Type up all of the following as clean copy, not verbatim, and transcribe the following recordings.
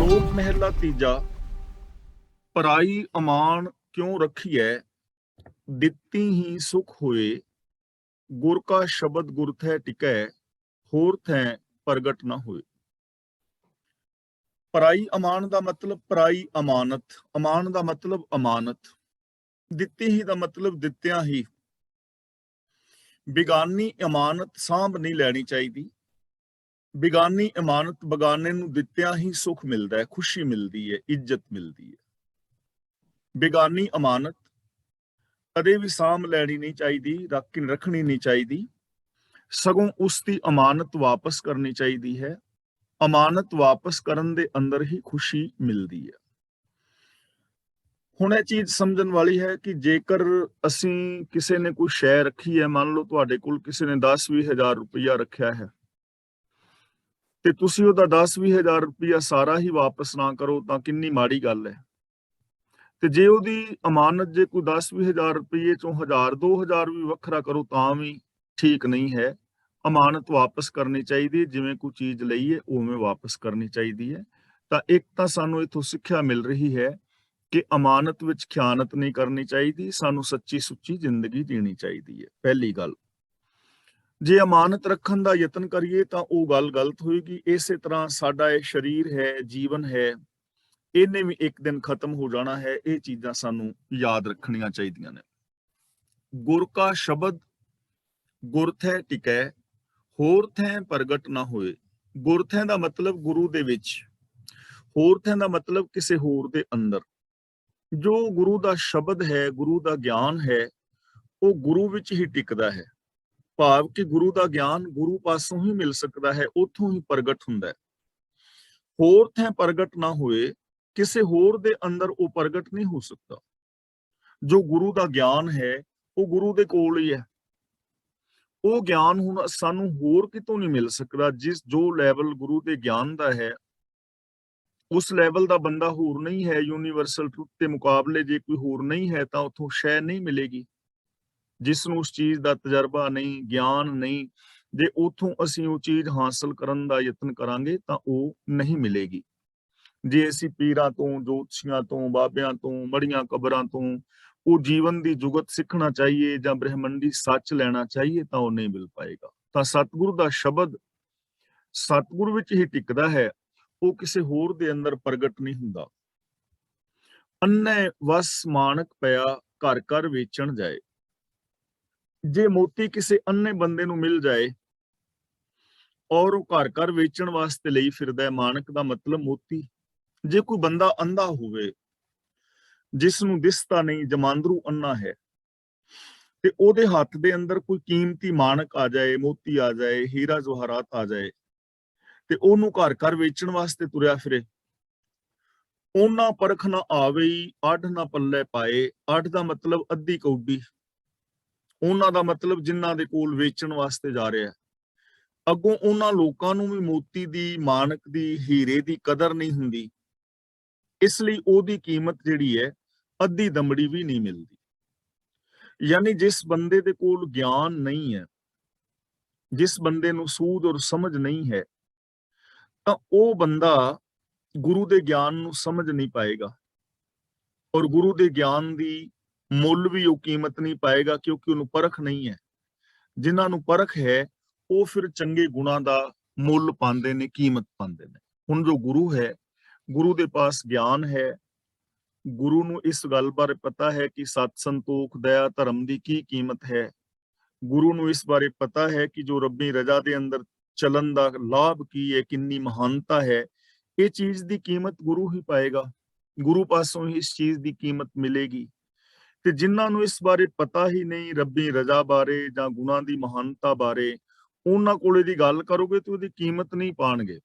ਸ਼ਲੋਕ ਮਹਿਲਾ ਤੀਜਾ। ਪਰਾਈ ਅਮਾਨ ਕਿਉਂ ਰਖੀਐ, ਦਿੱਤੀ ਹੀ ਸੁਖ ਹੋਏ। ਗੁਰ ਕਾ ਸ਼ਬਦ ਗੁਰ ਥੈ ਟਿਕੈ, ਹੋਰ ਥੈ ਪ੍ਰਗਟ ਨਾ ਹੋਏ। ਪਰਾਈ ਅਮਾਨ ਦਾ ਮਤਲਬ ਪਰਾਈ ਅਮਾਨਤ, ਅਮਾਨ ਦਾ ਮਤਲਬ ਅਮਾਨਤ, ਦਿੱਤੀ ਹੀ ਦਾ ਮਤਲਬ ਦਿੱਤਿਆਂ ਹੀ। ਬਿਗਾਨੀ ਅਮਾਨਤ ਸਾਂਭ ਨਹੀਂ ਲੈਣੀ ਚਾਹੀਦੀ। ਬਿਗਾਨੀ ਇਮਾਨਤ ਬਗਾਨੇ ਨੂੰ ਦਿੱਤਿਆਂ ਹੀ ਸੁਖ ਮਿਲਦਾ ਹੈ, ਖੁਸ਼ੀ ਮਿਲਦੀ ਹੈ, ਇੱਜ਼ਤ ਮਿਲਦੀ ਹੈ। ਬਿਗਾਨੀ ਅਮਾਨਤ ਕਦੇ ਵੀ ਸਾਂਭ ਲੈਣੀ ਨਹੀਂ ਚਾਹੀਦੀ, ਰੱਖਣੀ ਨਹੀਂ ਚਾਹੀਦੀ, ਸਗੋਂ ਉਸ ਦੀ ਅਮਾਨਤ ਵਾਪਸ ਕਰਨੀ ਚਾਹੀਦੀ ਹੈ। ਅਮਾਨਤ ਵਾਪਸ ਕਰਨ ਦੇ ਅੰਦਰ ਹੀ ਖੁਸ਼ੀ ਮਿਲਦੀ ਹੈ। ਹੁਣ ਇਹ ਚੀਜ਼ ਸਮਝਣ ਵਾਲੀ ਹੈ ਕਿ ਜੇਕਰ ਅਸੀਂ ਕਿਸੇ ਨੇ ਕੋਈ ਸ਼ੈ ਰੱਖੀ ਹੈ, ਮੰਨ ਲਓ ਤੁਹਾਡੇ ਕੋਲ ਕਿਸੇ ਨੇ 10-20 ਹਜ਼ਾਰ ਰੁਪਇਆ ਰੱਖਿਆ ਹੈ ਤੇ ਤੁਸੀਂ ਉਹਦਾ 10-20 ਹਜ਼ਾਰ ਰੁਪਇਆ ਸਾਰਾ ਹੀ ਵਾਪਸ ਨਾ ਕਰੋ ਤਾਂ ਕਿੰਨੀ ਮਾੜੀ ਗੱਲ ਹੈ। ਤੇ ਜੇ ਉਹਦੀ ਅਮਾਨਤ ਜੇ ਕੋਈ 10-20 ਹਜ਼ਾਰ ਰੁਪਏ ਚੋਂ 1000-2000 ਵੀ ਵੱਖਰਾ ਕਰੋ ਤਾਂ ਵੀ ਠੀਕ ਨਹੀਂ ਹੈ। ਅਮਾਨਤ ਵਾਪਸ ਕਰਨੀ ਚਾਹੀਦੀ ਹੈ, ਜਿਵੇਂ ਕੋਈ ਚੀਜ਼ ਲਈ ਹੈ ਉਵੇਂ ਵਾਪਸ ਕਰਨੀ ਚਾਹੀਦੀ ਹੈ। ਤਾਂ ਇੱਕ ਤਾਂ ਸਾਨੂੰ ਇਥੋਂ ਸਿੱਖਿਆ ਮਿਲ ਰਹੀ ਹੈ ਕਿ ਅਮਾਨਤ ਵਿੱਚ ਖਿਆਨਤ ਨਹੀਂ ਕਰਨੀ ਚਾਹੀਦੀ, ਸਾਨੂੰ ਸੱਚੀ ਸੁੱਚੀ ਜ਼ਿੰਦਗੀ ਜੀਣੀ ਚਾਹੀਦੀ ਹੈ। ਪਹਿਲੀ ਗੱਲ, ਜੇ ਅਮਾਨਤ ਰੱਖਣ ਦਾ ਯਤਨ ਕਰੀਏ ਤਾਂ ਉਹ ਗੱਲ ਗਲਤ ਹੋਏਗੀ। ਇਸੇ ਤਰ੍ਹਾਂ ਸਾਡਾ ਇਹ ਸਰੀਰ ਹੈ, ਜੀਵਨ ਹੈ, ਇਹਨੇ ਵੀ ਇੱਕ ਦਿਨ ਖਤਮ ਹੋ ਜਾਣਾ ਹੈ। ਇਹ ਚੀਜ਼ਾਂ ਸਾਨੂੰ ਯਾਦ ਰੱਖਣੀਆਂ ਚਾਹੀਦੀਆਂ ਨੇ। ਗੁਰ ਕਾ ਸ਼ਬਦ ਗੁਰ ਥੈ ਟਿਕੈ, ਹੋਰ ਥੈ ਪ੍ਰਗਟ ਨਾ ਹੋਏ। ਗੁਰ ਥੈ ਦਾ ਮਤਲਬ ਗੁਰੂ ਦੇ ਵਿੱਚ, ਹੋਰ ਥੈ ਦਾ ਮਤਲਬ ਕਿਸੇ ਹੋਰ ਦੇ ਅੰਦਰ। ਜੋ ਗੁਰੂ ਦਾ ਸ਼ਬਦ ਹੈ, ਗੁਰੂ ਦਾ ਗਿਆਨ ਹੈ, ਉਹ ਗੁਰੂ ਵਿੱਚ ਹੀ ਟਿਕਦਾ ਹੈ। ਭਾਵ ਕਿ ਗੁਰੂ ਦਾ ਗਿਆਨ ਗੁਰੂ ਪਾਸੋਂ ਹੀ ਮਿਲ ਸਕਦਾ ਹੈ, ਉੱਥੋਂ ਹੀ ਪ੍ਰਗਟ ਹੁੰਦਾ ਹੈ। ਹੋਰ ਥੈ ਪ੍ਰਗਟ ਨਾ ਹੋਏ, ਕਿਸੇ ਹੋਰ ਦੇ ਅੰਦਰ ਉਹ ਪ੍ਰਗਟ ਨਹੀਂ ਹੋ ਸਕਦਾ। ਜੋ ਗੁਰੂ ਦਾ ਗਿਆਨ ਹੈ ਉਹ ਗੁਰੂ ਦੇ ਕੋਲ ਹੀ ਹੈ। ਉਹ ਗਿਆਨ ਹੁਣ ਸਾਨੂੰ ਹੋਰ ਕਿਤੋਂ ਨਹੀਂ ਮਿਲ ਸਕਦਾ। ਜੋ ਲੈਵਲ ਗੁਰੂ ਦੇ ਗਿਆਨ ਦਾ ਹੈ, ਉਸ ਲੈਵਲ ਦਾ ਬੰਦਾ ਹੋਰ ਨਹੀਂ ਹੈ। ਯੂਨੀਵਰਸਲ ਟਰੁੱਥ ਦੇ ਮੁਕਾਬਲੇ ਜੇ ਕੋਈ ਹੋਰ ਨਹੀਂ ਹੈ ਤਾਂ ਉੱਥੋਂ ਸ਼ੈ ਨਹੀਂ ਮਿਲੇਗੀ। ਜਿਸ ਨੂੰ ਉਸ ਚੀਜ਼ ਦਾ ਤਜਰਬਾ ਨਹੀਂ, ਗਿਆਨ ਨਹੀਂ, ਜੇ ਉਥੋਂ ਅਸੀਂ ਉਹ ਚੀਜ਼ ਹਾਸਲ ਕਰਨ ਦਾ ਯਤਨ ਕਰਾਂਗੇ ਤਾਂ ਉਹ ਨਹੀਂ ਮਿਲੇਗੀ। ਜੇ ਅਸੀਂ ਪੀਰਾਂ ਤੋਂ, ਜੋਤਸ਼ੀਆਂ ਤੋਂ, ਬਾਬਿਆਂ ਤੋਂ, ਮੜੀਆਂ ਕਬਰਾਂ ਤੋਂ ਉਹ ਜੀਵਨ ਦੀ ਜੁਗਤ ਸਿੱਖਣਾ ਚਾਹੀਏ ਜਾਂ ਬ੍ਰਹਿਮੰਡੀ ਸੱਚ ਲੈਣਾ ਚਾਹੀਏ ਤਾਂ ਉਹ ਨਹੀਂ ਮਿਲ ਪਾਏਗਾ। ਤਾਂ ਸਤਿਗੁਰੂ ਦਾ ਸ਼ਬਦ ਸਤਿਗੁਰੂ ਵਿੱਚ ਹੀ ਟਿਕਦਾ ਹੈ, ਉਹ ਕਿਸੇ ਹੋਰ ਦੇ ਅੰਦਰ ਪ੍ਰਗਟ ਨਹੀਂ ਹੁੰਦਾ। ਅੰਨੇ ਵਸ ਮਾਨਕ ਪਿਆ, ਘਰ ਘਰ ਵੇਚਣ ਜਾਏ। ਜੇ ਮੋਤੀ ਕਿਸੇ ਅੰਨੇ ਬੰਦੇ ਨੂੰ ਮਿਲ ਜਾਏ ਔਰ ਉਹ ਘਰ ਘਰ ਵੇਚਣ ਵਾਸਤੇ ਲਈ ਫਿਰਦਾ ਹੈ, ਮਾਨਕ ਦਾ ਮਤਲਬ ਮੋਤੀ। ਜੇ ਕੋਈ ਬੰਦਾ ਅੰਧਾ ਹੋਵੇ, ਜਿਸ ਨੂੰ ਦਿਸਦਾ ਨਹੀਂ, ਜਮਾਂਦਰੂ ਅੰਨਾ ਹੈ, ਤੇ ਉਹਦੇ ਹੱਥ ਦੇ ਅੰਦਰ ਕੋਈ ਕੀਮਤੀ ਮਾਨਕ ਆ ਜਾਏ, ਮੋਤੀ ਆ ਜਾਏ, ਹੀਰਾ ਜਵਾਹਰਾਤ ਆ ਜਾਏ ਤੇ ਉਹਨੂੰ ਘਰ ਘਰ ਵੇਚਣ ਵਾਸਤੇ ਤੁਰਿਆ ਫਿਰੇ, ਉਹਨਾਂ ਪਰਖ ਨਾ ਆਵੇ, ਅੱਡ ਨਾ ਪੱਲੇ ਪਾਏ। ਅੱਡ ਦਾ ਮਤਲਬ ਅੱਧੀ ਕੌਡੀ, ਉਹਨਾਂ ਦਾ ਮਤਲਬ ਜਿਨ੍ਹਾਂ ਦੇ ਕੋਲ ਵੇਚਣ ਵਾਸਤੇ ਜਾ ਰਿਹਾ। ਅੱਗੋਂ ਉਹਨਾਂ ਲੋਕਾਂ ਨੂੰ ਵੀ ਮੋਤੀ ਦੀ, ਮਾਨਕ ਦੀ, ਹੀਰੇ ਦੀ ਕਦਰ ਨਹੀਂ ਹੁੰਦੀ, ਇਸ ਲਈ ਉਹਦੀ ਕੀਮਤ ਜਿਹੜੀ ਹੈ ਅੱਧੀ ਦਮੜੀ ਵੀ ਨਹੀਂ ਮਿਲਦੀ। ਯਾਨੀ ਜਿਸ ਬੰਦੇ ਦੇ ਕੋਲ ਗਿਆਨ ਨਹੀਂ ਹੈ, ਜਿਸ ਬੰਦੇ ਨੂੰ ਸੂਝ ਔਰ ਸਮਝ ਨਹੀਂ ਹੈ, ਤਾਂ ਉਹ ਬੰਦਾ ਗੁਰੂ ਦੇ ਗਿਆਨ ਨੂੰ ਸਮਝ ਨਹੀਂ ਪਾਏਗਾ ਔਰ ਗੁਰੂ ਦੇ ਗਿਆਨ ਦੀ ਮੁੱਲ ਵੀ ਉਹ ਕੀਮਤ ਨਹੀਂ ਪਾਏਗਾ, ਕਿਉਂਕਿ ਉਹਨੂੰ ਪਰਖ ਨਹੀਂ ਹੈ। ਜਿਨ੍ਹਾਂ ਨੂੰ ਪਰਖ ਹੈ ਉਹ ਫਿਰ ਚੰਗੇ ਗੁਣਾਂ ਦਾ ਮੁੱਲ ਪਾਉਂਦੇ ਨੇ, ਕੀਮਤ ਪਾਉਂਦੇ ਨੇ। ਹੁਣ ਜੋ ਗੁਰੂ ਹੈ, ਗੁਰੂ ਦੇ ਪਾਸ ਗਿਆਨ ਹੈ, ਗੁਰੂ ਨੂੰ ਇਸ ਗੱਲ ਬਾਰੇ ਪਤਾ ਹੈ ਕਿ ਸਤ ਸੰਤੋਖ, ਦਇਆ, ਧਰਮ ਦੀ ਕੀ ਕੀਮਤ ਹੈ। ਗੁਰੂ ਨੂੰ ਇਸ ਬਾਰੇ ਪਤਾ ਹੈ ਕਿ ਜੋ ਰੱਬੀ ਰਜ਼ਾ ਦੇ ਅੰਦਰ ਚੱਲਣ ਦਾ ਲਾਭ ਕੀ ਹੈ, ਕਿੰਨੀ ਮਹਾਨਤਾ ਹੈ। ਇਹ ਚੀਜ਼ ਦੀ ਕੀਮਤ ਗੁਰੂ ਹੀ ਪਾਏਗਾ, ਗੁਰੂ ਪਾਸੋਂ ਹੀ ਇਸ ਚੀਜ਼ ਦੀ ਕੀਮਤ ਮਿਲੇਗੀ। ਤੇ ਜਿਨ੍ਹਾਂ ਨੂੰ ਇਸ ਬਾਰੇ ਪਤਾ ਹੀ ਨਹੀਂ, ਰੱਬੀ ਰਜ਼ਾ ਬਾਰੇ ਜਾਂ ਗੁਣਾਂ ਦੀ ਮਹਾਨਤਾ ਬਾਰੇ, ਉਹਨਾਂ ਕੋਲੇ ਦੀ ਗੱਲ ਕਰੋਗੇ ਤੇ ਉਹਦੀ ਕੀਮਤ ਨਹੀਂ ਪਾਣਗੇ।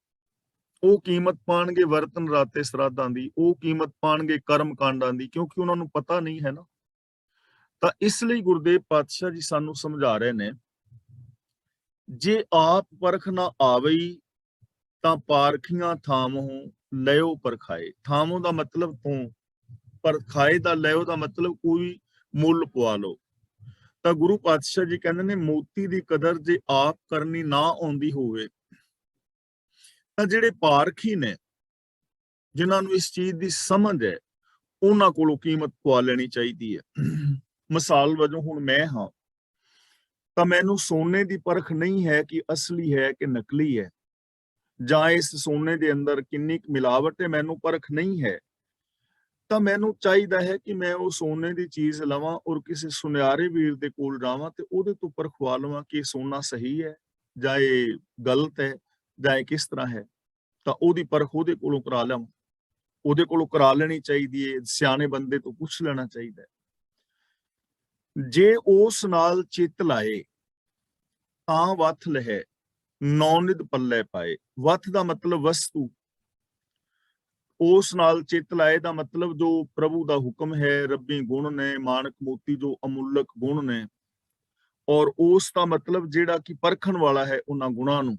ਉਹ ਕੀਮਤ ਪਾਣਗੇ ਵਰਤਨ ਰਾਤੇ ਸਰਾਧਾਂ ਦੀ, ਉਹ ਕੀਮਤ ਪਾਣਗੇ ਕਰਮ ਕਾਂਡਾਂ ਦੀ, ਕਿਉਂਕਿ ਉਹਨਾਂ ਨੂੰ ਪਤਾ ਨਹੀਂ ਹੈ ਨਾ। ਤਾਂ ਇਸ ਲਈ ਗੁਰਦੇਵ ਪਾਤਸ਼ਾਹ ਜੀ ਸਾਨੂੰ ਸਮਝਾ ਰਹੇ ਨੇ, ਜੇ ਆਪ ਪਰਖ ਨਾ ਆਵਈ ਤਾਂ ਪਾਰਖੀਆਂ ਥਾਮੋਂ ਲਿਓ ਪਰਖਾਏ। ਥਾਮੋਂ ਦਾ ਮਤਲਬ ਤੂੰ, ਪਰਖਾਏ ਦਾ ਲਿਓ ਦਾ ਮਤਲਬ ਕੋਈ ਮੁੱਲ ਪਵਾ ਲਓ। ਤਾਂ ਗੁਰੂ ਪਾਤਸ਼ਾਹ ਜੀ ਕਹਿੰਦੇ ਨੇ, ਮੋਤੀ ਦੀ ਕਦਰ ਜੇ ਆਪ ਕਰਨੀ ਨਾ ਆਉਂਦੀ ਹੋਵੇ ਤਾਂ ਜਿਹੜੇ ਪਾਰਖੀ ਨੇ ਜਿਨ੍ਹਾਂ ਨੂੰ ਇਸ ਚੀਜ਼ ਦੀ ਸਮਝ ਹੈ, ਉਹਨਾਂ ਕੋਲੋਂ ਕੀਮਤ ਪਵਾ ਲੈਣੀ ਚਾਹੀਦੀ ਹੈ। ਮਿਸਾਲ ਵਜੋਂ ਹੁਣ ਮੈਂ ਹਾਂ, ਤਾਂ ਮੈਨੂੰ ਸੋਨੇ ਦੀ ਪਰਖ ਨਹੀਂ ਹੈ ਕਿ ਅਸਲੀ ਹੈ ਕਿ ਨਕਲੀ ਹੈ, ਜਾਂ ਇਸ ਸੋਨੇ ਦੇ ਅੰਦਰ ਕਿੰਨੀ ਕੁ ਮਿਲਾਵਟ ਹੈ, ਮੈਨੂੰ ਪਰਖ ਨਹੀਂ ਹੈ। ਤਾਂ ਮੈਨੂੰ ਚਾਹੀਦਾ ਹੈ ਕਿ ਮੈਂ ਉਹ ਸੋਨੇ ਦੀ ਚੀਜ਼ ਲਵਾਂ ਔਰ ਕਿਸੇ ਸੁਨਿਆਰੇ ਵੀਰ ਦੇ ਕੋਲ ਜਾਵਾਂ ਤੇ ਉਹਦੇ ਤੋਂ ਪਰਖਵਾ ਲਵਾਂ ਕਿ ਇਹ ਸੋਨਾ ਸਹੀ ਹੈ ਜਾਂ ਇਹ ਗਲਤ ਹੈ ਜਾਂ ਇਹ ਕਿਸ ਤਰ੍ਹਾਂ ਹੈ। ਤਾਂ ਉਹਦੀ ਪਰਖ ਉਹਦੇ ਕੋਲੋਂ ਕਰਾ ਲਵਾਂ, ਉਹਦੇ ਕੋਲੋਂ ਕਰਾ ਲੈਣੀ ਚਾਹੀਦੀ ਹੈ, ਸਿਆਣੇ ਬੰਦੇ ਤੋਂ ਪੁੱਛ ਲੈਣਾ ਚਾਹੀਦਾ ਹੈ। ਜੇ ਉਸ ਨਾਲ ਚਿੱਤ ਲਾਏ ਤਾਂ ਵੱਥ ਲਹੈ, ਨੌਨਿਧ ਪੱਲੇ ਪਾਏ। ਵੱਥ ਦਾ ਮਤਲਬ ਵਸਤੂ, ਉਸ ਨਾਲ ਚਿੱਤ ਲਾਏ ਦਾ ਮਤਲਬ ਜੋ ਪ੍ਰਭੂ ਦਾ ਹੁਕਮ ਹੈ, ਰੱਬੀ ਗੁਣ ਨੇ, ਮਾਨਕ ਮੋਤੀ ਜੋ ਅਮੁੱਲਕ ਗੁਣ ਨੇ, ਔਰ ਉਸ ਦਾ ਮਤਲਬ ਜਿਹੜਾ ਕਿ ਪਰਖਣ ਵਾਲਾ ਹੈ ਉਹਨਾਂ ਗੁਣਾਂ ਨੂੰ,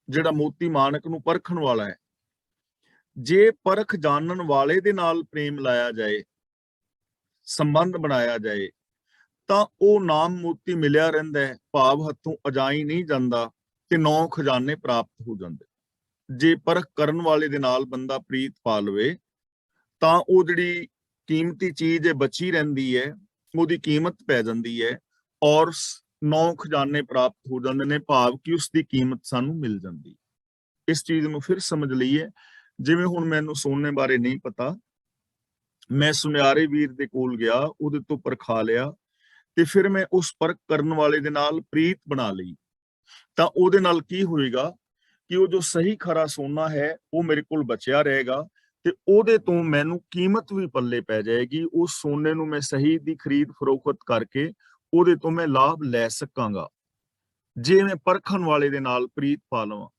ਜਿਹੜਾ ਮੋਤੀ ਮਾਨਕ ਨੂੰ ਪਰਖਣ ਵਾਲਾ ਹੈ। ਜੇ ਪਰਖ ਜਾਣਨ ਵਾਲੇ ਦੇ ਨਾਲ ਪ੍ਰੇਮ ਲਾਇਆ ਜਾਏ, ਸੰਬੰਧ ਬਣਾਇਆ ਜਾਏ, ਤਾਂ ਉਹ ਨਾਮ ਮੋਤੀ ਮਿਲਿਆ ਰਹਿੰਦਾ ਹੈ, ਭਾਵ ਹੱਥੋਂ ਅਜਾਈ ਨਹੀਂ ਜਾਂਦਾ ਤੇ 9 ਖਜ਼ਾਨੇ ਪ੍ਰਾਪਤ ਹੋ ਜਾਂਦੇ। ਜੇ ਪਰਖ ਕਰਨ ਵਾਲੇ ਦੇ ਨਾਲ ਬੰਦਾ ਪ੍ਰੀਤ ਪਾ ਲਵੇ ਤਾਂ ਉਹ ਜਿਹੜੀ ਕੀਮਤੀ ਚੀਜ਼ ਹੈ ਬਚੀ ਰਹਿੰਦੀ ਹੈ, ਉਹਦੀ ਕੀਮਤ ਪੈ ਜਾਂਦੀ ਹੈ ਔਰ 9 ਖਜ਼ਾਨੇ ਪ੍ਰਾਪਤ ਹੋ ਜਾਂਦੇ ਨੇ, ਭਾਵ ਕਿ ਉਸ ਦੀ ਕੀਮਤ ਸਾਨੂੰ ਮਿਲ ਜਾਂਦੀ। ਇਸ ਚੀਜ਼ ਨੂੰ ਫਿਰ ਸਮਝ ਲਈਏ। ਜਿਵੇਂ ਹੁਣ ਮੈਨੂੰ ਸੋਨੇ ਬਾਰੇ ਨਹੀਂ ਪਤਾ, ਮੈਂ ਸੁਨਿਆਰੇ ਵੀਰ ਦੇ ਕੋਲ ਗਿਆ, ਉਹਦੇ ਤੋਂ ਪਰਖਾ ਲਿਆ ਤੇ ਫਿਰ ਮੈਂ ਉਸ ਪਰਖ ਕਰਨ ਵਾਲੇ ਦੇ ਨਾਲ ਪ੍ਰੀਤ ਬਣਾ ਲਈ, ਤਾਂ ਉਹਦੇ ਨਾਲ ਕੀ ਹੋਏਗਾ ਕਿ ਉਹ ਜੋ ਸਹੀ ਖਰਾ ਸੋਨਾ ਹੈ ਉਹ ਮੇਰੇ ਕੋਲ ਬਚਿਆ ਰਹੇਗਾ ਤੇ ਉਹਦੇ ਤੋਂ ਮੈਨੂੰ ਕੀਮਤ ਵੀ ਪੱਲੇ ਪੈ ਜਾਏਗੀ। ਉਸ ਸੋਨੇ ਨੂੰ ਮੈਂ ਸਹੀ ਦੀ ਖਰੀਦ ਫਰੋਖਤ ਕਰਕੇ ਉਹਦੇ ਤੋਂ ਮੈਂ ਲਾਭ ਲੈ ਸਕਾਂਗਾ, ਜੇ ਮੈਂ ਪਰਖਣ ਵਾਲੇ ਦੇ ਨਾਲ ਪ੍ਰੀਤ ਪਾ ਲਵਾਂ।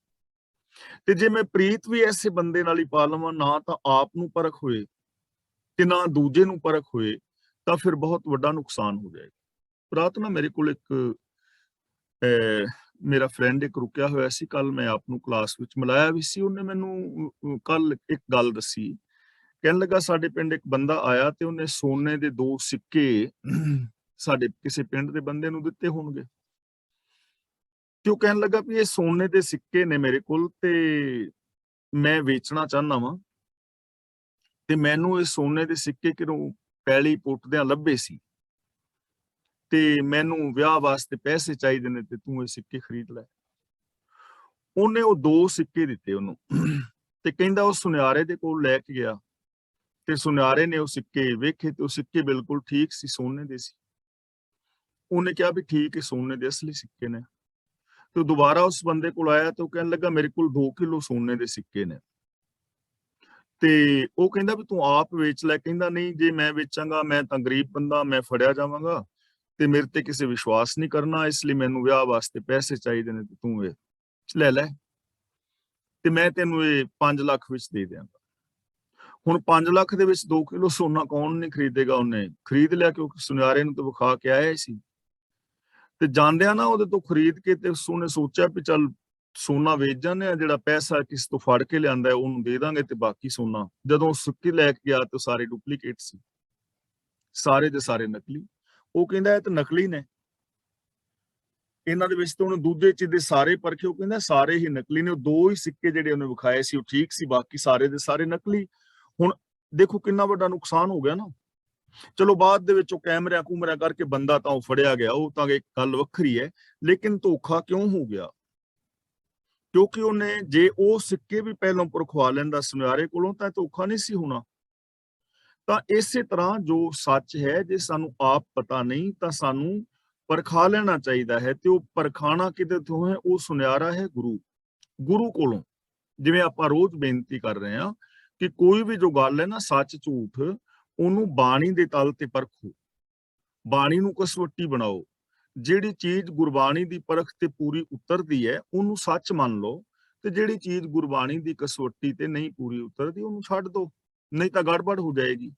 ਤੇ ਜੇ ਮੈਂ ਪ੍ਰੀਤ ਵੀ ਐਸੇ ਬੰਦੇ ਨਾਲ ਹੀ ਪਾ ਲਵਾਂ, ਨਾ ਤਾਂ ਆਪ ਨੂੰ ਪਰਖ ਹੋਏ ਤੇ ਨਾ ਦੂਜੇ ਨੂੰ ਪਰਖ ਹੋਏ, ਤਾਂ ਫਿਰ ਬਹੁਤ ਵੱਡਾ ਨੁਕਸਾਨ ਹੋ ਜਾਏਗਾ। ਰਾਤ ਨਾ ਮੇਰੇ ਕੋਲ ਇੱਕ ਮੇਰਾ ਫਰੈਂਡ ਇੱਕ ਰੁਕਿਆ ਹੋਇਆ ਸੀ, ਕੱਲ ਮੈਂ ਆਪ ਨੂੰ ਕਲਾਸ ਵਿੱਚ ਮਿਲਾਇਆ ਵੀ ਸੀ। ਉਹਨੇ ਮੈਨੂੰ ਕੱਲ ਇੱਕ ਗੱਲ ਦੱਸੀ, ਕਹਿਣ ਲੱਗਾ ਸਾਡੇ ਪਿੰਡ ਇੱਕ ਬੰਦਾ ਆਇਆ ਤੇ ਉਹਨੇ ਸੋਨੇ ਦੇ 2 ਸਿੱਕੇ ਸਾਡੇ ਕਿਸੇ ਪਿੰਡ ਦੇ ਬੰਦੇ ਨੂੰ ਦਿੱਤੇ ਹੋਣਗੇ। ਤੇ ਉਹ ਕਹਿਣ ਲੱਗਾ ਵੀ ਇਹ ਸੋਨੇ ਦੇ ਸਿੱਕੇ ਨੇ ਮੇਰੇ ਕੋਲ ਤੇ ਮੈਂ ਵੇਚਣਾ ਚਾਹੁੰਦਾ ਵਾਂ, ਤੇ ਮੈਨੂੰ ਇਹ ਸੋਨੇ ਦੇ ਸਿੱਕੇ ਕਿਰੋਂ ਪੈਲੀ ਪੁੱਟਦਿਆਂ ਲੱਭੇ ਸੀ ਤੇ ਮੈਨੂੰ ਵਿਆਹ ਵਾਸਤੇ ਪੈਸੇ ਚਾਹੀਦੇ ਨੇ ਤੇ ਤੂੰ ਇਹ ਸਿੱਕੇ ਖਰੀਦ ਲੈ। ਉਹਨੇ ਉਹ 2 ਸਿੱਕੇ ਦਿੱਤੇ ਉਹਨੂੰ ਤੇ ਕਹਿੰਦਾ ਉਹ ਸੁਨਿਆਰੇ ਦੇ ਕੋਲ ਲੈ ਕੇ ਗਿਆ ਤੇ ਸੁਨਿਆਰੇ ਨੇ ਉਹ ਸਿੱਕੇ ਵੇਖੇ ਤੇ ਉਹ ਸਿੱਕੇ ਬਿਲਕੁਲ ਠੀਕ ਸੀ, ਸੋਨੇ ਦੇ ਸੀ। ਉਹਨੇ ਕਿਹਾ ਵੀ ਠੀਕ ਹੈ, ਸੋਨੇ ਦੇ ਅਸਲੀ ਸਿੱਕੇ ਨੇ। ਤੇ ਦੁਬਾਰਾ ਉਸ ਬੰਦੇ ਕੋਲ ਆਇਆ ਤੇ ਉਹ ਕਹਿਣ ਲੱਗਾ ਮੇਰੇ ਕੋਲ 2 ਕਿਲੋ ਸੋਨੇ ਦੇ ਸਿੱਕੇ ਨੇ। ਤੇ ਉਹ ਕਹਿੰਦਾ ਵੀ ਤੂੰ ਆਪ ਵੇਚ ਲੈ। ਕਹਿੰਦਾ ਨਹੀਂ, ਜੇ ਮੈਂ ਵੇਚਾਂਗਾ ਮੈਂ ਤਾਂ ਗਰੀਬ ਬੰਦਾ, ਮੈਂ ਫੜਿਆ ਜਾਵਾਂਗਾ ਤੇ ਮੇਰੇ ਤੇ ਕਿਸੇ ਵਿਸ਼ਵਾਸ ਨਹੀਂ ਕਰਨਾ, ਇਸ ਲਈ ਮੈਨੂੰ ਵਿਆਹ ਵਾਸਤੇ ਪੈਸੇ ਚਾਹੀਦੇ ਨੇ ਤੇ ਤੂੰ ਇਹ ਲੈ ਲੈ ਤੇ ਮੈਂ ਤੈਨੂੰ ਇਹ 5 ਲੱਖ ਵਿੱਚ ਦੇ ਦਿਆਂਗਾ। ਹੁਣ 5 ਲੱਖ ਦੇ ਵਿੱਚ 2 ਕਿਲੋ ਸੋਨਾ ਕੌਣ ਨਹੀਂ ਖਰੀਦੇਗਾ? ਉਹਨੇ ਖਰੀਦ ਲਿਆ ਕਿਉਂਕਿ ਸੁਨਿਆਰੇ ਨੂੰ ਤਾਂ ਵਿਖਾ ਕੇ ਆਇਆ ਸੀ। ਤੇ ਜਾਂਦਿਆਂ ਨਾ ਉਹਦੇ ਤੋਂ ਖਰੀਦ ਕੇ ਤੇ ਉਹਨੇ ਸੋਚਿਆ ਵੀ ਚੱਲ ਸੋਨਾ ਵੇਚ ਜਾਂਦੇ ਆ, ਜਿਹੜਾ ਪੈਸਾ ਕਿਸ ਤੋਂ ਫੜ ਕੇ ਲਿਆਂਦਾ ਉਹਨੂੰ ਦੇ ਦਾਂਗੇ ਤੇ ਬਾਕੀ ਸੋਨਾ। ਜਦੋਂ ਸਿੱਕੇ ਲੈ ਕੇ ਗਿਆ ਤੇ ਸਾਰੇ ਡੁਪਲੀਕੇਟ ਸੀ, ਸਾਰੇ ਦੇ ਸਾਰੇ ਨਕਲੀ। ਉਹ ਕਹਿੰਦਾ ਇਹ ਤਾਂ ਨਕਲੀ ਨੇ, ਇਹਨਾਂ ਦੇ ਵਿੱਚ ਤਾਂ ਉਹਨੇ ਦੂਜੇ ਚੀਜ਼ ਦੇ ਸਾਰੇ ਪਰਖੇ, ਉਹ ਕਹਿੰਦਾ ਸਾਰੇ ਹੀ ਨਕਲੀ ਨੇ। ਉਹ 2 ਹੀ ਸਿੱਕੇ ਜਿਹੜੇ ਉਹਨੇ ਵਿਖਾਏ ਸੀ ਉਹ ਠੀਕ ਸੀ, ਬਾਕੀ ਸਾਰੇ ਦੇ ਸਾਰੇ ਨਕਲੀ। ਹੁਣ ਦੇਖੋ ਕਿੰਨਾ ਵੱਡਾ ਨੁਕਸਾਨ ਹੋ ਗਿਆ ਨਾ। ਚਲੋ ਬਾਅਦ ਦੇ ਵਿੱਚ ਉਹ ਕੈਮਰਿਆਂ ਕੁਮਰਿਆਂ ਕਰਕੇ ਬੰਦਾ ਤਾਂ ਉਹ ਫੜਿਆ ਗਿਆ, ਉਹ ਤਾਂ ਇੱਕ ਗੱਲ ਵੱਖਰੀ ਹੈ, ਲੇਕਿਨ ਧੋਖਾ ਕਿਉਂ ਹੋ ਗਿਆ? ਕਿਉਂਕਿ ਉਹਨੇ ਜੇ ਉਹ ਸਿੱਕੇ ਵੀ ਪਹਿਲਾਂ ਪਰਖਵਾ ਲੈਂਦਾ ਸੁਨਿਆਰੇ ਕੋਲੋਂ ਤਾਂ ਧੋਖਾ ਨਹੀਂ ਸੀ ਹੋਣਾ। ਤਾਂ ਇਸੇ ਤਰ੍ਹਾਂ ਜੋ ਸੱਚ ਹੈ, ਜੇ ਸਾਨੂੰ ਆਪ ਪਤਾ ਨਹੀਂ ਤਾਂ ਸਾਨੂੰ ਪਰਖਾ ਲੈਣਾ ਚਾਹੀਦਾ ਹੈ। ਤੇ ਉਹ ਪਰਖਾਣਾ ਕਿਤੇ ਤੋਂ ਹੈ? ਉਹ ਸੁਨਿਆਰਾ ਹੈ ਗੁਰੂ ਕੋਲੋਂ। ਜਿਵੇਂ ਆਪਾਂ ਰੋਜ਼ ਬੇਨਤੀ ਕਰ ਰਹੇ ਹਾਂ ਕਿ ਕੋਈ ਵੀ ਜੋ ਗੱਲ ਹੈ ਨਾ, ਸੱਚ ਝੂਠ, ਉਹਨੂੰ ਬਾਣੀ ਦੇ ਤਲ ਤੇ ਪਰਖੋ, ਬਾਣੀ ਨੂੰ ਕਸਵੱਟੀ ਬਣਾਓ। ਜਿਹੜੀ ਚੀਜ਼ ਗੁਰਬਾਣੀ ਦੀ ਪਰਖ ਤੇ ਪੂਰੀ ਉਤਰਦੀ ਹੈ ਉਹਨੂੰ ਸੱਚ ਮੰਨ ਲਓ, ਤੇ ਜਿਹੜੀ ਚੀਜ਼ ਗੁਰਬਾਣੀ ਦੀ ਕਸਵੱਟੀ ਤੇ ਨਹੀਂ ਪੂਰੀ ਉਤਰਦੀ ਉਹਨੂੰ ਛੱਡ ਦਿਓ, ਨਹੀਂ ਤਾਂ ਗੜਬੜ ਹੋ ਜਾਏਗੀ।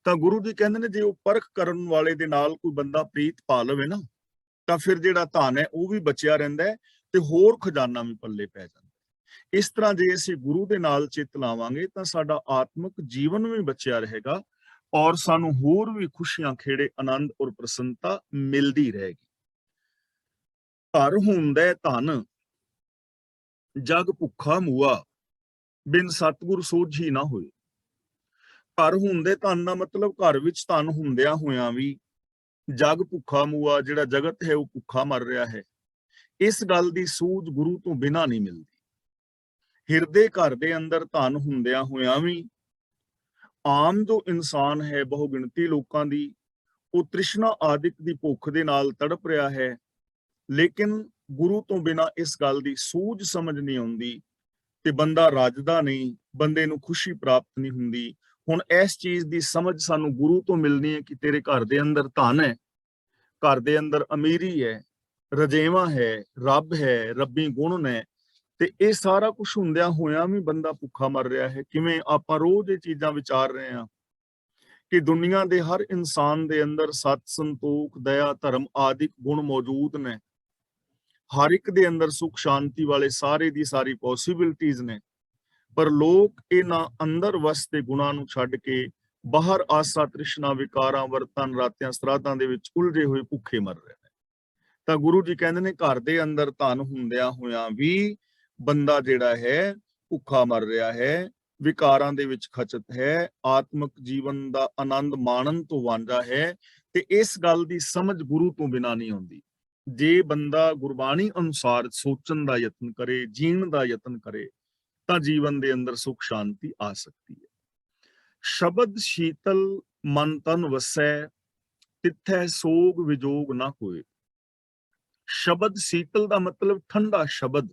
ਤਾਂ ਗੁਰੂ ਜੀ ਕਹਿੰਦੇ ਨੇ ਜੇ ਉਹ ਪਰਖ ਕਰਨ ਵਾਲੇ ਦੇ ਨਾਲ ਕੋਈ ਬੰਦਾ ਪ੍ਰੀਤ ਪਾ ਲਵੇ ਨਾ, ਤਾਂ ਫਿਰ ਜਿਹੜਾ ਧਨ ਹੈ ਉਹ ਵੀ ਬਚਿਆ ਰਹਿੰਦਾ ਹੈ ਤੇ ਹੋਰ ਖਜ਼ਾਨਾ ਵੀ ਪੱਲੇ ਪੈ ਜਾਂਦਾ। ਇਸ ਤਰ੍ਹਾਂ ਜੇ ਅਸੀਂ ਗੁਰੂ ਦੇ ਨਾਲ ਚਿੱਤ ਲਾਵਾਂਗੇ ਤਾਂ ਸਾਡਾ ਆਤਮਿਕ ਜੀਵਨ ਵੀ ਬਚਿਆ ਰਹੇਗਾ ਔਰ ਸਾਨੂੰ ਹੋਰ ਵੀ ਖੁਸ਼ੀਆਂ, ਖੇੜੇ, ਆਨੰਦ ਔਰ ਪ੍ਰਸੰਨਤਾ ਮਿਲਦੀ ਰਹੇਗੀ। ਘਰ ਹੁੰਦਾ ਧਨ, ਜਗ ਭੁੱਖਾ ਮੂਆ, ਬਿਨ ਸਤਿਗੁਰ ਸੋਝੀ ਨਾ ਹੋਏ। ਘਰ ਹੁੰਦੇ ਧਨ ਦਾ ਮਤਲਬ ਘਰ ਵਿੱਚ ਧਨ ਹੁੰਦਿਆਂ ਹੋਇਆਂ ਵੀ ਜਗ ਭੁੱਖਾ ਮੂਆ, ਜਿਹੜਾ ਜਗਤ ਹੈ ਉਹ ਭੁੱਖਾ ਮਰ ਰਿਹਾ ਹੈ। ਇਸ ਗੱਲ ਦੀ ਸੂਝ ਗੁਰੂ ਤੋਂ ਬਿਨਾਂ ਨਹੀਂ ਮਿਲਦੀ। ਹਿਰਦੇ ਘਰ ਦੇ ਅੰਦਰ ਧਨ ਹੁੰਦਿਆਂ ਹੋਇਆਂ ਵੀ ਆਮ ਜੋ ਇਨਸਾਨ ਹੈ, ਬਹੁ ਗਿਣਤੀ ਲੋਕਾਂ ਦੀ, ਉਹ ਤ੍ਰਿਸ਼ਨਾ ਆਦਿਕ ਦੀ ਭੁੱਖ ਦੇ ਨਾਲ ਤੜਪ ਰਿਹਾ ਹੈ। ਲੇਕਿਨ ਗੁਰੂ ਤੋਂ ਬਿਨਾਂ ਇਸ ਗੱਲ ਦੀ ਸੂਝ ਸਮਝ ਨਹੀਂ ਆਉਂਦੀ ਤੇ ਬੰਦਾ ਰੱਜਦਾ ਨਹੀਂ, ਬੰਦੇ ਨੂੰ ਖੁਸ਼ੀ ਪ੍ਰਾਪਤ ਨਹੀਂ ਹੁੰਦੀ। ਹੁਣ ਇਸ ਚੀਜ਼ ਦੀ ਸਮਝ ਸਾਨੂੰ ਗੁਰੂ ਤੋਂ ਮਿਲਣੀ ਹੈ ਕਿ ਤੇਰੇ ਘਰ ਦੇ ਅੰਦਰ ਧਨ ਹੈ, ਘਰ ਦੇ ਅੰਦਰ ਅਮੀਰੀ ਹੈ, ਰਜੇਵਾਂ ਹੈ, ਰੱਬ ਹੈ, ਰੱਬੀ ਗੁਣ ਨੇ, ਤੇ ਇਹ ਸਾਰਾ ਕੁਝ ਹੁੰਦਿਆਂ ਹੋਇਆਂ ਵੀ ਬੰਦਾ ਭੁੱਖਾ ਮਰ ਰਿਹਾ ਹੈ। ਕਿਵੇਂ ਆਪਾਂ ਰੋਜ਼ ਇਹ ਚੀਜ਼ਾਂ ਵਿਚਾਰ ਰਹੇ ਹਾਂ ਕਿ ਦੁਨੀਆ ਦੇ ਹਰ ਇਨਸਾਨ ਦੇ ਅੰਦਰ ਸਤ, ਸੰਤੋਖ, ਦਇਆ, ਧਰਮ ਆਦਿਕ ਗੁਣ ਮੌਜੂਦ ਨੇ। ਹਰ ਇੱਕ ਦੇ ਅੰਦਰ ਸੁਖ ਸ਼ਾਂਤੀ ਵਾਲੇ ਸਾਰੇ ਦੀ ਸਾਰੀ ਪੋਸਿਬਿਲਿਟੀਜ਼ ਨੇ, ਪਰ ਲੋਕ ਇਹਨਾਂ ਅੰਦਰ ਵਸਦੇ ਗੁਣਾਂ ਨੂੰ ਛੱਡ ਕੇ ਬਾਹਰ ਆਸਾ, ਤ੍ਰਿਸ਼ਨਾ, ਵਿਕਾਰਾਂ, ਵਰਤਨ, ਰਾਤਿਆਂ, ਸਰਾਧਾਂ ਦੇ ਵਿੱਚ ਉਲਝੇ ਹੋਏ ਭੁੱਖੇ ਮਰ ਰਹੇ ਨੇ। ਤਾਂ ਗੁਰੂ ਜੀ ਕਹਿੰਦੇ ਨੇ ਘਰ ਦੇ ਅੰਦਰ ਧਨ ਹੁੰਦਿਆਂ ਹੋਇਆਂ ਵੀ ਬੰਦਾ ਜਿਹੜਾ ਹੈ ਭੁੱਖਾ ਮਰ ਰਿਹਾ ਹੈ, ਵਿਕਾਰਾਂ ਦੇ ਵਿੱਚ ਖਚਤ ਹੈ, ਆਤਮਿਕ ਜੀਵਨ ਦਾ ਆਨੰਦ ਮਾਣਨ ਤੋਂ ਵਾਂਝਾ ਹੈ। ਤੇ ਇਸ ਗੱਲ ਦੀ ਸਮਝ ਗੁਰੂ ਤੋਂ ਬਿਨਾਂ ਨਹੀਂ ਆਉਂਦੀ। ਜੇ ਬੰਦਾ ਗੁਰਬਾਣੀ ਅਨੁਸਾਰ ਸੋਚਣ ਦਾ ਯਤਨ ਕਰੇ, ਜੀਣ ਦਾ ਯਤਨ ਕਰੇ, ਤਾਂ ਜੀਵਨ ਦੇ ਅੰਦਰ ਸੁਖ ਸ਼ਾਂਤੀ ਆ ਸਕਦੀ ਹੈ। ਸ਼ਬਦ ਸ਼ੀਤਲ ਮਨ ਤਨ ਵਸੈ, ਤਿੱਥੈ ਸੋਗ ਵਿਜੋਗ ਨਾ ਕੋਏ। ਸ਼ਬਦ ਸ਼ੀਤਲ ਦਾ ਮਤਲਬ ਠੰਡਾ ਸ਼ਬਦ,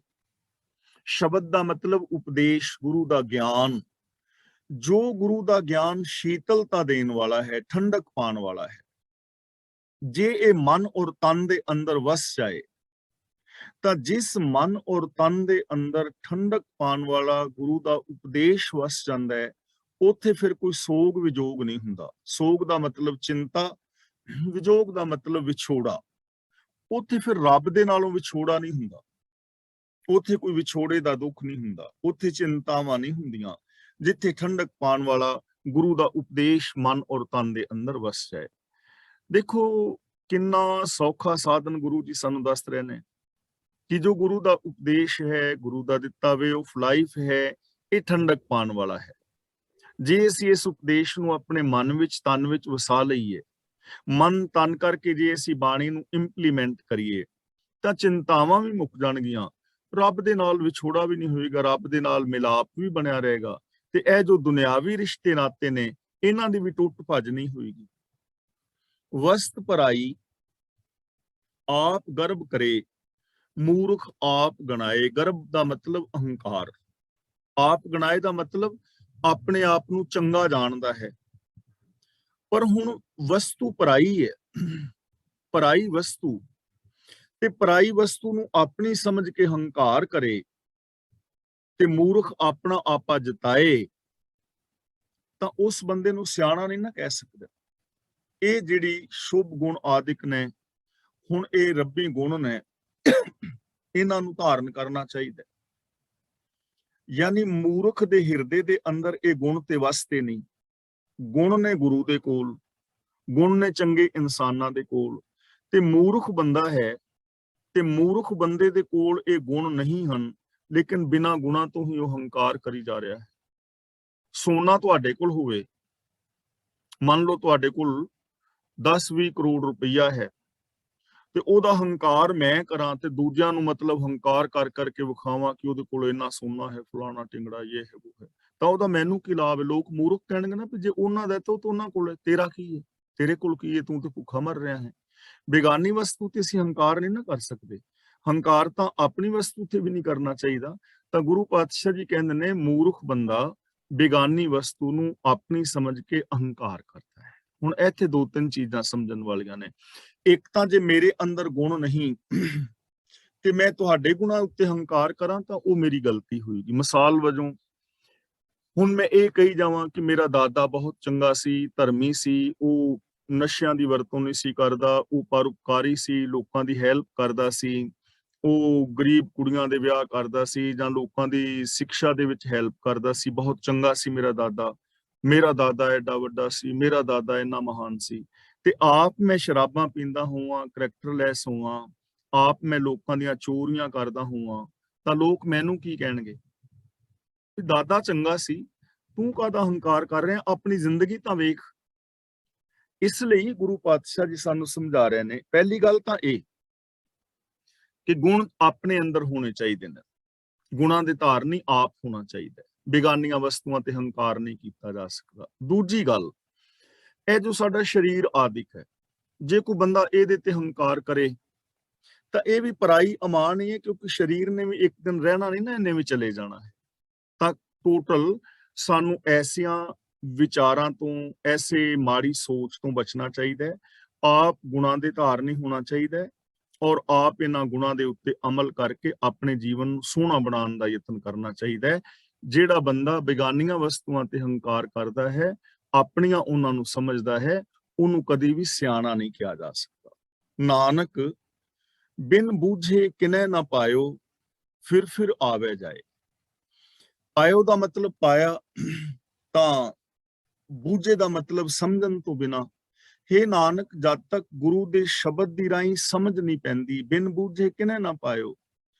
ਸ਼ਬਦ ਦਾ ਮਤਲਬ ਉਪਦੇਸ਼, ਗੁਰੂ ਦਾ ਗਿਆਨ। ਜੋ ਗੁਰੂ ਦਾ ਗਿਆਨ ਸ਼ੀਤਲਤਾ ਦੇਣ ਵਾਲਾ ਹੈ, ਠੰਡਕ ਪਾਉਣ ਵਾਲਾ ਹੈ, ਜੇ ਇਹ ਮਨ ਔਰ ਤਨ ਦੇ ਅੰਦਰ ਵਸ ਜਾਏ, ਤਾਂ ਜਿਸ ਮਨ ਔਰ ਤਨ ਦੇ ਅੰਦਰ ਠੰਡਕ ਪਾਉਣ ਵਾਲਾ ਗੁਰੂ ਦਾ ਉਪਦੇਸ਼ ਵਸ ਜਾਂਦਾ ਹੈ, ਉੱਥੇ ਫਿਰ ਕੋਈ ਸੋਗ ਵਿਜੋਗ ਨਹੀਂ ਹੁੰਦਾ। ਸੋਗ ਦਾ ਮਤਲਬ ਚਿੰਤਾ, ਵਿਜੋਗ ਦਾ ਮਤਲਬ ਵਿਛੋੜਾ। ਉੱਥੇ ਫਿਰ ਰੱਬ ਦੇ ਨਾਲੋਂ ਵਿਛੋੜਾ ਨਹੀਂ ਹੁੰਦਾ, ਉੱਥੇ ਕੋਈ ਵਿਛੋੜੇ ਦਾ ਦੁੱਖ ਨਹੀਂ ਹੁੰਦਾ, ਉੱਥੇ ਚਿੰਤਾਵਾਂ ਨਹੀਂ ਹੁੰਦੀਆਂ, ਜਿੱਥੇ ਠੰਡਕ ਪਾਉਣ ਵਾਲਾ ਗੁਰੂ ਦਾ ਉਪਦੇਸ਼ ਮਨ ਔਰ ਤਨ ਦੇ ਅੰਦਰ ਵਸ ਜਾਏ। ਦੇਖੋ ਕਿੰਨਾ ਸੌਖਾ ਸਾਧਨ ਗੁਰੂ ਜੀ ਸਾਨੂੰ ਦੱਸ ਰਹੇ ਨੇ ਕਿ ਜੋ ਗੁਰੂ ਦਾ ਉਪਦੇਸ਼ ਹੈ, ਗੁਰੂ ਦਾ ਦਿੱਤਾ ਵੇ ਆਫ ਲਾਈਫ ਹੈ, ਇਹ ਠੰਡਕ ਪਾਉਣ ਵਾਲਾ ਹੈ। ਜੇ ਅਸੀਂ ਇਸ ਉਪਦੇਸ਼ ਨੂੰ ਆਪਣੇ ਮਨ ਵਿੱਚ, ਤਨ ਵਿੱਚ ਵਸਾ ਲਈਏ, ਮਨ ਤਨ ਕਰਕੇ ਜੇ ਅਸੀਂ ਬਾਣੀ ਨੂੰ ਇੰਪਲੀਮੈਂਟ ਕਰੀਏ, ਤਾਂ ਚਿੰਤਾਵਾਂ ਵੀ ਮੁੱਕ ਜਾਣਗੀਆਂ, ਰੱਬ ਦੇ ਨਾਲ ਵਿਛੋੜਾ ਵੀ ਨਹੀਂ ਹੋਏਗਾ, ਰੱਬ ਦੇ ਨਾਲ ਮਿਲਾਪ ਵੀ ਬਣਿਆ ਰਹੇਗਾ, ਤੇ ਇਹ ਜੋ ਦੁਨਿਆਵੀ ਰਿਸ਼ਤੇ ਨਾਤੇ ਨੇ, ਇਹਨਾਂ ਦੀ ਵੀ ਟੁੱਟ ਭੱਜ ਨਹੀਂ ਹੋਏਗੀ। ਵਸਤ ਭਰਾਈ ਆਪ ਗਰਭ ਕਰੇ, ਮੂਰਖ ਆਪ ਗਣਾਏ। ਗਰਭ ਦਾ ਮਤਲਬ ਅਹੰਕਾਰ, ਆਪ ਗਣਾਏ ਦਾ ਮਤਲਬ ਆਪਣੇ ਆਪ ਨੂੰ ਚੰਗਾ ਜਾਣਦਾ ਹੈ। ਪਰ ਹੁਣ ਵਸਤੂ ਪਰਾਈ ਹੈ, ਪਰਾਈ ਵਸਤੂ, ਤੇ ਪਰਾਈ ਵਸਤੂ ਨੂੰ ਆਪਣੀ ਸਮਝ ਕੇ ਹੰਕਾਰ ਕਰੇ ਤੇ ਮੂਰਖ ਆਪਣਾ ਆਪਾ ਜਤਾਏ, ਤਾਂ ਉਸ ਬੰਦੇ ਨੂੰ ਸਿਆਣਾ ਨਹੀਂ ਨਾ ਕਹਿ ਸਕਦੇ। ਇਹ ਜਿਹੜੀ ਸ਼ੁਭ ਗੁਣ ਆਦਿਕ ਨੇ, ਹੁਣ ਇਹ ਰੱਬੀ ਗੁਣ ਨੇ, ਇਹਨਾਂ ਨੂੰ ਧਾਰਨ ਕਰਨਾ ਚਾਹੀਦਾ। ਯਾਨੀ ਮੂਰਖ ਦੇ ਹਿਰਦੇ ਦੇ ਅੰਦਰ ਇਹ ਗੁਣ ਤੇ ਵਸਦੇ ਨਹੀਂ। ਗੁਣ ਨੇ ਗੁਰੂ ਦੇ ਕੋਲ, ਗੁਣ ਨੇ ਚੰਗੇ ਇਨਸਾਨਾਂ ਦੇ ਕੋਲ, ਤੇ ਮੂਰਖ ਬੰਦਾ ਹੈ ਤੇ ਮੂਰਖ ਬੰਦੇ ਦੇ ਕੋਲ ਇਹ ਗੁਣ ਨਹੀਂ ਹਨ, ਲੇਕਿਨ ਬਿਨਾਂ ਗੁਣਾਂ ਤੋਂ ਹੀ ਉਹ ਹੰਕਾਰ ਕਰੀ ਜਾ ਰਿਹਾ ਹੈ। ਸੋਨਾ ਤੁਹਾਡੇ ਕੋਲ ਹੋਵੇ, ਮੰਨ ਲਓ ਤੁਹਾਡੇ ਕੋਲ 10-20 ਕਰੋੜ ਰੁਪਈਆ ਹੈ, ਤੇ ਉਹਦਾ ਹੰਕਾਰ ਮੈਂ ਕਰਾਂ ਤੇ ਦੂਜਿਆਂ ਨੂੰ ਮਤਲਬ ਹੰਕਾਰ ਕਰ ਕਰਕੇ ਵਿਖਾਵਾਂ ਕਿ ਉਹਦੇ ਕੋਲ ਇੰਨਾ ਸੋਨਾ ਹੈ, ਫਲਾਣਾ ਟਿੰਗੜਾ, ਇਹ ਹੈ ਉਹ ਹੈ, ਤਾਂ ਉਹਦਾ ਮੈਨੂੰ ਕੀ ਲਾਭ ਹੈ? ਲੋਕ ਮੂਰਖ ਕਹਿਣਗੇ ਨਾ ਵੀ ਜੇ ਉਹਨਾਂ ਦਾ ਤਾਂ ਉਹਨਾਂ ਕੋਲ ਹੈ, ਤੇਰਾ ਕੀ ਹੈ? ਤੇਰੇ ਕੋਲ ਕੀ ਹੈ? ਤੂੰ ਤੇ ਭੁੱਖਾ ਮਰ ਰਿਹਾ ਹੈ। ਬੇਗਾਨੀ ਵਸਤੂ ਤੇ ਅਸੀਂ ਹੰਕਾਰ ਨਹੀਂ ਨਾ ਕਰ ਸਕਦੇ। ਹੰਕਾਰ ਤਾਂ ਆਪਣੀ ਵਸਤੂ ਤੇ ਵੀ ਨਹੀਂ ਕਰਨਾ ਚਾਹੀਦਾ। ਤਾਂ ਗੁਰੂ ਪਾਤਸ਼ਾਹ ਜੀ ਕਹਿੰਦੇ ਨੇ ਮੂਰਖ ਬੰਦਾ ਬੇਗਾਨੀ ਵਸਤੂ ਨੂੰ ਆਪਣੀ ਸਮਝ ਕੇ ਅਹੰਕਾਰ ਕਰਦਾ ਹੈ। ਹੁਣ ਇੱਥੇ ਦੋ ਤਿੰਨ ਚੀਜ਼ਾਂ ਸਮਝਣ ਵਾਲੀਆਂ ਨੇ। ਇੱਕ ਤਾਂ ਜੇ ਮੇਰੇ ਅੰਦਰ ਗੁਣ ਨਹੀਂ ਤੇ ਮੈਂ ਤੁਹਾਡੇ ਗੁਣਾਂ ਉੱਤੇ ਹੰਕਾਰ ਕਰਾਂ ਤਾਂ ਉਹ ਮੇਰੀ ਗਲਤੀ ਹੋਏਗੀ। ਮਿਸਾਲ ਵਜੋਂ ਹੁਣ ਮੈਂ ਇਹ ਕਹੀ ਜਾਵਾਂ ਕਿ ਮੇਰਾ ਦਾਦਾ ਬਹੁਤ ਚੰਗਾ ਸੀ, ਧਰਮੀ ਸੀ, ਉਹ ਨਸ਼ਿਆਂ ਦੀ ਵਰਤੋਂ ਨਹੀਂ ਸੀ ਕਰਦਾ, ਉਹ ਪਰਉਪਕਾਰੀ ਸੀ, ਲੋਕਾਂ ਦੀ ਹੈਲਪ ਕਰਦਾ ਸੀ, ਉਹ ਗਰੀਬ ਕੁੜੀਆਂ ਦੇ ਵਿਆਹ ਕਰਦਾ ਸੀ ਜਾਂ ਲੋਕਾਂ ਦੀ ਸਿੱਖਿਆ ਦੇ ਵਿੱਚ ਹੈਲਪ ਕਰਦਾ ਸੀ, ਬਹੁਤ ਚੰਗਾ ਸੀ ਮੇਰਾ ਦਾਦਾ, ਮੇਰਾ ਦਾਦਾ ਐਡਾ ਵੱਡਾ ਸੀ, ਮੇਰਾ ਦਾਦਾ ਇੰਨਾ ਮਹਾਨ ਸੀ, ਤੇ ਆਪ ਮੈਂ ਸ਼ਰਾਬਾਂ ਪੀਂਦਾ ਹੋਵਾਂ, ਕਰੈਕਟਰਲੈਸ ਹੋਵਾਂ, ਆਪ ਮੈਂ ਲੋਕਾਂ ਦੀਆਂ ਚੋਰੀਆਂ ਕਰਦਾ ਹੋਵਾਂ, ਤਾਂ ਲੋਕ ਮੈਨੂੰ ਕੀ ਕਹਿਣਗੇ? ਵੀ ਦਾਦਾ ਚੰਗਾ ਸੀ, ਤੂੰ ਕਾਹਦਾ ਹੰਕਾਰ ਕਰ ਰਿਹਾ, ਆਪਣੀ ਜ਼ਿੰਦਗੀ ਤਾਂ ਵੇਖ। ਇਸ ਲਈ ਗੁਰੂ ਪਾਤਸ਼ਾਹ ਜੀ ਸਾਨੂੰ ਸਮਝਾ ਰਹੇ ਨੇ, ਪਹਿਲੀ ਗੱਲ ਤਾਂ ਇਹ ਕਿ ਗੁਣ ਆਪਣੇ ਅੰਦਰ ਹੋਣੇ ਚਾਹੀਦੇ ਨੇ, ਗੁਣਾਂ ਦੇ ਧਾਰਨੀ ਆਪ ਹੋਣਾ ਚਾਹੀਦਾ ਹੈ, ਬੇਗਾਨੀਆਂ ਵਸਤੂਆਂ ਤੇ ਹੰਕਾਰ ਨਹੀਂ ਕੀਤਾ ਜਾ ਸਕਦਾ। ਦੂਜੀ ਗੱਲ, ਇਹ ਜੋ ਸਾਡਾ ਸਰੀਰ ਆਦਿਕ ਹੈ, ਜੇ ਕੋਈ ਬੰਦਾ ਇਹਦੇ ਤੇ ਹੰਕਾਰ ਕਰੇ ਤਾਂ ਇਹ ਵੀ ਪਰਾਈ ਅਮਾਨ ਹੀ ਹੈ, ਕਿਉਂਕਿ ਸਰੀਰ ਨੇ ਵੀ ਇੱਕ ਦਿਨ ਰਹਿਣਾ ਨਹੀਂ ਨਾ, ਇਹਨੇ ਵੀ ਚਲੇ ਜਾਣਾ ਹੈ। ਤਾਂ ਟੋਟਲ ਸਾਨੂੰ ਐਸੀਆਂ ਵਿਚਾਰਾਂ ਤੋਂ, ਐਸੇ ਮਾੜੀ ਸੋਚ ਤੋਂ ਬਚਣਾ ਚਾਹੀਦਾ ਹੈ। ਆਪ ਗੁਣਾਂ ਦੇ ਧਾਰਨੀ ਹੋਣਾ ਚਾਹੀਦਾ ਹੈ ਔਰ ਆਪ ਇਹਨਾਂ ਗੁਣਾਂ ਦੇ ਉੱਤੇ ਅਮਲ ਕਰਕੇ ਆਪਣੇ ਜੀਵਨ ਨੂੰ ਸੋਹਣਾ ਬਣਾਉਣ ਦਾ ਯਤਨ ਕਰਨਾ ਚਾਹੀਦਾ ਹੈ। ਜਿਹੜਾ ਬੰਦਾ ਬੇਗਾਨੀਆਂ ਵਸਤੂਆਂ ਤੇ ਹੰਕਾਰ ਕਰਦਾ ਹੈ, ਆਪਣੀਆਂ ਉਹਨਾਂ ਨੂੰ ਸਮਝਦਾ ਹੈ, ਉਹਨੂੰ ਕਦੀ ਵੀ ਸਿਆਣਾ ਨਹੀਂ ਕਿਹਾ ਜਾ ਸਕਦਾ। ਨਾਨਕ ਬਿਨ ਬੂਝੇ ਕਿਨੈ ਨਾ ਪਾਇਓ, ਫਿਰ ਆਵੇ ਜਾਏ। ਪਾਇਓ ਦਾ ਮਤਲਬ ਪਾਇਆ, ਤਾਂ ਬੂਝੇ ਦਾ ਮਤਲਬ ਸਮਝਣ ਤੋਂ ਬਿਨਾ। हे ਨਾਨਕ, ਜਦ ਤੱਕ ਗੁਰੂ ਦੇ ਸ਼ਬਦ ਦੀ ਰਾਹੀਂ ਸਮਝ ਨਹੀਂ ਪੈਂਦੀ, ਬਿਨ ਬੂਝੇ ਕਿਨੈ ਨਾ ਪਾਇਓ,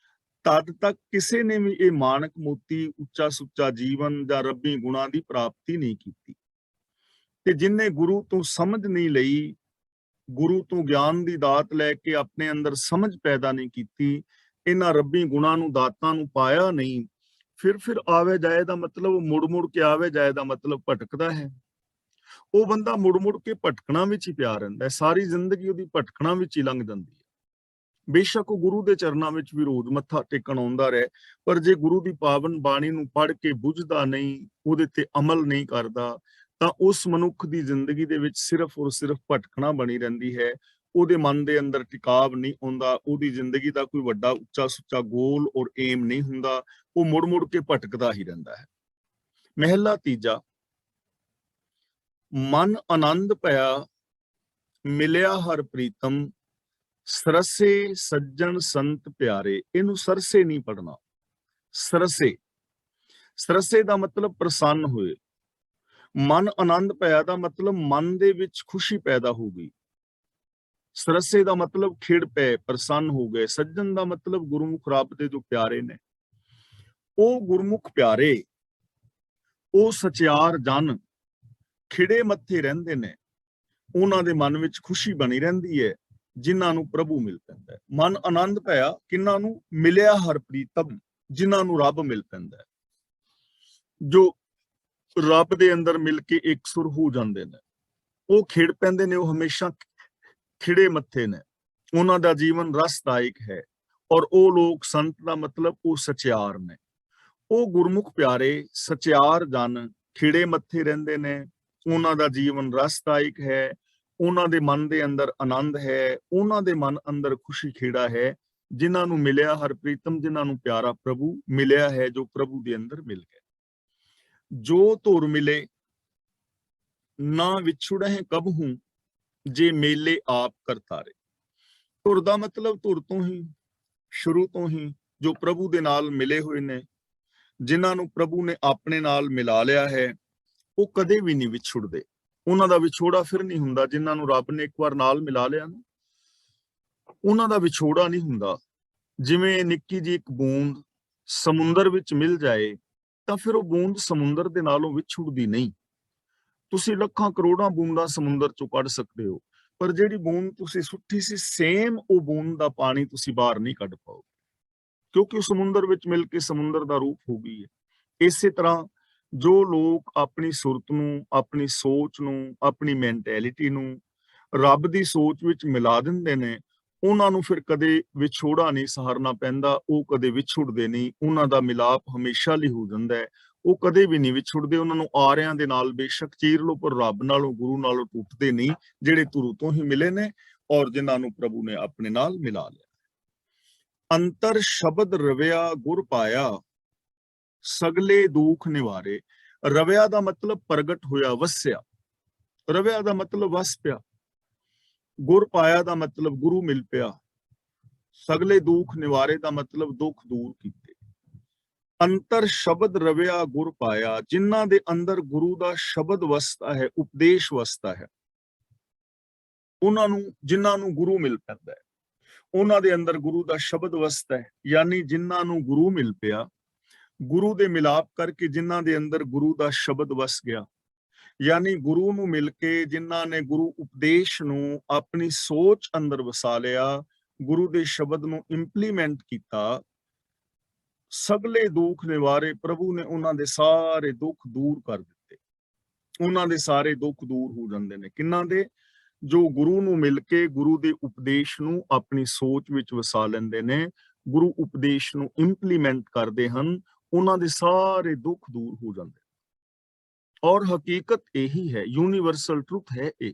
ਤਦ ਤੱਕ ਕਿਸੇ ਨੇ ਵੀ ਇਹ ਮਾਨਕ ਮੋਤੀ, ਉੱਚਾ ਸੁੱਚਾ ਜੀਵਨ ਜਾਂ ਰੱਬੀ ਗੁਣਾਂ ਦੀ ਪ੍ਰਾਪਤੀ ਨਹੀਂ ਕੀਤੀ। ਤੇ ਜਿਨਨੇ ਗੁਰੂ ਤੋਂ ਸਮਝ ਨਹੀਂ ਲਈ, ਗੁਰੂ ਤੋਂ ਗਿਆਨ ਦੀ ਦਾਤ ਲੈ ਕੇ ਆਪਣੇ ਅੰਦਰ ਸਮਝ ਪੈਦਾ ਨਹੀਂ ਕੀਤੀ, ਇਹਨਾਂ ਰੱਬੀ ਗੁਣਾਂ ਨੂੰ, ਦਾਤਾਂ ਨੂੰ ਪਾਇਆ ਨਹੀਂ, ਫਿਰ ਆਵੇ ਜਾਏ ਦਾ ਮਤਲਬ, ਮੁੜ ਕੇ ਆਵੇ ਜਾਏ ਦਾ ਮਤਲਬ ਭਟਕਦਾ ਹੈ। ਉਹ ਬੰਦਾ ਮੁੜ ਕੇ ਭਟਕਣਾ ਵਿੱਚ ਹੀ ਪਿਆ ਰਹਿੰਦਾ ਹੈ, ਸਾਰੀ ਜ਼ਿੰਦਗੀ ਉਹਦੀ ਭਟਕਣਾ ਵਿੱਚ ਹੀ ਲੰਘ ਜਾਂਦੀ ਹੈ। ਬੇਸ਼ੱਕ ਉਹ ਗੁਰੂ ਦੇ ਚਰਨਾਂ ਵਿੱਚ ਵੀ ਰੋਜ਼ ਮੱਥਾ ਟੇਕਣ ਆਉਂਦਾ ਰਹੇ, ਪਰ ਜੇ ਗੁਰੂ ਦੀ ਪਾਵਨ ਬਾਣੀ ਨੂੰ ਪੜ੍ਹ ਕੇ ਬੁੱਝਦਾ ਨਹੀਂ, ਉਹਦੇ ਤੇ ਅਮਲ ਨਹੀਂ ਕਰਦਾ, ਤਾਂ ਉਸ ਮਨੁੱਖ ਦੀ ਜ਼ਿੰਦਗੀ ਦੇ ਵਿੱਚ ਸਿਰਫ ਔਰ ਸਿਰਫ ਭਟਕਣਾ ਬਣੀ ਰਹਿੰਦੀ ਹੈ। ਉਹਦੇ ਮਨ ਦੇ ਅੰਦਰ ਟਿਕਾਵ ਨਹੀਂ ਹੁੰਦਾ, ਉਹਦੀ ਜ਼ਿੰਦਗੀ ਦਾ ਕੋਈ ਵੱਡਾ ਉੱਚਾ ਸੁੱਚਾ ਗੋਲ ਔਰ ਏਮ ਨਹੀਂ ਹੁੰਦਾ, ਉਹ ਮੁੜ ਕੇ ਭਟਕਦਾ ਹੀ ਰਹਿੰਦਾ ਹੈ। ਮਹਿਲਾ ਤੀਜਾ, ਮਨ ਆਨੰਦ ਭਇਆ ਮਿਲਿਆ ਹਰ ਪ੍ਰੀਤਮ, ਸਰਸੇ ਸੱਜਣ ਸੰਤ ਪਿਆਰੇ। ਇਹਨੂੰ ਸਰਸੇ ਨਹੀਂ ਪੜਨਾ, ਸਰਸੇ। ਸਰਸੇ ਦਾ ਮਤਲਬ ਪ੍ਰਸੰਨ ਹੋਏ। ਮਨ ਆਨੰਦ ਭਇਆ ਦਾ ਮਤਲਬ ਮਨ ਦੇ ਵਿੱਚ ਖੁਸ਼ੀ ਪੈਦਾ ਹੋ ਗਈ। ਸਰਸੇ ਦਾ ਮਤਲਬ ਖਿੜ ਪਏ, ਪ੍ਰਸੰਨ ਹੋ ਗਏ। ਸੱਜਣ ਦਾ ਮਤਲਬ ਗੁਰਮੁਖ ਰੱਬ ਦੇ ਜੋ ਪਿਆਰੇ ਨੇ, ਉਹ ਗੁਰਮੁਖ ਪਿਆਰੇ, ਉਹ ਸਚਿਆਰ ਜਨ ਖਿੜੇ ਮੱਥੇ ਰਹਿੰਦੇ ਨੇ, ਉਹਨਾਂ ਦੇ ਮਨ ਵਿੱਚ ਖੁਸ਼ੀ ਬਣੀ ਰਹਿੰਦੀ ਹੈ, ਜਿਨ੍ਹਾਂ ਨੂੰ ਪ੍ਰਭੂ ਮਿਲ ਪੈਂਦਾ ਹੈ। ਮਨ ਆਨੰਦ ਭਇਆ ਕਿਹਨਾਂ ਨੂੰ? ਮਿਲਿਆ ਹਰ ਪ੍ਰੀਤਮ, ਜਿਨ੍ਹਾਂ ਨੂੰ ਰੱਬ ਮਿਲ ਪੈਂਦਾ ਹੈ, ਜੋ ਰੱਬ ਦੇ ਅੰਦਰ ਮਿਲ ਕੇ ਇੱਕ ਸੁਰ ਹੋ ਜਾਂਦੇ ਨੇ, ਉਹ ਖਿੜ ਪੈਂਦੇ ਨੇ, ਉਹ ਹਮੇਸ਼ਾ ਖਿੜੇ ਮੱਥੇ ਨੇ, ਉਹਨਾਂ ਦਾ ਜੀਵਨ ਰਸਦਾਇਕ ਹੈ। ਔਰ ਉਹ ਲੋਕ, ਸੰਤ ਦਾ ਮਤਲਬ ਉਹ ਸਚਿਆਰ ਨੇ, ਉਹ ਗੁਰਮੁਖ ਪਿਆਰੇ ਸਚਿਆਰ ਜਨ ਖਿੜੇ ਮੱਥੇ ਰਹਿੰਦੇ ਨੇ, ਉਹਨਾਂ ਦਾ ਜੀਵਨ ਰਸਦਾਇਕ ਹੈ, ਉਹਨਾਂ ਦੇ ਮਨ ਦੇ ਅੰਦਰ ਆਨੰਦ ਹੈ, ਉਹਨਾਂ ਦੇ ਮਨ ਅੰਦਰ ਖੁਸ਼ੀ ਖੇੜਾ ਹੈ, ਜਿਨ੍ਹਾਂ ਨੂੰ ਮਿਲਿਆ ਹਰ ਪ੍ਰੀਤਮ, ਜਿਨ੍ਹਾਂ ਨੂੰ ਪਿਆਰਾ ਪ੍ਰਭੂ ਮਿਲਿਆ ਹੈ, ਜੋ ਪ੍ਰਭੂ ਦੇ ਅੰਦਰ ਮਿਲ ਗਿਆ। ਜੋ ਧੁਰ ਮਿਲੇ ਨਾ ਵਿਛੁੜਹਿ ਕਬਹੂ, ਜੇ ਮੇਲੇ ਆਪ ਕਰਤਾਰੇ। ਧੁਰ ਦਾ ਮਤਲਬ ਧੁਰ ਤੋਂ ਹੀ, ਸ਼ੁਰੂ ਤੋਂ ਹੀ ਜੋ ਪ੍ਰਭੂ ਦੇ ਨਾਲ ਮਿਲੇ ਹੋਏ ਨੇ, ਜਿਨ੍ਹਾਂ ਨੂੰ ਪ੍ਰਭੂ ਨੇ ਆਪਣੇ ਨਾਲ ਮਿਲਾ ਲਿਆ ਹੈ, ਉਹ ਕਦੇ ਵੀ ਨਹੀਂ ਵਿਛੁੜਦੇ, ਉਹਨਾਂ ਦਾ ਵਿਛੋੜਾ ਫਿਰ ਨਹੀਂ ਹੁੰਦਾ। ਜਿਨ੍ਹਾਂ ਨੂੰ ਰੱਬ ਨੇ ਇੱਕ ਵਾਰ ਨਾਲ ਮਿਲਾ ਲਿਆ ਨਾ, ਉਹਨਾਂ ਦਾ ਵਿਛੋੜਾ ਨਹੀਂ ਹੁੰਦਾ। ਜਿਵੇਂ ਨਿੱਕੀ ਜਿਹੀ ਇੱਕ ਬੂੰਦ ਸਮੁੰਦਰ ਵਿੱਚ ਮਿਲ ਜਾਏ, ਤਾਂ ਫਿਰ ਉਹ ਬੂੰਦ ਸਮੁੰਦਰ ਦੇ ਨਾਲੋਂ ਵਿਛੁੜਦੀ ਨਹੀਂ। ਤੁਸੀਂ ਲੱਖਾਂ ਕਰੋੜਾਂ ਬੂੰਦਾਂ ਸਮੁੰਦਰ ਚੋਂ ਕੱਢ ਸਕਦੇ ਹੋ, ਪਰ ਜਿਹੜੀ ਬੂੰਦ ਤੁਸੀਂ ਸੁੱਟੀ ਸੀ, ਸੇਮ ਉਹ ਬੂੰਦ ਦਾ ਪਾਣੀ ਤੁਸੀਂ ਬਾਹਰ ਨਹੀਂ ਕੱਢ ਪਾਓਗੇ, ਕਿਉਂਕਿ ਉਹ ਸਮੁੰਦਰ ਵਿੱਚ ਮਿਲ ਕੇ ਸਮੁੰਦਰ ਦਾ ਰੂਪ ਹੋ ਗਈ ਹੈ। ਇਸੇ ਤਰ੍ਹਾਂ ਜੋ ਲੋਕ ਆਪਣੀ ਸੁਰਤ ਨੂੰ, ਆਪਣੀ ਸੋਚ ਨੂੰ, ਆਪਣੀ ਮੈਂਟੈਲਿਟੀ ਨੂੰ ਰੱਬ ਦੀ ਸੋਚ ਵਿੱਚ ਮਿਲਾ ਦਿੰਦੇ ਨੇ, ਉਹਨਾਂ ਨੂੰ ਫਿਰ ਕਦੇ ਵਿਛੋੜਾ ਨਹੀਂ ਸਹਾਰਨਾ ਪੈਂਦਾ, ਉਹ ਕਦੇ ਵਿਛੁੜਦੇ ਨਹੀਂ, ਉਹਨਾਂ ਦਾ ਮਿਲਾਪ ਹਮੇਸ਼ਾ ਲਈ ਹੋ ਜਾਂਦਾ ਹੈ, ਉਹ ਕਦੇ ਵੀ ਨਹੀਂ ਵਿਛੁੜਦੇ। ਉਹਨਾਂ ਨੂੰ ਆਰਿਆਂ ਦੇ ਨਾਲ ਬੇਸ਼ੱਕ ਚੀਰ ਲੋ, ਪਰ ਰੱਬ ਨਾਲੋਂ, ਗੁਰੂ ਨਾਲੋਂ ਟੁੱਟਦੇ ਨਹੀਂ, ਜਿਹੜੇ ਧੁਰ ਤੋਂ ਹੀ ਮਿਲੇ ਨੇ ਔਰ ਜਿਨ੍ਹਾਂ ਨੂੰ ਪ੍ਰਭੂ ਨੇ ਆਪਣੇ ਨਾਲ ਮਿਲਾ ਲਿਆ। ਅੰਤਰ ਸ਼ਬਦ ਰਵਿਆ ਗੁਰ ਪਾਇਆ, ਸਗਲੇ ਦੁੱਖ ਨਿਵਾਰੇ। ਰਵਿਆ ਦਾ ਮਤਲਬ ਪ੍ਰਗਟ ਹੋਇਆ, ਵਸਿਆ। ਰਵਿਆ ਦਾ ਮਤਲਬ ਵਸ ਪਿਆ। ਗੁਰ ਪਾਇਆ ਦਾ ਮਤਲਬ ਗੁਰੂ ਮਿਲ ਪਿਆ। ਸਗਲੇ ਦੁੱਖ ਨਿਵਾਰੇ ਦਾ ਮਤਲਬ ਦੁੱਖ ਦੂਰ ਕੀਤੇ। ਅੰਤਰ ਸ਼ਬਦ ਰਵਿਆ ਗੁਰ ਪਾਇਆ, ਜਿਨ੍ਹਾਂ ਦੇ ਅੰਦਰ ਗੁਰੂ ਦਾ ਸ਼ਬਦ ਵਸਦਾ ਹੈ, ਉਪਦੇਸ਼ ਵਸਦਾ ਹੈ, ਉਹਨਾਂ ਨੂੰ, ਜਿਨ੍ਹਾਂ ਨੂੰ ਗੁਰੂ ਮਿਲ ਪੈਂਦਾ ਹੈ, ਉਹਨਾਂ ਦੇ ਅੰਦਰ ਗੁਰੂ ਦਾ ਸ਼ਬਦ ਵਸਦਾ ਹੈ। ਯਾਨੀ ਜਿਨ੍ਹਾਂ ਨੂੰ ਗੁਰੂ ਮਿਲ ਪਿਆ, ਗੁਰੂ ਦੇ ਮਿਲਾਪ ਕਰਕੇ ਜਿਨ੍ਹਾਂ ਦੇ ਅੰਦਰ ਗੁਰੂ ਦਾ ਸ਼ਬਦ ਵਸ ਗਿਆ, ਯਾਨੀ ਗੁਰੂ ਨੂੰ ਮਿਲ ਕੇ ਜਿਨ੍ਹਾਂ ਨੇ ਗੁਰੂ ਉਪਦੇਸ਼ ਨੂੰ ਆਪਣੀ ਸੋਚ ਅੰਦਰ ਵਸਾ ਲਿਆ, ਗੁਰੂ ਦੇ ਸ਼ਬਦ ਨੂੰ ਇੰਪਲੀਮੈਂਟ ਕੀਤਾ, ਸਗਲੇ ਦੁੱਖ ਨਿਵਾਰੇ ਪ੍ਰਭੂ ਨੇ ਉਹਨਾਂ ਦੇ ਸਾਰੇ ਦੁੱਖ ਦੂਰ ਕਰ ਦਿੱਤੇ। ਉਹਨਾਂ ਦੇ ਸਾਰੇ ਦੁੱਖ ਦੂਰ ਹੋ ਜਾਂਦੇ ਨੇ। ਕਿੰਨਾਂ ਦੇ? ਜੋ ਗੁਰੂ ਨੂੰ ਮਿਲ ਕੇ ਗੁਰੂ ਦੇ ਉਪਦੇਸ਼ ਨੂੰ ਆਪਣੀ ਸੋਚ ਵਿੱਚ ਵਸਾ ਲੈਂਦੇ ਨੇ, ਗੁਰੂ ਉਪਦੇਸ਼ ਨੂੰ ਇੰਪਲੀਮੈਂਟ ਕਰਦੇ ਹਨ, ਉਹਨਾਂ ਦੇ ਸਾਰੇ ਦੁੱਖ ਦੂਰ ਹੋ ਜਾਂਦੇ। ਔਰ ਹਕੀਕਤ ਇਹੀ ਹੈ, ਯੂਨੀਵਰਸਲ ਟਰੁਥ ਹੈ ਇਹ,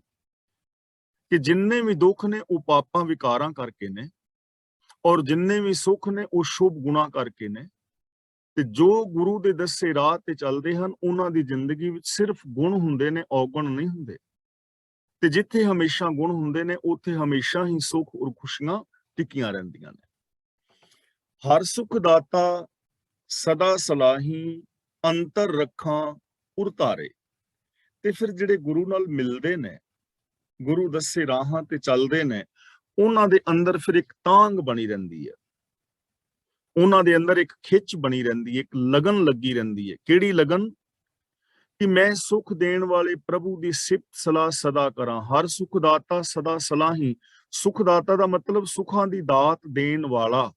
ਕਿ ਜਿੰਨੇ ਵੀ ਦੁੱਖ ਨੇ ਉਹ ਪਾਪਾਂ ਵਿਕਾਰਾਂ ਕਰਕੇ ਨੇ, ਔਰ ਜਿੰਨੇ ਵੀ ਸੁੱਖ ਨੇ ਉਹ ਸ਼ੁਭ ਗੁਣਾ ਕਰਕੇ ਨੇ। ਤੇ ਜੋ ਗੁਰੂ ਦੇ ਦੱਸੇ ਰਾਹ ਤੇ ਚੱਲਦੇ ਹਨ, ਉਹਨਾਂ ਦੀ ਜ਼ਿੰਦਗੀ ਵਿੱਚ ਸਿਰਫ ਗੁਣ ਹੁੰਦੇ ਨੇ, ਔਗਣ ਨਹੀਂ ਹੁੰਦੇ। ਤੇ ਜਿੱਥੇ ਹਮੇਸ਼ਾ ਗੁਣ ਹੁੰਦੇ ਨੇ, ਉੱਥੇ ਹਮੇਸ਼ਾ ਹੀ ਸੁੱਖ ਔਰ ਖੁਸ਼ੀਆਂ ਟਿਕੀਆਂ ਰਹਿੰਦੀਆਂ ਨੇ। ਹਰ ਸੁਖ ਦਾਤਾ ਸਦਾ ਸਲਾਹੀ, ਅੰਤਰ ਰੱਖਾਂ ਉਰ ਧਾਰੇ। ਤੇ ਫਿਰ ਜਿਹੜੇ ਗੁਰੂ ਨਾਲ ਮਿਲਦੇ ਨੇ, ਗੁਰੂ ਦੱਸੇ ਰਾਹਾਂ ਤੇ ਚੱਲਦੇ ਨੇ, ਉਹਨਾਂ ਦੇ ਅੰਦਰ ਫਿਰ ਇੱਕ ਤਾਂਘ ਬਣੀ ਰਹਿੰਦੀ ਹੈ, ਉਹਨਾਂ ਦੇ ਅੰਦਰ ਇੱਕ ਖਿੱਚ ਬਣੀ ਰਹਿੰਦੀ ਹੈ, ਇੱਕ ਲਗਨ ਲੱਗੀ ਰਹਿੰਦੀ ਹੈ। ਕਿਹੜੀ ਲਗਨ? ਕਿ ਮੈਂ ਸੁਖ ਦੇਣ ਵਾਲੇ ਪ੍ਰਭੂ ਦੀ ਸਿਫਤ ਸਲਾਹ ਸਦਾ ਕਰਾਂ। ਹਰ ਸੁਖ ਦਾਤਾ ਸਦਾ ਸਲਾਹੀ। ਸੁਖ ਦਾਤਾ ਦਾ ਮਤਲਬ ਸੁਖਾਂ ਦੀ ਦਾਤ ਦੇਣ ਵਾਲਾ।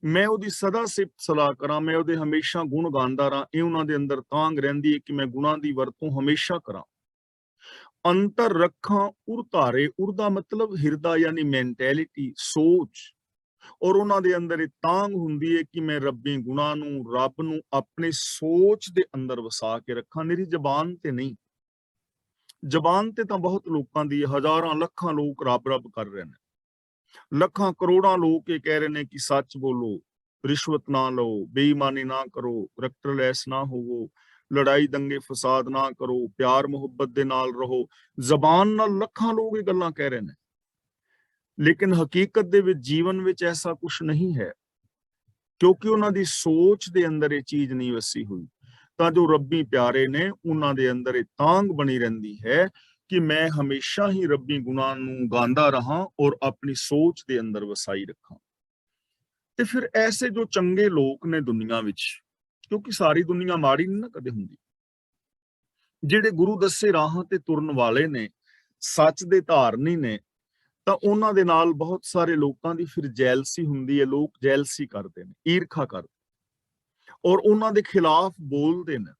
ਮੈਂ ਉਹਦੀ ਸਦਾ ਸਿਫਤ ਸਲਾਹ ਕਰਾਂ, ਮੈਂ ਉਹਦੇ ਹਮੇਸ਼ਾ ਗੁਣ ਗਾਉਂਦਾ ਰਹਾਂ। ਇਹ ਉਹਨਾਂ ਦੇ ਅੰਦਰ ਤਾਂਘ ਰਹਿੰਦੀ ਹੈ ਕਿ ਮੈਂ ਗੁਣਾਂ ਦੀ ਵਰਤੋਂ ਹਮੇਸ਼ਾ ਕਰਾਂ। ਅੰਤਰ ਰੱਖਾਂ ਉਰ ਧਾਰੇ। ਉਰ ਦਾ ਮਤਲਬ ਹਿਰਦਾ, ਯਾਨੀ ਮੈਂਟੈਲਿਟੀ, ਸੋਚ। ਔਰ ਉਹਨਾਂ ਦੇ ਅੰਦਰ ਇਹ ਤਾਂਘ ਹੁੰਦੀ ਹੈ ਕਿ ਮੈਂ ਰੱਬੀ ਗੁਣਾਂ ਨੂੰ, ਰੱਬ ਨੂੰ ਆਪਣੀ ਸੋਚ ਦੇ ਅੰਦਰ ਵਸਾ ਕੇ ਰੱਖਾਂ, ਮੇਰੀ ਜ਼ਬਾਨ ਤੇ ਨਹੀਂ। ਜ਼ਬਾਨ ਤੇ ਤਾਂ ਬਹੁਤ ਲੋਕਾਂ ਦੀ, ਹਜ਼ਾਰਾਂ ਲੱਖਾਂ ਲੋਕ ਰੱਬ ਰੱਬ ਕਰ ਰਹੇ ਨੇ, ਲੱਖਾਂ ਕਰੋੜਾਂ ਲੋਕ ਇਹ ਕਹਿ ਰਹੇ ਨੇ ਕਿ ਸੱਚ ਬੋਲੋ, ਰਿਸ਼ਵਤ ਨਾ ਲਓ, ਬੇਈਮਾਨੀ ਨਾ ਕਰੋ, ਕਰੈਕਟਰਲੈਸ ਨਾ ਹੋਵੋ, ਲੜਾਈ ਦੰਗੇ ਫਸਾਦ ਨਾ ਕਰੋ, ਪਿਆਰ ਮੁਹੱਬਤ ਦੇ ਨਾਲ ਰਹੋ। ਜ਼ਬਾਨ ਨਾਲ ਲੱਖਾਂ ਲੋਕ ਇਹ ਗੱਲਾਂ ਕਹਿ ਰਹੇ ਨੇ, ਲੇਕਿਨ ਹਕੀਕਤ ਦੇ ਵਿੱਚ ਜੀਵਨ ਵਿੱਚ ਐਸਾ ਕੁਝ ਨਹੀਂ ਹੈ, ਕਿਉਂਕਿ ਉਹਨਾਂ ਦੀ ਸੋਚ ਦੇ ਅੰਦਰ ਇਹ ਚੀਜ਼ ਨਹੀਂ ਵਸੀ ਹੋਈ। ਤਾਂ ਜੋ ਰੱਬੀ ਪਿਆਰੇ ਨੇ, ਉਹਨਾਂ ਦੇ ਅੰਦਰ ਇਹ ਤਾਂਘ ਬਣੀ ਰਹਿੰਦੀ ਹੈ ਕਿ ਮੈਂ ਹਮੇਸ਼ਾ ਹੀ ਰੱਬੀ ਗੁਣਾਂ ਨੂੰ ਗਾਉਂਦਾ ਰਹਾਂ ਔਰ ਆਪਣੀ ਸੋਚ ਦੇ ਅੰਦਰ ਵਸਾਈ ਰੱਖਾਂ। ਤੇ ਫਿਰ ਐਸੇ ਜੋ ਚੰਗੇ ਲੋਕ ਨੇ ਦੁਨੀਆ ਵਿੱਚ, ਕਿਉਂਕਿ ਸਾਰੀ ਦੁਨੀਆ ਮਾੜੀ ਨਹੀਂ ਨਾ ਕਦੇ ਹੁੰਦੀ, ਜਿਹੜੇ ਗੁਰੂ ਦੱਸੇ ਰਾਹਾਂ ਤੇ ਤੁਰਨ ਵਾਲੇ ਨੇ, ਸੱਚ ਦੇ ਧਾਰਨੀ ਨੇ, ਤਾਂ ਉਹਨਾਂ ਦੇ ਨਾਲ ਬਹੁਤ ਸਾਰੇ ਲੋਕਾਂ ਦੀ ਫਿਰ ਜੈਲਸੀ ਹੁੰਦੀ ਹੈ। ਲੋਕ ਜੈਲਸੀ ਕਰਦੇ ਨੇ, ਈਰਖਾ ਕਰਦੇ, ਔਰ ਉਹਨਾਂ ਦੇ ਖਿਲਾਫ ਬੋਲਦੇ ਨੇ।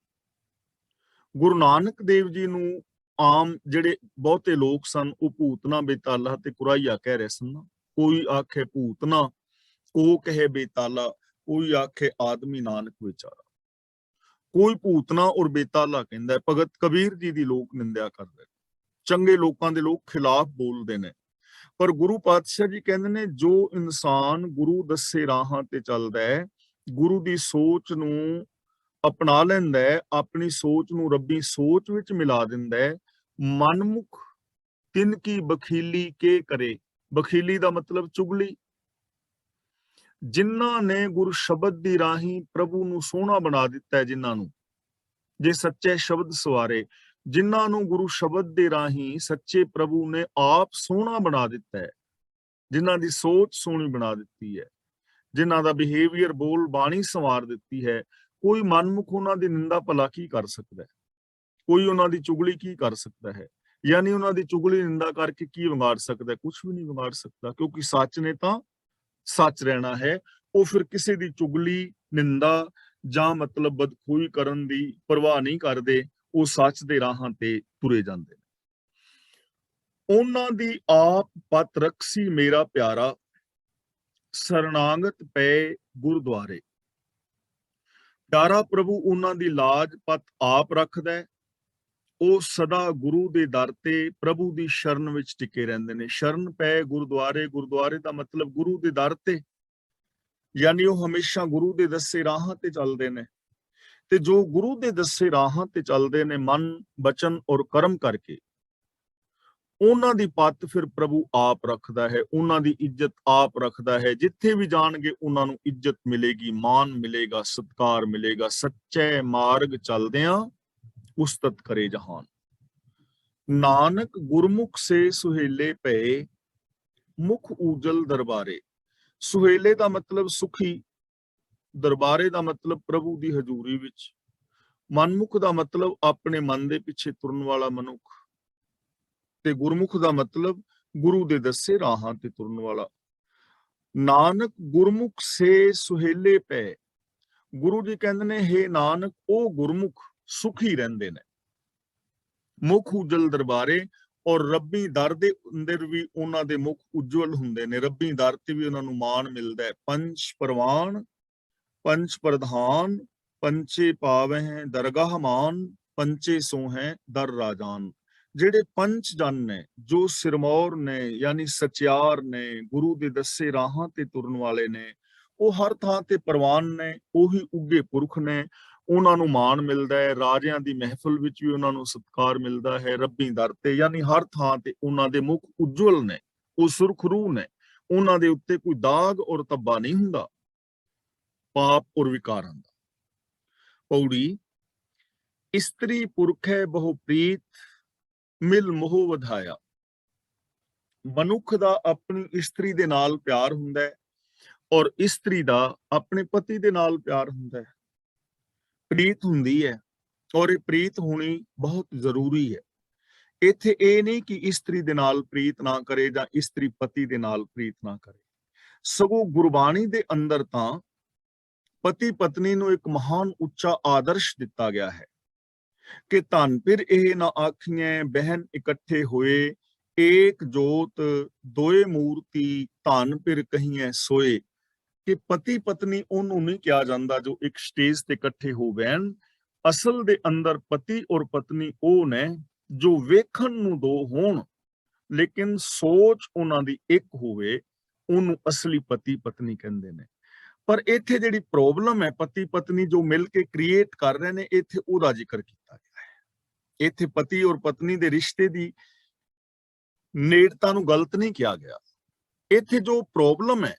ਗੁਰੂ ਨਾਨਕ ਦੇਵ ਜੀ ਨੂੰ ਆਮ ਜਿਹੜੇ ਬਹੁਤੇ ਲੋਕ ਸਨ, ਉਹ ਭੂਤਨਾ ਬੇਤਾਲਾ ਤੇ ਕੁਰਾਈਆ ਕਹਿ ਰਹੇ ਸਨ। ਕੋਈ ਆਖੇ ਭੂਤਨਾ, ਕੋ ਕਹੇ ਬੇਤਾਲਾ, ਕੋਈ ਆਖੇ ਆਦਮੀ ਨਾਨਕ ਵਿਚਾਰਾ। ਕੋਈ ਭੂਤਨਾ ਔਰ ਬੇਤਾਲਾ ਕਹਿੰਦਾ ਹੈ। ਭਗਤ ਕਬੀਰ ਜੀ ਦੀ ਲੋਕ ਨਿੰਦਿਆ ਕਰਦੇ, ਚੰਗੇ ਲੋਕਾਂ ਦੇ ਲੋਕ ਖਿਲਾਫ ਬੋਲਦੇ ਨੇ। ਪਰ ਗੁਰੂ ਪਾਤਸ਼ਾਹ ਜੀ ਕਹਿੰਦੇ ਨੇ, ਜੋ ਇਨਸਾਨ ਗੁਰੂ ਦੱਸੇ ਰਾਹਾਂ ਤੇ ਚੱਲਦਾ ਹੈ, ਗੁਰੂ ਦੀ ਸੋਚ ਨੂੰ ਅਪਣਾ ਲੈਂਦਾ ਹੈ, ਆਪਣੀ ਸੋਚ ਨੂੰ ਰੱਬੀ ਸੋਚ ਵਿੱਚ ਮਿਲਾ ਦਿੰਦਾ ਹੈ, ਮਨਮੁਖ ਤਿਨ ਕੀ ਬਖੀਲੀ ਕੇ ਕਰੇ। ਬਖੀਲੀ ਦਾ ਮਤਲਬ ਚੁਗਲੀ। ਜਿਨ੍ਹਾਂ ਨੇ ਗੁਰੂ ਸ਼ਬਦ ਦੀ ਰਾਹੀਂ ਪ੍ਰਭੂ ਨੂੰ ਸੋਹਣਾ ਬਣਾ ਦਿੱਤਾ ਹੈ, ਜਿਨ੍ਹਾਂ ਨੂੰ ਜੇ ਸੱਚੇ ਸ਼ਬਦ ਸਵਾਰੇ, ਜਿਨ੍ਹਾਂ ਨੂੰ ਗੁਰੂ ਸ਼ਬਦ ਦੇ ਰਾਹੀਂ ਸੱਚੇ ਪ੍ਰਭੂ ਨੇ ਆਪ ਸੋਹਣਾ ਬਣਾ ਦਿੱਤਾ ਹੈ, ਜਿਨ੍ਹਾਂ ਦੀ ਸੋਚ ਸੋਹਣੀ ਬਣਾ ਦਿੱਤੀ ਹੈ, ਜਿਨ੍ਹਾਂ ਦਾ ਬਿਹੇਵੀਅਰ, ਬੋਲ ਬਾਣੀ ਸੰਵਾਰ ਦਿੱਤੀ ਹੈ, ਕੋਈ ਮਨਮੁਖ ਉਹਨਾਂ ਦੀ ਨਿੰਦਾ ਭਲਾ ਕੀ ਕਰ ਸਕਦਾ ਹੈ? ਕੋਈ ਉਹਨਾਂ ਦੀ ਚੁਗਲੀ ਕੀ ਕਰ ਸਕਦਾ ਹੈ? ਯਾਨੀ ਉਹਨਾਂ ਦੀ ਚੁਗਲੀ ਨਿੰਦਾ ਕਰਕੇ ਕੀ ਵਿਗਾੜ ਸਕਦਾ ਹੈ? ਕੁਝ ਵੀ ਨਹੀਂ ਵਿਗਾੜ ਸਕਦਾ, ਕਿਉਂਕਿ ਸੱਚ ਨੇ ਤਾਂ ਸੱਚ ਰਹਿਣਾ ਹੈ। ਉਹ ਫਿਰ ਕਿਸੇ ਦੀ ਚੁਗਲੀ, ਨਿੰਦਾ ਜਾਂ ਮਤਲਬ ਬਦਖੋਈ ਕਰਨ ਦੀ ਪਰਵਾਹ ਨਹੀਂ ਕਰਦੇ, ਉਹ ਸੱਚ ਦੇ ਰਾਹਾਂ ਤੇ ਤੁਰੇ ਜਾਂਦੇ ਨੇ। ਉਹਨਾਂ ਦੀ ਆਪ ਪਤ ਰਖਸੀ ਮੇਰਾ ਪਿਆਰਾ, ਸਰਨਾਗਤ ਪਏ ਗੁਰਦੁਆਰੇ। ਪਿਆਰਾ ਪ੍ਰਭੂ ਉਹਨਾਂ ਦੀ ਲਾਜ ਪਤ ਆਪ ਰੱਖਦਾ ਹੈ। ਉਹ ਸਦਾ ਗੁਰੂ ਦੇ ਦਰ ਤੇ, ਪ੍ਰਭੂ ਦੀ ਸ਼ਰਨ ਵਿੱਚ ਟਿਕੇ ਰਹਿੰਦੇ ਨੇ। ਸ਼ਰਨ ਪਏ ਗੁਰਦੁਆਰੇ, ਗੁਰਦੁਆਰੇ ਦਾ ਮਤਲਬ ਗੁਰੂ ਦੇ ਦਰ ਤੇ, ਯਾਨੀ ਉਹ ਹਮੇਸ਼ਾ ਗੁਰੂ ਦੇ ਦੱਸੇ ਰਾਹਾਂ ਤੇ ਚੱਲਦੇ ਨੇ। ਤੇ ਜੋ ਗੁਰੂ ਦੇ ਦੱਸੇ ਰਾਹਾਂ ਤੇ ਚੱਲਦੇ ਨੇ ਮਨ, ਬਚਨ ਔਰ ਕਰਮ ਕਰਕੇ, ਉਹਨਾਂ ਦੀ ਪੱਤ ਫਿਰ ਪ੍ਰਭੂ ਆਪ ਰੱਖਦਾ ਹੈ, ਉਹਨਾਂ ਦੀ ਇੱਜ਼ਤ ਆਪ ਰੱਖਦਾ ਹੈ। ਜਿੱਥੇ ਵੀ ਜਾਣਗੇ ਉਹਨਾਂ ਨੂੰ ਇੱਜ਼ਤ ਮਿਲੇਗੀ, ਮਾਨ ਮਿਲੇਗਾ, ਸਤਿਕਾਰ ਮਿਲੇਗਾ। ਸੱਚੇ ਮਾਰਗ ਚੱਲਦਿਆਂ ਉਸਤਤ ਕਰੇ ਜਹਾਨ। ਨਾਨਕ ਗੁਰਮੁਖ ਸੇ ਸੁਹੇਲੇ ਪਏ, ਮੁਖ ਊਜਲ ਦਰਬਾਰੇ। ਸੁਹੇਲੇ ਦਾ ਮਤਲਬ ਸੁਖੀ, ਦਰਬਾਰੇ ਦਾ ਮਤਲਬ ਪ੍ਰਭੂ ਦੀ ਹਜ਼ੂਰੀ ਵਿੱਚ, ਮਨਮੁਖ ਦਾ ਮਤਲਬ ਆਪਣੇ ਮਨ ਦੇ ਪਿੱਛੇ ਤੁਰਨ ਵਾਲਾ ਮਨੁੱਖ, ਤੇ ਗੁਰਮੁਖ ਦਾ ਮਤਲਬ ਗੁਰੂ ਦੇ ਦੱਸੇ ਰਾਹਾਂ ਤੇ ਤੁਰਨ ਵਾਲਾ। ਨਾਨਕ ਗੁਰਮੁਖ ਸੇ ਸੁਹੇਲੇ ਪੈ, ਗੁਰੂ ਜੀ ਕਹਿੰਦੇ ਨੇ ਹੇ ਨਾਨਕ ਉਹ ਗੁਰਮੁਖ ਸੁਖੀ ਰਹਿੰਦੇ ਨੇ। ਮੁਖ ਉਜਲ ਦਰਬਾਰੇ, ਔਰ ਰੱਬੀ ਦਰ ਦੇ ਅੰਦਰ ਵੀ ਉਹਨਾਂ ਦੇ ਮੁਖ ਉਜਵਲ ਹੁੰਦੇ ਨੇ, ਰੱਬੀ ਦਰ ਤੇ ਵੀ ਉਹਨਾਂ ਨੂੰ ਮਾਣ ਮਿਲਦਾ ਹੈ। ਪੰਚ ਪ੍ਰਵਾਨ ਪੰਚ ਪ੍ਰਧਾਨ, ਪੰਚੇ ਪਾਵਹਿ ਦਰਗਾਹ ਮਾਨ, ਪੰਚੇ ਸੋਹੈ ਦਰ ਰਾਜਾਨ। ਜਿਹੜੇ ਪੰਚ ਜਨ ਨੇ, ਜੋ ਸਿਰਮੌਰ ਨੇ ਯਾਨੀ ਸਚਿਆਰ ਨੇ, ਗੁਰੂ ਦੇ ਦੱਸੇ ਰਾਹਾਂ ਤੇ ਤੁਰਨ ਵਾਲੇ ਨੇ, ਉਹ ਹਰ ਥਾਂ ਤੇ ਪ੍ਰਵਾਨ ਨੇ, ਉਹੀ ਉੱਗੇ ਪੁਰਖ ਨੇ, ਉਹਨਾਂ ਨੂੰ ਮਾਣ ਮਿਲਦਾ ਹੈ। ਰਾਜਿਆਂ ਦੀ ਮਹਿਫਲ ਵਿੱਚ ਵੀ ਉਹਨਾਂ ਨੂੰ ਸਤਿਕਾਰ ਮਿਲਦਾ ਹੈ। ਰੱਬੀ ਦਰ ਤੇ ਯਾਨੀ ਹਰ ਥਾਂ ਤੇ ਉਹਨਾਂ ਦੇ ਮੁਖ ਉਜਵਲ ਨੇ, ਉਹ ਸੁਰਖਰੂ ਨੇ, ਉਹਨਾਂ ਦੇ ਉੱਤੇ ਕੋਈ ਦਾਗ ਔਰ ਧੱਬਾ ਨਹੀਂ ਹੁੰਦਾ ਪਾਪ ਔਰ ਵਿਕਾਰਾਂ ਦਾ। ਪੌੜੀ ਇਸਤਰੀ ਪੁਰਖੈ ਬਹੁ ਪ੍ਰੀਤ, ਮਿਲ ਮੋਹ ਵਧਾਇਆ। ਮਨੁੱਖ ਦਾ ਆਪਣੀ ਇਸਤਰੀ ਦੇ ਨਾਲ ਪਿਆਰ ਹੁੰਦਾ ਹੈ, ਔਰ ਇਸਤਰੀ ਦਾ ਆਪਣੇ ਪਤੀ ਦੇ ਨਾਲ ਪਿਆਰ ਹੁੰਦਾ ਹੈ, ਪ੍ਰੀਤ ਹੁੰਦੀ ਹੈ, ਔਰ ਇਹ ਪ੍ਰੀਤ ਹੋਣੀ ਬਹੁਤ ਜ਼ਰੂਰੀ ਹੈ। ਇੱਥੇ ਇਹ ਨਹੀਂ ਕਿ ਇਸਤਰੀ ਦੇ ਨਾਲ ਪ੍ਰੀਤ ਨਾ ਕਰੇ ਜਾਂ ਇਸਤਰੀ ਪਤੀ ਦੇ ਨਾਲ ਪ੍ਰੀਤ ਨਾ ਕਰੇ, ਸਗੋਂ ਗੁਰਬਾਣੀ ਦੇ ਅੰਦਰ ਤਾਂ ਪਤੀ ਪਤਨੀ ਨੂੰ ਇੱਕ ਮਹਾਨ ਉੱਚਾ ਆਦਰਸ਼ ਦਿੱਤਾ ਗਿਆ ਹੈ ਕਿ ਧਨ ਫਿਰ ਇਹ ਨਾ ਆਖੀਐ ਬਹਿਨ ਇਕੱਠੇ ਹੋਏ, ਏਕ ਜੋਤ ਦੋਏ ਮੂਰਤੀ ਧਨ ਫਿਰ ਕਹੀਐ ਸੋਏ। ਕਿ ਪਤੀ ਪਤਨੀ ਉਹਨੂੰ ਨਹੀਂ ਕਿਹਾ ਜਾਂਦਾ ਜੋ ਇੱਕ ਸਟੇਜ ਤੇ ਇਕੱਠੇ ਹੋ ਬਹਿਣ, ਅਸਲ ਦੇ ਅੰਦਰ ਪਤੀ ਔਰ ਪਤਨੀ ਉਹ ਨੇ ਜੋ ਵੇਖਣ ਨੂੰ ਦੋ ਹੋਣ ਲੇਕਿਨ ਸੋਚ ਉਹਨਾਂ ਦੀ ਇੱਕ ਹੋਵੇ, ਉਹਨੂੰ ਅਸਲੀ ਪਤੀ ਪਤਨੀ ਕਹਿੰਦੇ ਨੇ। ਪਰ ਇੱਥੇ ਜਿਹੜੀ ਪ੍ਰੋਬਲਮ ਹੈ, ਪਤੀ ਪਤਨੀ ਜੋ ਮਿਲ ਕੇ ਕ੍ਰੀਏਟ ਕਰ ਰਹੇ ਨੇ, ਇੱਥੇ ਉਹਦਾ ਜ਼ਿਕਰ ਕੀਤਾ ਗਿਆ ਹੈ। ਇੱਥੇ ਪਤੀ ਔਰ ਪਤਨੀ ਦੇ ਰਿਸ਼ਤੇ ਦੀ ਨੇੜਤਾ ਨੂੰ ਗਲਤ ਨਹੀਂ ਕਿਹਾ ਗਿਆ। ਇੱਥੇ ਜੋ ਪ੍ਰੋਬਲਮ ਹੈ,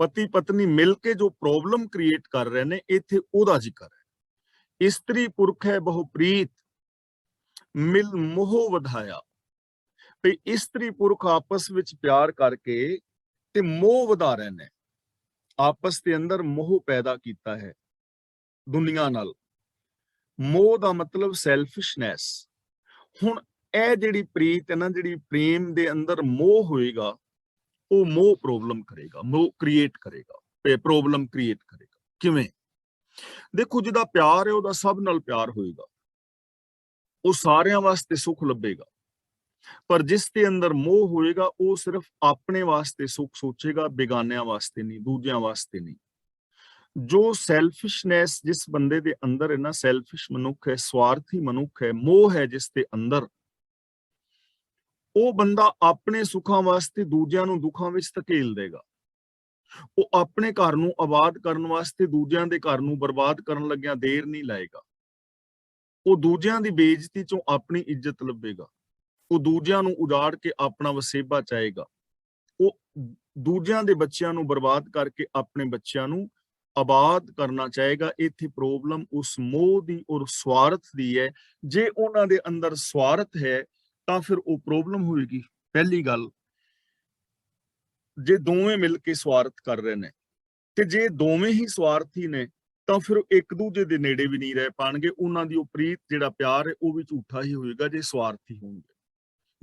ਪਤੀ ਪਤਨੀ ਮਿਲ ਕੇ ਜੋ ਪ੍ਰੋਬਲਮ ਕ੍ਰੀਏਟ ਕਰ ਰਹੇ ਨੇ, ਇੱਥੇ ਉਹਦਾ ਜ਼ਿਕਰ ਹੈ। ਇਸਤਰੀ ਪੁਰਖ ਹੈ ਬਹੁ ਪ੍ਰੀਤ, ਮਿਲ ਮੋਹ ਵਧਾਇਆ। ਤੇ ਇਸਤਰੀ ਪੁਰਖ ਆਪਸ ਵਿੱਚ ਪਿਆਰ ਕਰਕੇ ਤੇ ਮੋਹ ਵਧਾ ਰਹੇ ਨੇ, ਆਪਸ ਦੇ ਅੰਦਰ ਮੋਹ ਪੈਦਾ ਕੀਤਾ ਹੈ ਦੁਨੀਆ ਨਾਲ। ਮੋਹ ਦਾ ਮਤਲਬ ਸੈਲਫਿਸ਼ਨੈਸ। ਹੁਣ ਇਹ ਜਿਹੜੀ ਪ੍ਰੀਤ ਹੈ ਨਾ, ਜਿਹੜੀ ਪ੍ਰੇਮ ਦੇ ਅੰਦਰ ਮੋਹ ਹੋਏਗਾ, ਉਹ ਮੋਹ ਪ੍ਰੋਬਲਮ ਕਰੇਗਾ, ਮੋਹ ਕ੍ਰੀਏਟ ਕਰੇਗਾ, ਪ੍ਰੋਬਲਮ ਕ੍ਰੀਏਟ ਕਰੇਗਾ। ਕਿਵੇਂ? ਦੇਖੋ, ਜਿਹਦਾ ਪਿਆਰ ਹੈ ਉਹਦਾ ਸਭ ਨਾਲ ਪਿਆਰ ਹੋਏਗਾ, ਉਹ ਸਾਰਿਆਂ ਵਾਸਤੇ ਸੁੱਖ ਲੱਭੇਗਾ। ਪਰ ਜਿਸ ਦੇ ਅੰਦਰ ਮੋਹ ਹੋਏਗਾ, ਉਹ ਸਿਰਫ ਆਪਣੇ ਵਾਸਤੇ ਸੁੱਖ ਸੋਚੇਗਾ, ਬੇਗਾਨਿਆਂ ਵਾਸਤੇ ਨਹੀਂ, ਦੂਜਿਆਂ ਵਾਸਤੇ ਨਹੀਂ। ਜੋ ਸੈਲਫਿਸ਼ਨੈਸ ਜਿਸ ਬੰਦੇ ਦੇ ਅੰਦਰ ਹੈ ਨਾ, ਸੈਲਫਿਸ਼ ਮਨੁੱਖ ਹੈ, ਸਵਾਰਥੀ ਮਨੁੱਖ ਹੈ, ਮੋਹ ਹੈ ਜਿਸ ਦੇ ਅੰਦਰ, ਉਹ ਬੰਦਾ ਆਪਣੇ ਸੁੱਖਾਂ ਵਾਸਤੇ ਦੂਜਿਆਂ ਨੂੰ ਦੁੱਖਾਂ ਵਿੱਚ ਧਕੇਲ ਦੇਗਾ। ਉਹ ਆਪਣੇ ਘਰ ਨੂੰ ਆਬਾਦ ਕਰਨ ਵਾਸਤੇ ਦੂਜਿਆਂ ਦੇ ਘਰ ਨੂੰ ਬਰਬਾਦ ਕਰਨ ਲੱਗਿਆ ਦੇਰ ਨਹੀਂ ਲਾਏਗਾ। ਉਹ ਦੂਜਿਆਂ ਦੀ ਬੇਇੱਜ਼ਤੀ ਚੋਂ ਆਪਣੀ ਇੱਜ਼ਤ ਲੱਭੇਗਾ। ਉਹ ਦੂਜਿਆਂ ਨੂੰ ਉਜਾੜ ਕੇ ਆਪਣਾ ਵਸੇਬਾ ਚਾਹੇਗਾ। ਉਹ ਦੂਜਿਆਂ ਦੇ ਬੱਚਿਆਂ ਨੂੰ ਬਰਬਾਦ ਕਰਕੇ ਆਪਣੇ ਬੱਚਿਆਂ ਨੂੰ ਆਬਾਦ ਕਰਨਾ ਚਾਹੇਗਾ। ਇੱਥੇ ਪ੍ਰੋਬਲਮ ਉਸ ਮੋਹ ਦੀ ਔਰ ਸਵਾਰਥ ਦੀ ਹੈ। ਜੇ ਉਹਨਾਂ ਦੇ ਅੰਦਰ ਸਵਾਰਥ ਹੈ ਤਾਂ ਫਿਰ ਉਹ ਪ੍ਰੋਬਲਮ ਹੋਏਗੀ। ਪਹਿਲੀ ਗੱਲ, ਜੇ ਦੋਵੇਂ ਮਿਲ ਕੇ ਸਵਾਰਥ ਕਰ ਰਹੇ ਨੇ, ਤੇ ਜੇ ਦੋਵੇਂ ਹੀ ਸਵਾਰਥੀ ਨੇ ਤਾਂ ਫਿਰ ਇੱਕ ਦੂਜੇ ਦੇ ਨੇੜੇ ਵੀ ਨਹੀਂ ਰਹਿ ਪਾਣਗੇ। ਉਹਨਾਂ ਦੀ ਉਹ ਪ੍ਰੀਤ, ਜਿਹੜਾ ਪਿਆਰ ਹੈ, ਉਹ ਵੀ ਝੂਠਾ ਹੀ ਹੋਏਗਾ ਜੇ ਸਵਾਰਥੀ ਹੋਣਗੇ।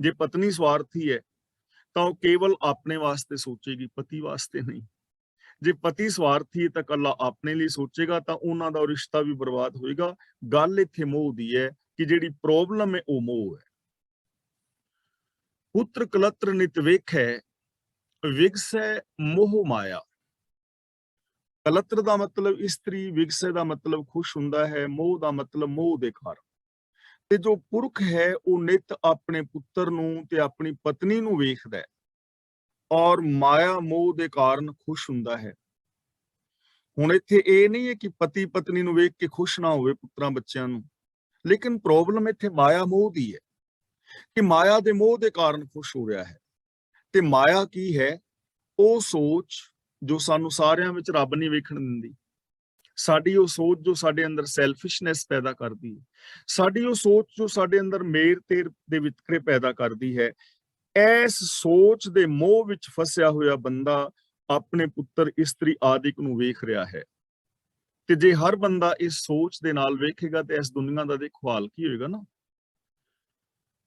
ਜੇ ਪਤਨੀ ਸਵਾਰਥੀ ਹੈ ਤਾਂ ਉਹ ਕੇਵਲ ਆਪਣੇ ਵਾਸਤੇ ਸੋਚੇਗੀ, ਪਤੀ ਵਾਸਤੇ ਨਹੀਂ। ਜੇ ਪਤੀ ਸਵਾਰਥੀ ਹੈ ਤਾਂ ਇਕੱਲਾ ਆਪਣੇ ਲਈ ਸੋਚੇਗਾ, ਤਾਂ ਉਹਨਾਂ ਦਾ ਰਿਸ਼ਤਾ ਵੀ ਬਰਬਾਦ ਹੋਏਗਾ। ਗੱਲ ਇੱਥੇ ਮੋਹ ਦੀ ਹੈ ਕਿ ਜਿਹੜੀ ਪ੍ਰੋਬਲਮ ਹੈ ਉਹ ਮੋਹ ਹੈ। ਪੁੱਤਰ ਕਲਤਰ ਨਿਤ ਵੇਖੈ, ਵਿਗਸੈ ਮੋਹ ਮਾਇਆ। ਕਲਤਰ ਦਾ ਮਤਲਬ ਇਸਤਰੀ, ਵਿਗਸੈ ਦਾ ਮਤਲਬ ਖੁਸ਼ ਹੁੰਦਾ ਹੈ, ਮੋਹ ਦਾ ਮਤਲਬ ਮੋਹ ਦੇ ਕਾਰਨ। ਤੇ ਜੋ ਪੁਰਖ ਹੈ ਉਹ ਨਿਤ ਆਪਣੇ ਪੁੱਤਰ ਨੂੰ ਤੇ ਆਪਣੀ ਪਤਨੀ ਨੂੰ ਵੇਖਦਾ ਹੈ ਔਰ ਮਾਇਆ ਮੋਹ ਦੇ ਕਾਰਨ ਖੁਸ਼ ਹੁੰਦਾ ਹੈ। ਹੁਣ ਇੱਥੇ ਇਹ ਨਹੀਂ ਹੈ ਕਿ ਪਤੀ ਪਤਨੀ ਨੂੰ ਵੇਖ ਕੇ ਖੁਸ਼ ਨਾ ਹੋਵੇ, ਪੁੱਤਰਾਂ ਬੱਚਿਆਂ ਨੂੰ, ਲੇਕਿਨ ਪ੍ਰੋਬਲਮ ਇੱਥੇ ਮਾਇਆ ਮੋਹ ਦੀ ਹੈ ਕਿ ਮਾਇਆ ਦੇ ਮੋਹ ਦੇ ਕਾਰਨ ਖੁਸ਼ ਹੋ ਰਿਹਾ ਹੈ। ਤੇ ਮਾਇਆ ਕੀ ਹੈ? ਉਹ ਸੋਚ ਜੋ ਸਾਨੂੰ ਸਾਰਿਆਂ ਵਿੱਚ ਰੱਬ ਨਹੀਂ ਵੇਖਣ ਦਿੰਦੀ। ਸਾਡੀ ਉਹ ਸੋਚ ਜੋ ਸਾਡੇ ਅੰਦਰ ਸੈਲਫਿਸ਼ਨੈਸ ਪੈਦਾ ਕਰਦੀ ਹੈ। ਸਾਡੀ ਉਹ ਸੋਚ ਜੋ ਸਾਡੇ ਅੰਦਰ ਮੇਰ ਤੇਰ ਦੇ ਵਿਤਕਰੇ ਪੈਦਾ ਕਰਦੀ ਹੈ। ਇਸ ਸੋਚ ਦੇ ਮੋਹ ਵਿੱਚ ਫਸਿਆ ਹੋਇਆ ਬੰਦਾ ਆਪਣੇ ਪੁੱਤਰ, ਇਸਤਰੀ ਆਦਿਕ ਨੂੰ ਵੇਖ ਰਿਹਾ ਹੈ। ਤੇ ਜੇ ਹਰ ਬੰਦਾ ਇਸ ਸੋਚ ਦੇ ਨਾਲ ਵੇਖੇਗਾ ਤੇ ਇਸ ਦੁਨੀਆ ਦਾ ਦੇਖੋ ਹਾਲ ਕੀ ਹੋਏਗਾ ਨਾ।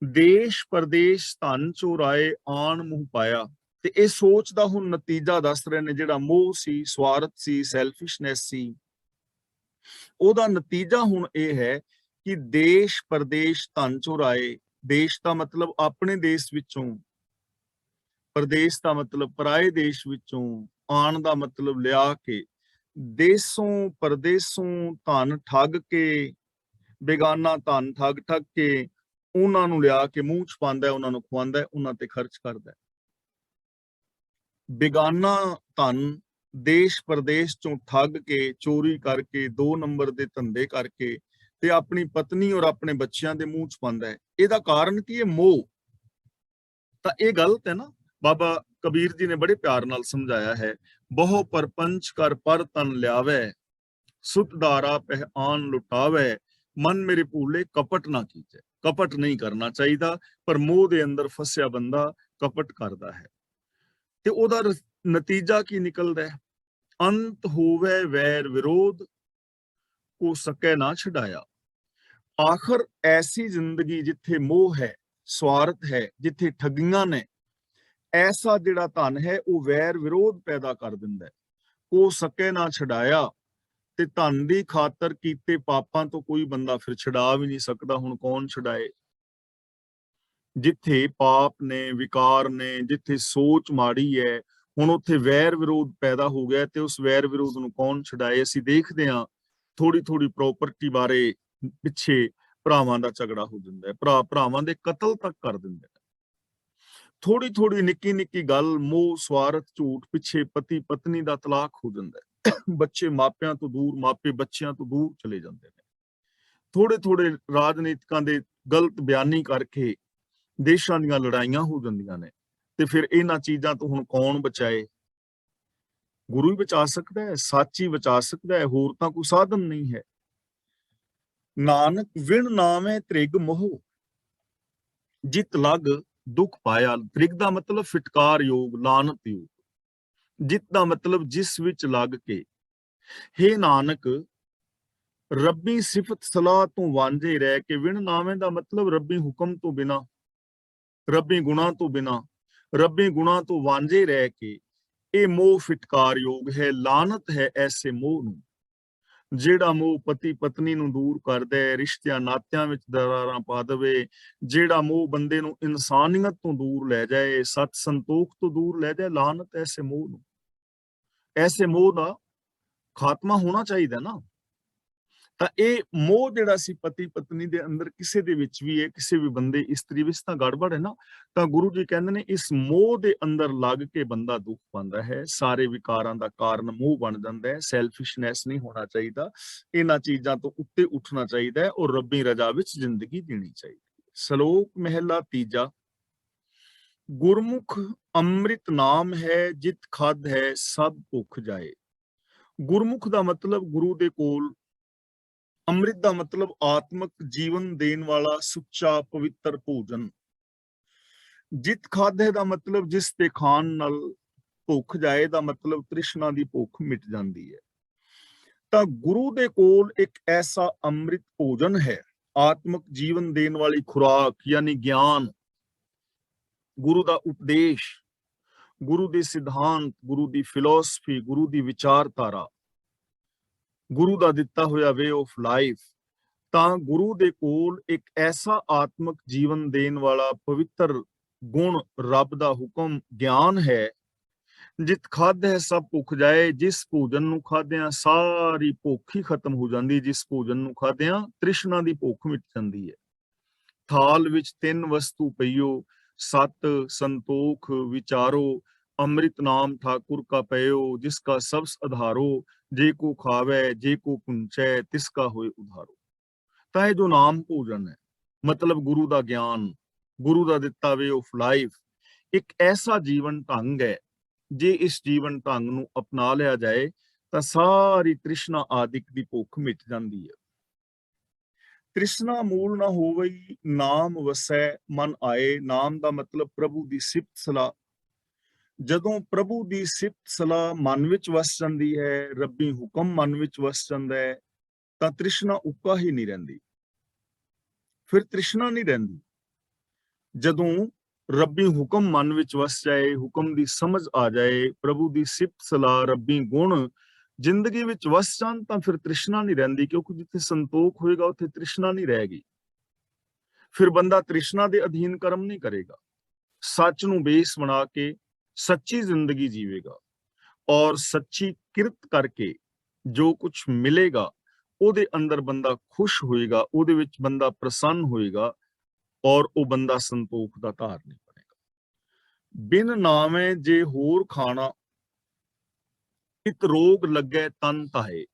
ਦੇਸ਼ ਪਰਦੇਸ਼ ਧਨ ਚੋਰਾਏ ਆਣ ਮੂੰਹ ਪਾਇਆ। ਤੇ ਇਹ ਸੋਚ ਦਾ ਹੁਣ ਨਤੀਜਾ ਦੱਸ ਰਹੇ ਨੇ, ਜਿਹੜਾ ਮੋਹ ਸੀ, ਸਵਾਰਥ ਸੀ, ਸੈਲਫਿਸ਼ਨੈਸ ਸੀ, ਉਹਦਾ ਨਤੀਜਾ ਹੁਣ ਇਹ ਹੈ ਕਿ ਦੇਸ਼ ਪਰਦੇਸ਼ ਧਨ ਚੋਰਾਏ। ਦੇਸ਼ ਦਾ ਮਤਲਬ ਆਪਣੇ ਦੇਸ਼ ਵਿੱਚੋਂ, ਪਰਦੇਸ਼ ਦਾ ਮਤਲਬ ਪਰਾਏ ਦੇਸ਼ ਵਿੱਚੋਂ, ਆਣ ਦਾ ਮਤਲਬ ਲਿਆ ਕੇ, ਦੇਸੋਂ ਪਰਦੇਸੋਂ ਧਨ ਠੱਗ ਕੇ, ਬੇਗਾਨਾ ਧਨ ਠੱਗ ਠੱਗ ਕੇ ਉਹਨਾਂ ਨੂੰ ਲਿਆ ਕੇ ਮੂੰਹ ਚ ਪਾਉਂਦਾ, ਉਹਨਾਂ ਨੂੰ ਖਵਾਉਂਦਾ, ਉਹਨਾਂ ਤੇ ਖਰਚ ਕਰਦਾ। ਬੇਗਾਨਾ ਧਨ ਦੇਸ਼ ਪਰਦੇਸ਼ ਚੋਂ ਠੱਗ ਕੇ, ਚੋਰੀ ਕਰਕੇ, 2 ਨੰਬਰ ਦੇ ਧੰਦੇ ਕਰਕੇ ਤੇ ਆਪਣੀ ਪਤਨੀ ਔਰ ਆਪਣੇ ਬੱਚਿਆਂ ਦੇ ਮੂੰਹ ਚ ਪਾਉਂਦਾ ਹੈ। ਇਹਦਾ ਕਾਰਨ ਕੀ ਹੈ? ਮੋਹ। ਤਾਂ ਇਹ ਗਲਤ ਹੈ ਨਾ। ਬਾਬਾ ਕਬੀਰ ਜੀ ਨੇ ਬੜੇ ਪਿਆਰ ਨਾਲ ਸਮਝਾਇਆ ਹੈ, ਬਹੁ ਪਰਪੰਚ ਕਰ ਪਰ ਤਨ ਲਿਆਵੇ, ਸੁਤ ਦਾਰਾ ਪਹਿਆਨ ਲੁਟਾਵੇ, ਮਨ ਮੇਰੇ ਭੂਲੇ ਕਪਟ ਨਾ ਕੀਜੈ। ਕਪਟ ਨਹੀਂ ਕਰਨਾ ਚਾਹੀਦਾ, ਪਰ ਮੋਹ ਦੇ ਅੰਦਰ ਫਸਿਆ ਬੰਦਾ ਕਪਟ ਕਰਦਾ ਹੈ ਤੇ ਉਹਦਾ ਨਤੀਜਾ ਕੀ ਨਿਕਲਦਾ ਹੈ? ਅੰਤ ਹੋਵੇ ਵੈਰ ਵਿਰੋਧ, ਕੋ ਸਕੇ ਨਾ ਛਡਾਇਆ। ਆਖਰ ਐਸੀ ਜ਼ਿੰਦਗੀ ਜਿੱਥੇ ਮੋਹ ਹੈ, ਸਵਾਰਥ ਹੈ, ਜਿੱਥੇ ਠੱਗੀਆਂ ਨੇ, ਐਸਾ ਜਿਹੜਾ ਧਨ ਹੈ ਉਹ ਵੈਰ ਵਿਰੋਧ ਪੈਦਾ ਕਰ ਦਿੰਦਾ ਹੈ। ਕੋ ਸਕੇ ਨਾ ਛਡਾਇਆ। ਤੇ ਧਨ ਦੀ ਖਾਤਰ ਕੀਤੇ ਪਾਪਾਂ ਤੋਂ ਕੋਈ ਬੰਦਾ ਫਿਰ ਛਡਾ ਵੀ ਨਹੀਂ ਸਕਦਾ। ਹੁਣ ਕੌਣ ਛਡਾਏ? ਜਿੱਥੇ ਪਾਪ ਨੇ, ਵਿਕਾਰ ਨੇ, ਜਿੱਥੇ ਸੋਚ ਮਾੜੀ ਹੈ, ਹੁਣ ਉੱਥੇ ਵੈਰ ਵਿਰੋਧ ਪੈਦਾ ਹੋ ਗਿਆ ਤੇ ਉਸ ਵੈਰ ਵਿਰੋਧ ਨੂੰ ਕੌਣ ਛਡਾਏ? ਅਸੀਂ ਦੇਖਦੇ ਹਾਂ ਥੋੜੀ ਥੋੜੀ ਪ੍ਰਾਪਰਟੀ ਬਾਰੇ ਪਿੱਛੇ ਭਰਾਵਾਂ ਦਾ ਝਗੜਾ ਹੋ ਜਾਂਦਾ ਹੈ, ਭਰਾਵਾਂ ਦੇ ਕਤਲ ਤੱਕ ਕਰ ਦਿੰਦੇ ਨੇ। ਥੋੜੀ ਥੋੜੀ ਨਿੱਕੀ ਨਿੱਕੀ ਗੱਲ, ਮੋਹ ਸਵਾਰਥ ਝੂਠ ਪਿੱਛੇ ਪਤੀ ਪਤਨੀ ਦਾ ਤਲਾਕ ਹੋ ਜਾਂਦਾ ਹੈ, ਬੱਚੇ ਮਾਪਿਆਂ ਤੋਂ ਦੂਰ, ਮਾਪੇ ਬੱਚਿਆਂ ਤੋਂ ਦੂਰ ਚਲੇ ਜਾਂਦੇ ਨੇ। ਥੋੜੇ ਥੋੜੇ ਰਾਜਨੀਤਿਕਾਂ ਦੇ ਗਲਤ ਬਿਆਨੀ ਕਰਕੇ ਦੇਸ਼ਾਂ ਦੀਆਂ ਲੜਾਈਆਂ ਹੋ ਜਾਂਦੀਆਂ ਨੇ। ਤੇ ਫਿਰ ਇਹਨਾਂ ਚੀਜ਼ਾਂ ਤੋਂ ਹੁਣ ਕੌਣ ਬਚਾਏ? ਗੁਰੂ ਹੀ ਬਚਾ ਸਕਦਾ ਹੈ, ਸੱਚ ਹੀ ਬਚਾ ਸਕਦਾ ਹੈ, ਹੋਰ ਤਾਂ ਕੋਈ ਸਾਧਨ ਨਹੀਂ ਹੈ। ਨਾਨਕ ਵਿਣ ਨਾਮੈ ਤ੍ਰਿਗ ਮੋਹ, ਜਿਤ ਲਗ ਦੁੱਖ ਪਾਇਆ। ਤ੍ਰਿਗ ਦਾ ਮਤਲਬ ਫਿਟਕਾਰ ਯੋਗ, ਲਾਨਤ ਯੋਗ। ਜਿਤ ਦਾ ਮਤਲਬ ਜਿਸ ਵਿੱਚ ਲੱਗ ਕੇ। ਹੇ ਨਾਨਕ, ਰੱਬੀ ਸਿਫਤ ਸਲਾਹ ਤੋਂ ਵਾਂਝੇ ਰਹਿ ਕੇ। ਵਿਣ ਨਾਵੇਂ ਦਾ ਮਤਲਬ ਰੱਬੀ ਹੁਕਮ ਤੋਂ ਬਿਨਾ, ਰੱਬੀ ਗੁਣਾ ਤੋਂ ਬਿਨਾ, ਰੱਬੀ ਗੁਣਾ ਤੋਂ ਵਾਂਝੇ ਰਹਿ ਕੇ ਇਹ ਮੋਹ ਫਿਟਕਾਰ ਯੋਗ ਹੈ। ਲਾਨਤ ਹੈ ਐਸੇ ਮੋਹ ਨੂੰ, ਜਿਹੜਾ ਮੋਹ ਪਤੀ ਪਤਨੀ ਨੂੰ ਦੂਰ ਕਰਦਾ ਹੈ, ਰਿਸ਼ਤਿਆਂ ਨਾਤਿਆਂ ਵਿੱਚ ਦਰਾਰਾਂ ਪਾ ਦੇਵੇ, ਜਿਹੜਾ ਮੋਹ ਬੰਦੇ ਨੂੰ ਇਨਸਾਨੀਅਤ ਤੋਂ ਦੂਰ ਲੈ ਜਾਏ, ਸਤ ਸੰਤੋਖ ਤੋਂ ਦੂਰ ਲੈ ਜਾਏ। ਲਾਨਤ ਐਸੇ ਮੋਹ ਨੂੰ। ਐਸੇ ਮੋਹ ਦਾ ਖਾਤਮਾ ਹੋਣਾ ਚਾਹੀਦਾ ਨਾ। ਤਾਂ ਇਹ ਮੋਹ ਜਿਹੜਾ ਸੀ ਪਤੀ ਪਤਨੀ ਦੇ ਅੰਦਰ ਕਿਸੇ ਦੇ ਵਿੱਚ ਵੀ ਹੈ, ਕਿਸੇ ਵੀ ਬੰਦੇ ਇਸਤਰੀ ਵਿੱਚ ਤਾਂ ਗੜਬੜ ਹੈ ਨਾ। ਤਾਂ ਗੁਰੂ ਜੀ ਕਹਿੰਦੇ ਨੇ ਇਸ ਮੋਹ ਦੇ ਅੰਦਰ ਲੱਗ ਕੇ ਬੰਦਾ ਦੁੱਖ ਪਾਉਂਦਾ ਹੈ। ਸਾਰੇ ਵਿਕਾਰਾਂ ਦਾ ਕਾਰਨ ਮੋਹ ਬਣ ਜਾਂਦਾ ਹੈ। ਸੈਲਫਿਸ਼ਨੈਸ ਨਹੀਂ ਹੋਣਾ ਚਾਹੀਦਾ, ਇਹਨਾਂ ਚੀਜ਼ਾਂ ਤੋਂ ਉੱਤੇ ਉੱਠਣਾ ਚਾਹੀਦਾ ਹੈ ਔਰ ਰੱਬੀ ਰਜ਼ਾ ਵਿੱਚ ਜ਼ਿੰਦਗੀ ਜੀਣੀ ਚਾਹੀਦੀ ਹੈ। ਸ਼ਲੋਕ ਮਹਿਲਾ ਤੀਜਾ। ਗੁਰਮੁਖ ਅੰਮ੍ਰਿਤ ਨਾਮ ਹੈ, ਜਿਤ ਖਾਧ ਹੈ ਸਭ ਭੁੱਖ ਜਾਏ। ਗੁਰਮੁਖ ਦਾ ਮਤਲਬ ਗੁਰੂ ਦੇ ਕੋਲ, ਅੰਮ੍ਰਿਤ ਦਾ ਮਤਲਬ ਆਤਮਿਕ ਜੀਵਨ ਦੇਣ ਵਾਲਾ ਸੁੱਚਾ ਪਵਿੱਤਰ ਭੋਜਨ। ਜਿਤ ਖਾਧੇ ਦਾ ਮਤਲਬ ਜਿਸ ਤੇ ਖਾਣ ਨਾਲ ਭੁੱਖ ਜਾਏ ਦਾ ਮਤਲਬ ਤ੍ਰਿਸ਼ਨਾ ਦੀ ਭੁੱਖ ਮਿਟ ਜਾਂਦੀ ਹੈ। ਤਾਂ ਗੁਰੂ ਦੇ ਕੋਲ ਇੱਕ ਐਸਾ ਅੰਮ੍ਰਿਤ ਭੋਜਨ ਹੈ, ਆਤਮਿਕ ਜੀਵਨ ਦੇਣ ਵਾਲੀ ਖੁਰਾਕ, ਯਾਨੀ ਗਿਆਨ, ਗੁਰੂ ਦਾ ਉਪਦੇਸ਼, ਗੁਰੂ ਦੇ ਸਿਧਾਂਤ, ਗੁਰੂ ਦੀ ਫਿਲਾਸਫੀ, ਗੁਰੂ ਦੀ ਵਿਚਾਰਧਾਰਾ, ਗੁਰੂ ਦਾ ਦਿੱਤਾ ਹੋਇਆ ਵੇ ਆਫ ਲਾਈਫ। ਤਾਂ ਗੁਰੂ ਦੇ ਕੋਲ ਇੱਕ ਐਸਾ ਆਤਮਿਕ ਜੀਵਨ ਦੇਣ ਵਾਲਾ ਪਵਿੱਤਰ ਗੁਣ, ਰੱਬ ਦਾ ਹੁਕਮ, ਗਿਆਨ ਹੈ। ਜਿਤ ਖਾਧ ਹੈ ਸਭ ਭੁੱਖ ਜਾਏ। ਜਿਸ ਭੋਜਨ ਨੂੰ ਖਾਦਿਆਂ ਸਾਰੀ ਭੁੱਖ ਹੀ ਖਤਮ ਹੋ ਜਾਂਦੀ, ਜਿਸ ਭੋਜਨ ਨੂੰ ਖਾਦਿਆਂ ਤ੍ਰਿਸ਼ਨਾ ਦੀ ਭੁੱਖ ਮਿਟ ਜਾਂਦੀ ਹੈ। ਥਾਲ ਵਿੱਚ 3 ਵਸਤੂ ਪਈਓ, ਸਤ ਸੰਤੋਖ ਵਿਚਾਰੋ, ਅੰਮ੍ਰਿਤ ਨਾਮ ਠਾकुर का पयो, जिसका सबस आधारो, जे को खावे जे को पुंचै, तिसका होए उधारो। ਤਾਂ ਇਹ ਜੋ ਨਾਮ ਭੋਜਨ ਹੈ, ਮਤਲਬ ਗੁਰੂ ਦਾ ਗਿਆਨ, ਗੁਰੂ ਦਾ ਦਿੱਤਾ ਵੇ ਆਫ ਲਾਈਫ, ਇੱਕ ਐਸਾ ਜੀਵਨ ਢੰਗ ਹੈ, ਜੇ ਇਸ ਜੀਵਨ ਢੰਗ ਨੂੰ ਅਪਣਾ ਲਿਆ ਜਾਏ ਤਾਂ ਸਾਰੀ ਤ੍ਰਿਸ਼ਨਾ ਆਦਿਕ ਦੀ ਭੁੱਖ ਮਿਟ ਜਾਂਦੀ ਹੈ। ਤ੍ਰਿਸ਼ਨਾ ਮੂਲ ਨਾ ਹੋਵਈ, ਨਾਮ ਵਸੈ ਮਨ ਆਏ। ਨਾਮ ਦਾ ਮਤਲਬ ਪ੍ਰਭੂ ਦੀ ਸਿਫਤ ਸਲਾਹ, ਜਦੋਂ ਪ੍ਰਭੂ ਦੀ ਸਿਫਤ ਸਲਾਹ ਮਨ ਵਿੱਚ ਵਸ ਜਾਂਦੀ ਹੈ, ਰੱਬੀ ਹੁਕਮ ਮਨ ਵਿੱਚ ਵਸ ਜਾਂਦਾ ਹੈ, ਤਾਂ ਤ੍ਰਿਸ਼ਨਾ ਉੱਕਾ ਹੀ ਨਹੀਂ ਰਹਿੰਦੀ। ਫਿਰ ਤ੍ਰਿਸ਼ਨਾ ਨਹੀਂ ਰਹਿੰਦੀ। ਜਦੋਂ ਰੱਬੀ ਹੁਕਮ ਮਨ ਵਿੱਚ ਵਸ ਜਾਏ, ਹੁਕਮ ਦੀ ਸਮਝ ਆ ਜਾਏ, ਪ੍ਰਭੂ ਦੀ ਸਿਫਤ ਸਲਾਹ, ਰੱਬੀ ਗੁਣ ਜ਼ਿੰਦਗੀ ਵਿੱਚ ਵਸ ਜਾਣ, ਤਾਂ ਫਿਰ ਤ੍ਰਿਸ਼ਨਾ ਨਹੀਂ ਰਹਿੰਦੀ, ਕਿਉਂਕਿ ਜਿੱਥੇ ਸੰਤੋਖ ਹੋਏਗਾ ਉੱਥੇ ਤ੍ਰਿਸ਼ਨਾ ਨਹੀਂ ਰਹੇਗੀ। ਫਿਰ ਬੰਦਾ ਤ੍ਰਿਸ਼ਨਾ ਦੇ ਅਧੀਨ ਕਰਮ ਨਹੀਂ ਕਰੇਗਾ, ਸੱਚ ਨੂੰ ਬੇਸ ਬਣਾ ਕੇ ਸੱਚੀ ਜ਼ਿੰਦਗੀ ਜੀਵੇਗਾ, ਔਰ ਸੱਚੀ ਕਿਰਤ ਕਰਕੇ ਜੋ ਕੁਝ ਮਿਲੇਗਾ ਉਹਦੇ ਅੰਦਰ ਬੰਦਾ ਖੁਸ਼ ਹੋਏਗਾ, ਉਹਦੇ ਵਿੱਚ ਬੰਦਾ ਪ੍ਰਸੰਨ ਹੋਏਗਾ, ਔਰ ਉਹ ਬੰਦਾ ਸੰਤੋਖ ਦਾ ਧਾਰ ਨਹੀਂ ਬਣੇਗਾ। ਬਿਨ ਨਾਮੇ ਜੇ ਹੋਰ ਖਾਣਾ, ਇਤ ਰੋਗ ਲੱਗੇ ਤਨ ਤਾਏ।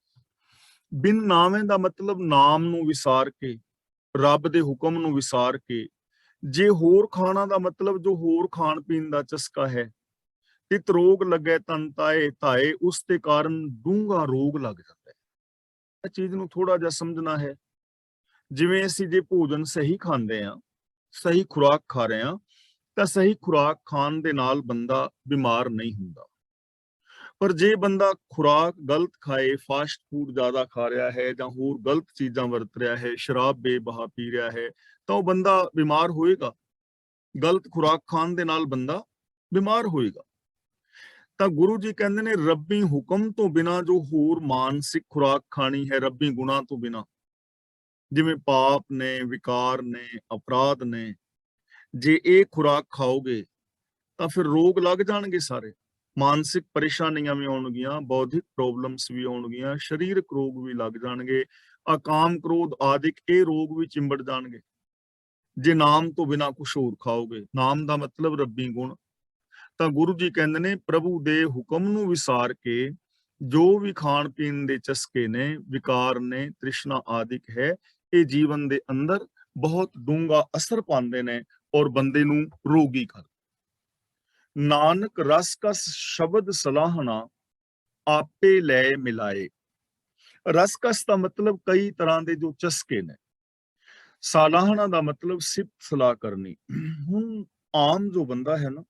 ਬਿਨ ਨਾਮੇ ਦਾ ਮਤਲਬ ਨਾਮ ਨੂੰ ਵਿਸਾਰ ਕੇ, ਰੱਬ ਦੇ ਹੁਕਮ ਨੂੰ ਵਿਸਾਰ ਕੇ। ਜੇ ਹੋਰ ਖਾਣਾ ਦਾ ਮਤਲਬ ਜੋ ਹੋਰ ਖਾਣ ਪੀਣ ਦਾ ਚਸਕਾ ਹੈ। ਤਿਤ ਰੋਗ ਲੱਗੇ ਤਨ ਤਾਏ, ਤਾਏ ਉਸ ਦੇ ਕਾਰਨ ਡੂੰਘਾ ਰੋਗ ਲੱਗ ਜਾਂਦਾ ਹੈ। ਇਹ ਚੀਜ਼ ਨੂੰ ਥੋੜਾ ਜਿਹਾ ਸਮਝਣਾ ਹੈ। ਜਿਵੇਂ ਅਸੀਂ ਜੇ ਭੋਜਨ ਸਹੀ ਖਾਂਦੇ ਆ, ਸਹੀ ਖੁਰਾਕ ਖਾ ਰਹੇ ਆ, ਤਾਂ ਸਹੀ ਖੁਰਾਕ ਖਾਣ ਦੇ ਨਾਲ ਬੰਦਾ ਬਿਮਾਰ ਨਹੀਂ ਹੁੰਦਾ। ਪਰ ਜੇ ਬੰਦਾ ਖੁਰਾਕ ਗਲਤ ਖਾਏ, ਫਾਸਟ ਫੂਡ ਜ਼ਿਆਦਾ ਖਾ ਰਿਹਾ ਹੈ ਜਾਂ ਹੋਰ ਗਲਤ ਚੀਜ਼ਾਂ ਵਰਤ ਰਿਹਾ ਹੈ, ਸ਼ਰਾਬ ਬੇਬਹਾ ਪੀ ਰਿਹਾ ਹੈ, ਤਾਂ ਉਹ ਬੰਦਾ ਬਿਮਾਰ ਹੋਏਗਾ। ਗਲਤ ਖੁਰਾਕ ਖਾਣ ਦੇ ਨਾਲ ਬੰਦਾ ਬਿਮਾਰ ਹੋਏਗਾ। ਤਾਂ ਗੁਰੂ ਜੀ ਕਹਿੰਦੇ ਨੇ ਰੱਬੀ ਹੁਕਮ ਤੋਂ ਬਿਨਾ ਜੋ ਹੋਰ ਮਾਨਸਿਕ ਖੁਰਾਕ ਖਾਣੀ ਹੈ, ਰੱਬੀ ਗੁਣਾ ਤੋਂ ਬਿਨਾ, ਜਿਵੇਂ ਪਾਪ ਨੇ, ਵਿਕਾਰ ਨੇ, ਅਪਰਾਧ ਨੇ, ਜੇ ਇਹ ਖੁਰਾਕ ਖਾਓਗੇ ਤਾਂ ਫਿਰ ਰੋਗ ਲੱਗ ਜਾਣਗੇ ਸਾਰੇ। ਮਾਨਸਿਕ ਪਰੇਸ਼ਾਨੀਆਂ ਵੀ ਆਉਣਗੀਆਂ, ਬੌਧਿਕ ਪ੍ਰੋਬਲਮਸ ਵੀ ਆਉਣਗੀਆਂ, ਸਰੀਰਕ ਰੋਗ ਵੀ ਲੱਗ ਜਾਣਗੇ, ਅਕਾਮ ਕ੍ਰੋਧ ਆਦਿਕ ਇਹ ਰੋਗ ਵੀ ਚਿੰਬੜ ਜਾਣਗੇ। ਜੇ ਨਾਮ ਤੋਂ ਬਿਨਾ ਕੁਝ ਹੋਰ ਖਾਓਗੇ, ਨਾਮ ਦਾ ਮਤਲਬ ਰੱਬੀ ਗੁਣ, ਤਾਂ ਗੁਰੂ ਜੀ ਕਹਿੰਦੇ ਨੇ ਪ੍ਰਭੂ ਦੇ ਹੁਕਮ ਨੂੰ ਵਿਸਾਰ ਕੇ ਜੋ ਵੀ ਖਾਣ ਪੀਣ ਦੇ ਚਸਕੇ ਨੇ, ਵਿਕਾਰ ਨੇ, ਤ੍ਰਿਸ਼ਨਾ ਆਦਿਕ ਹੈ, ਇਹ ਜੀਵਨ ਦੇ ਅੰਦਰ ਬਹੁਤ ਡੂੰਘਾ ਅਸਰ ਪਾਉਂਦੇ ਨੇ ਔਰ ਬੰਦੇ ਨੂੰ ਰੋਗੀ ਕਰ। ਨਾਨਕ ਰਸ ਕਸ ਸ਼ਬਦ ਸਲਾਹਣਾ, ਆਪੇ ਲੈ ਮਿਲਾਏ। ਰਸ ਕਸ ਦਾ ਮਤਲਬ ਕਈ ਤਰ੍ਹਾਂ ਦੇ ਜੋ ਚਸਕੇ ਨੇ। ਸਲਾਹਣਾ ਦਾ ਮਤਲਬ ਸਿਫਤ ਸਲਾਹ ਕਰਨੀ। ਹੁਣ ਆਮ ਜੋ ਬੰਦਾ ਹੈ ਨਾ,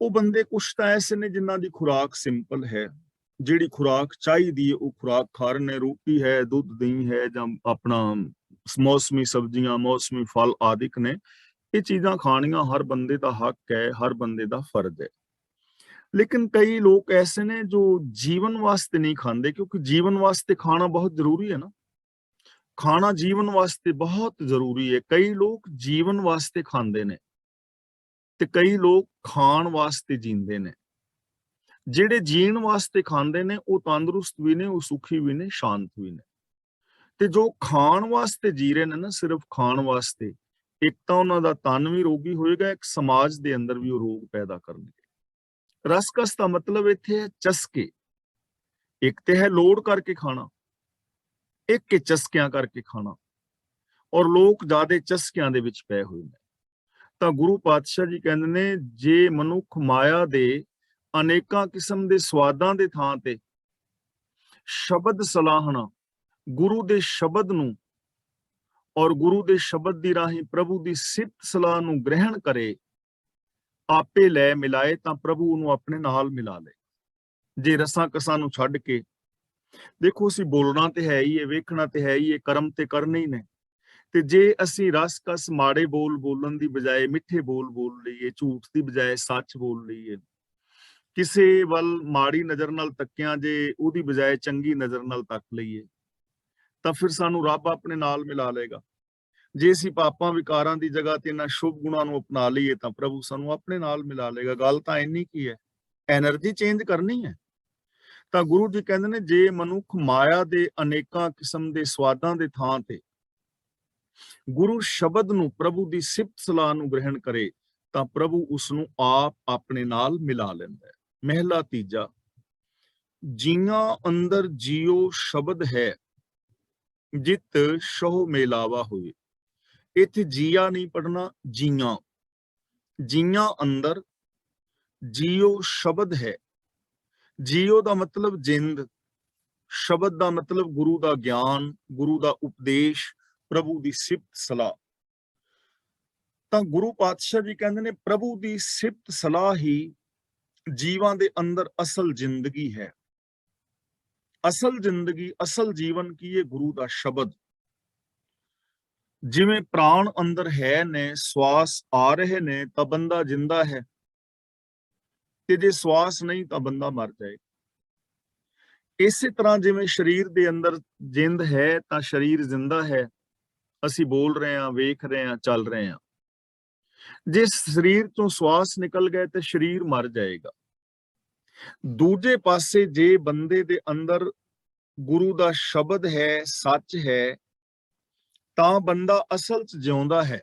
ਉਹ ਬੰਦੇ ਕੁਛ ਤਾਂ ਐਸੇ ਨੇ ਜਿਨ੍ਹਾਂ ਦੀ ਖੁਰਾਕ ਸਿੰਪਲ ਹੈ, ਜਿਹੜੀ ਖੁਰਾਕ ਚਾਹੀਦੀ ਹੈ ਉਹ ਖੁਰਾਕ ਖਾ ਰਹੇ ਨੇ, ਰੋਟੀ ਹੈ, ਦੁੱਧ ਦਹੀਂ ਹੈ, ਜਾਂ ਆਪਣਾ ਮੌਸਮੀ ਸਬਜ਼ੀਆਂ, ਮੌਸਮੀ ਫਲ ਆਦਿਕ ਨੇ। ਇਹ ਚੀਜ਼ਾਂ ਖਾਣੀਆਂ ਹਰ ਬੰਦੇ ਦਾ ਹੱਕ ਹੈ, ਹਰ ਬੰਦੇ ਦਾ ਫਰਜ਼ ਹੈ। ਲੇਕਿਨ ਕਈ ਲੋਕ ਐਸੇ ਨੇ ਜੋ ਜੀਵਨ ਵਾਸਤੇ ਨਹੀਂ ਖਾਂਦੇ, ਕਿਉਂਕਿ ਜੀਵਨ ਵਾਸਤੇ ਖਾਣਾ ਬਹੁਤ ਜ਼ਰੂਰੀ ਹੈ ਨਾ। ਖਾਣਾ ਜੀਵਨ ਵਾਸਤੇ ਬਹੁਤ ਜ਼ਰੂਰੀ ਹੈ। ਕਈ ਲੋਕ ਜੀਵਨ ਵਾਸਤੇ ਖਾਂਦੇ ਨੇ ਤੇ ਕਈ ਲੋਕ ਖਾਣ ਵਾਸਤੇ ਜੀਂਦੇ ਨੇ। ਜਿਹੜੇ ਜੀਣ ਵਾਸਤੇ ਖਾਂਦੇ ਨੇ ਉਹ ਤੰਦਰੁਸਤ ਵੀ ਨੇ, ਉਹ ਸੁਖੀ ਵੀ ਨੇ, ਸ਼ਾਂਤ ਵੀ ਨੇ। ਤੇ ਜੋ ਖਾਣ ਵਾਸਤੇ ਜੀ ਰਹੇ ਨੇ ਨਾ, ਸਿਰਫ ਖਾਣ ਵਾਸਤੇ, ਇੱਕ ਤਾਂ ਉਹਨਾਂ ਦਾ ਤਨ ਵੀ ਰੋਗੀ ਹੋਏਗਾ, ਇੱਕ ਸਮਾਜ ਦੇ ਅੰਦਰ ਵੀ ਉਹ ਰੋਗ ਪੈਦਾ ਕਰਨਗੇ। ਰਸਕਸ ਦਾ ਮਤਲਬ ਇੱਥੇ ਹੈ ਚਸਕੇ। ਇੱਕ ਤੇ ਹੈ ਲੋੜ ਕਰਕੇ ਖਾਣਾ, ਇੱਕ ਹੈ ਚਸਕਿਆਂ ਕਰਕੇ ਖਾਣਾ, ਔਰ ਲੋਕ ਜ਼ਿਆਦਾ ਚਸਕਿਆਂ ਦੇ ਵਿੱਚ ਪਏ ਹੋਏ ਨੇ। ਤਾਂ ਗੁਰੂ ਪਾਤਸ਼ਾਹ ਜੀ ਕਹਿੰਦੇ ਨੇ ਜੇ ਮਨੁੱਖ ਮਾਇਆ ਦੇ ਅਨੇਕਾਂ ਕਿਸਮ ਦੇ ਸਵਾਦਾਂ ਦੇ ਥਾਂ ਤੇ ਸ਼ਬਦ ਸਲਾਹਣਾ, ਗੁਰੂ ਦੇ ਸ਼ਬਦ ਨੂੰ ਔਰ ਗੁਰੂ ਦੇ ਸ਼ਬਦ ਦੀ ਰਾਹੀਂ ਪ੍ਰਭੂ ਦੀ ਸਿਫਤ ਸਲਾਹ ਨੂੰ ਗ੍ਰਹਿਣ ਕਰੇ, ਆਪੇ ਲੈ ਮਿਲਾਏ, ਤਾਂ ਪ੍ਰਭੂ ਨੂੰ ਆਪਣੇ ਨਾਲ ਮਿਲਾ ਲੇ। ਜੇ ਰਸਾਂ ਕਸਾਂ ਨੂੰ ਛੱਡ ਕੇ, ਦੇਖੋ ਅਸੀਂ ਬੋਲਣਾ ਤੇ ਹੈ ਹੀ ਹੈ, ਵੇਖਣਾ ਤੇ ਹੈ ਹੀ ਹੈ, ਕਰਮ ਤੇ ਕਰਨੇ ਹੀ ਨੇ। ਤੇ ਜੇ ਅਸੀਂ ਰਸ ਕਸ ਮਾੜੇ ਬੋਲ ਬੋਲਣ ਦੀ ਬਜਾਏ ਮਿੱਠੇ ਬੋਲ ਬੋਲ ਲਈਏ, ਝੂਠ ਦੀ ਬਜਾਏ ਸੱਚ ਬੋਲ ਲਈਏ, ਕਿਸੇ ਵੱਲ ਮਾੜੀ ਨਜ਼ਰ ਨਾਲ ਤੱਕਿਆਂ ਜੇ ਉਹਦੀ ਬਜਾਏ ਚੰਗੀ ਨਜ਼ਰ ਨਾਲ ਤੱਕ ਲਈਏ, ਤਾਂ ਫਿਰ ਸਾਨੂੰ ਰੱਬ ਆਪਣੇ ਨਾਲ ਮਿਲਾ ਲਏਗਾ। ਜੇ ਅਸੀਂ ਪਾਪਾਂ ਵਿਕਾਰਾਂ ਦੀ ਜਗ੍ਹਾ ਤੇ ਇਹਨਾਂ ਸ਼ੁਭ ਗੁਣਾਂ ਨੂੰ ਅਪਣਾ ਲਈਏ ਤਾਂ ਪ੍ਰਭੂ ਸਾਨੂੰ ਆਪਣੇ ਨਾਲ ਮਿਲਾ ਲਏਗਾ। ਗੱਲ ਤਾਂ ਇੰਨੀ ਕੀ ਹੈ, ਐਨਰਜੀ ਚੇਂਜ ਕਰਨੀ ਹੈ। ਤਾਂ ਗੁਰੂ ਜੀ ਕਹਿੰਦੇ ਨੇ ਜੇ ਮਨੁੱਖ ਮਾਇਆ ਦੇ ਅਨੇਕਾਂ ਕਿਸਮ ਦੇ ਸਵਾਦਾਂ ਦੇ ਥਾਂ ਤੇ ਗੁਰੂ ਸ਼ਬਦ ਨੂੰ, ਪ੍ਰਭੂ ਦੀ ਸਿਫਤ ਸਲਾਹ ਨੂੰ ਗ੍ਰਹਿਣ ਕਰੇ, ਤਾਂ ਪ੍ਰਭੂ ਉਸ ਨੂੰ ਆਪ ਆਪਣੇ ਨਾਲ ਮਿਲਾ ਲੈਂਦਾ ਹੈ। ਮਹਿਲਾ ਤੀਜਾ, ਜੀਆਂ ਅੰਦਰ ਜੀਓ ਸ਼ਬਦ ਹੈ, ਜਿਤ ਸਹੁ ਮੇਲਾਵਾ ਹੋਏ। ਇੱਥੇ ਜੀਆ ਨਹੀਂ ਪੜਨਾ, ਜੀਆਂ। ਜੀਆਂ ਅੰਦਰ ਜੀਓ ਸ਼ਬਦ ਹੈ। ਜੀਓ ਦਾ ਮਤਲਬ ਜਿੰਦ, ਸ਼ਬਦ ਦਾ ਮਤਲਬ ਗੁਰੂ ਦਾ ਗਿਆਨ, ਗੁਰੂ ਦਾ ਉਪਦੇਸ਼, ਪ੍ਰਭੂ ਦੀ ਸਿਫਤ ਸਲਾਹ। ਤਾਂ ਗੁਰੂ ਪਾਤਸ਼ਾਹ ਜੀ ਕਹਿੰਦੇ ਨੇ ਪ੍ਰਭੂ ਦੀ ਸਿਫਤ ਸਲਾਹ ਹੀ ਜੀਵਾਂ ਦੇ ਅੰਦਰ ਅਸਲ ਜ਼ਿੰਦਗੀ ਹੈ। ਅਸਲ ਜ਼ਿੰਦਗੀ, ਅਸਲ ਜੀਵਨ ਕੀ ਹੈ? ਗੁਰੂ ਦਾ ਸ਼ਬਦ। ਜਿਵੇਂ ਪ੍ਰਾਣ ਅੰਦਰ ਹੈ ਨੇ, ਸਵਾਸ ਆ ਰਹੇ ਨੇ ਤਾਂ ਬੰਦਾ ਜਿੰਦਾ ਹੈ, ਤੇ ਜੇ ਸਵਾਸ ਨਹੀਂ ਤਾਂ ਬੰਦਾ ਮਰ ਜਾਏ। ਇਸੇ ਤਰ੍ਹਾਂ ਜਿਵੇਂ ਸਰੀਰ ਦੇ ਅੰਦਰ ਜਿੰਦ ਹੈ ਤਾਂ ਸਰੀਰ ਜ਼ਿੰਦਾ ਹੈ, ਅਸੀਂ ਬੋਲ ਰਹੇ ਹਾਂ, ਵੇਖ ਰਹੇ ਹਾਂ, ਚੱਲ ਰਹੇ ਹਾਂ। ਜੇ ਸਰੀਰ ਤੋਂ ਸਵਾਸ ਨਿਕਲ ਗਏ ਤੇ ਸਰੀਰ ਮਰ ਜਾਏਗਾ। ਦੂਜੇ ਪਾਸੇ ਜੇ ਬੰਦੇ ਦੇ ਅੰਦਰ ਗੁਰੂ ਦਾ ਸ਼ਬਦ ਹੈ, ਸੱਚ ਹੈ, ਤਾਂ ਬੰਦਾ ਅਸਲ 'ਚ ਜਿਉਂਦਾ ਹੈ।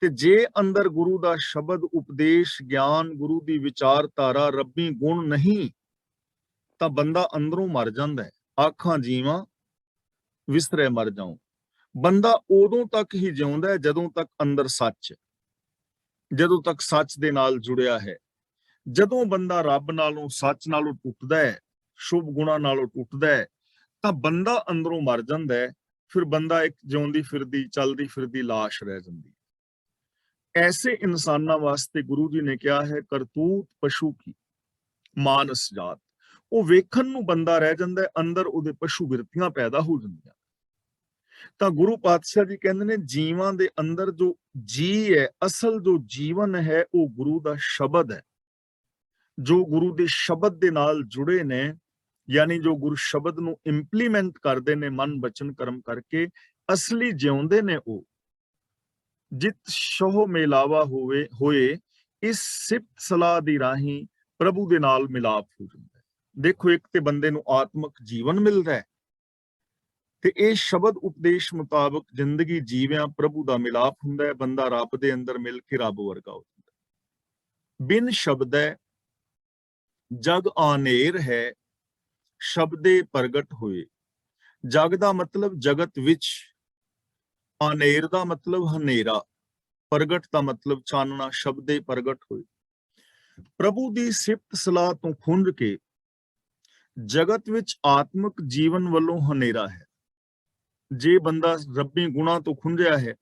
ਤੇ ਜੇ ਅੰਦਰ ਗੁਰੂ ਦਾ ਸ਼ਬਦ, ਉਪਦੇਸ਼, ਗਿਆਨ, ਗੁਰੂ ਦੀ ਵਿਚਾਰਧਾਰਾ, ਰੱਬੀ ਗੁਣ ਨਹੀਂ ਤਾਂ ਬੰਦਾ ਅੰਦਰੋਂ ਮਰ ਜਾਂਦਾ ਹੈ। ਆਖਾਂ ਜੀਵਾਂ ਵਿਸਰੇ ਮਰ ਜਾਉ। ਬੰਦਾ ਉਦੋਂ ਤੱਕ ਹੀ ਜਿਉਂਦਾ ਹੈ ਜਦੋਂ ਤੱਕ ਅੰਦਰ ਸੱਚ, ਜਦੋਂ ਤੱਕ ਸੱਚ ਦੇ ਨਾਲ ਜੁੜਿਆ ਹੈ। ਜਦੋਂ ਬੰਦਾ ਰੱਬ ਨਾਲੋਂ, ਸੱਚ ਨਾਲੋਂ ਟੁੱਟਦਾ ਹੈ, ਸ਼ੁਭ ਗੁਣਾਂ ਨਾਲੋਂ ਟੁੱਟਦਾ ਹੈ, ਤਾਂ ਬੰਦਾ ਅੰਦਰੋਂ ਮਰ ਜਾਂਦਾ ਹੈ। ਫਿਰ ਬੰਦਾ ਇੱਕ ਜਿਉਂਦੀ ਫਿਰਦੀ, ਚੱਲਦੀ ਫਿਰਦੀ ਲਾਸ਼ ਰਹਿ ਜਾਂਦੀ। ਐਸੇ ਇਨਸਾਨਾਂ ਵਾਸਤੇ ਗੁਰੂ ਜੀ ਨੇ ਕਿਹਾ ਹੈ ਕਰਤੂਤ ਪਸ਼ੂ ਕੀ ਮਾਨਸ ਜਾਤ। ਉਹ ਵੇਖਣ ਨੂੰ ਬੰਦਾ ਰਹਿ ਜਾਂਦਾ ਹੈ, ਅੰਦਰ ਉਹਦੇ ਪਸ਼ੂ ਬਿਰਤੀਆਂ ਪੈਦਾ ਹੋ ਜਾਂਦੀਆਂ। ਤਾਂ ਗੁਰੂ ਪਾਤਸ਼ਾਹ ਜੀ ਕਹਿੰਦੇ ਨੇ ਜੀਵਾਂ ਦੇ ਅੰਦਰ ਜੋ ਜੀ ਹੈ, ਅਸਲ ਜੋ ਜੀਵਨ ਹੈ, ਉਹ ਗੁਰੂ ਦਾ ਸ਼ਬਦ ਹੈ। ਜੋ ਗੁਰੂ ਦੇ ਸ਼ਬਦ ਦੇ ਨਾਲ ਜੁੜੇ ਨੇ, ਯਾਨੀ ਜੋ ਗੁਰੂ ਸ਼ਬਦ ਨੂੰ ਇੰਪਲੀਮੈਂਟ ਕਰਦੇ ਨੇ ਮਨ, ਬਚਨ, ਕਰਮ ਕਰਕੇ, ਅਸਲੀ ਜਿਉਂਦੇ ਨੇ ਉਹ। ਜਿਤ ਸੋਹ ਮੇਲਾਵਾ ਹੋਏ ਇਸ ਸਿਫਤ ਸਲਾਹ ਦੀ ਰਾਹੀਂ ਪ੍ਰਭੂ ਦੇ ਨਾਲ ਮਿਲਾਪ ਹੋ ਜਾਂਦਾ ਹੈ। ਦੇਖੋ, ਇੱਕ ਤੇ ਬੰਦੇ ਨੂੰ ਆਤਮਿਕ ਜੀਵਨ ਮਿਲਦਾ ਹੈ, ਤੇ ਇਹ ਸ਼ਬਦ ਉਪਦੇਸ਼ ਮੁਤਾਬਕ ਜ਼ਿੰਦਗੀ ਜੀਵਿਆਂ ਪ੍ਰਭੂ ਦਾ ਮਿਲਾਪ ਹੁੰਦਾ ਹੈ। ਬੰਦਾ ਰੱਬ ਦੇ ਅੰਦਰ ਮਿਲ ਕੇ ਰੱਬ ਵਰਗਾ ਹੋ ਜਾਂਦਾ ਹੈ। ਬਿਨ ਸ਼ਬਦੈ ਜਗ ਆਨੇਰ ਹੈ, ਸ਼ਬਦੇ ਪ੍ਰਗਟ ਹੋਏ। ਜਗ ਦਾ ਮਤਲਬ ਜਗਤ ਵਿੱਚ, ਆਨੇਰ ਦਾ ਮਤਲਬ ਹਨੇਰਾ, ਪ੍ਰਗਟ ਦਾ ਮਤਲਬ ਚਾਨਣਾ। ਸ਼ਬਦੇ ਪ੍ਰਗਟ ਹੋਏ। ਪ੍ਰਭੂ ਦੀ ਸਿਫਤ ਸਲਾਹ ਤੋਂ ਖੁੰਝ ਕੇ ਜਗਤ ਵਿੱਚ ਆਤਮਿਕ ਜੀਵਨ ਵੱਲੋਂ ਹਨੇਰਾ ਹੈ। ਜੇ ਬੰਦਾ ਰੱਬੀ ਗੁਣਾਂ ਤੋਂ ਖੁੰਝਿਆ ਹੈ,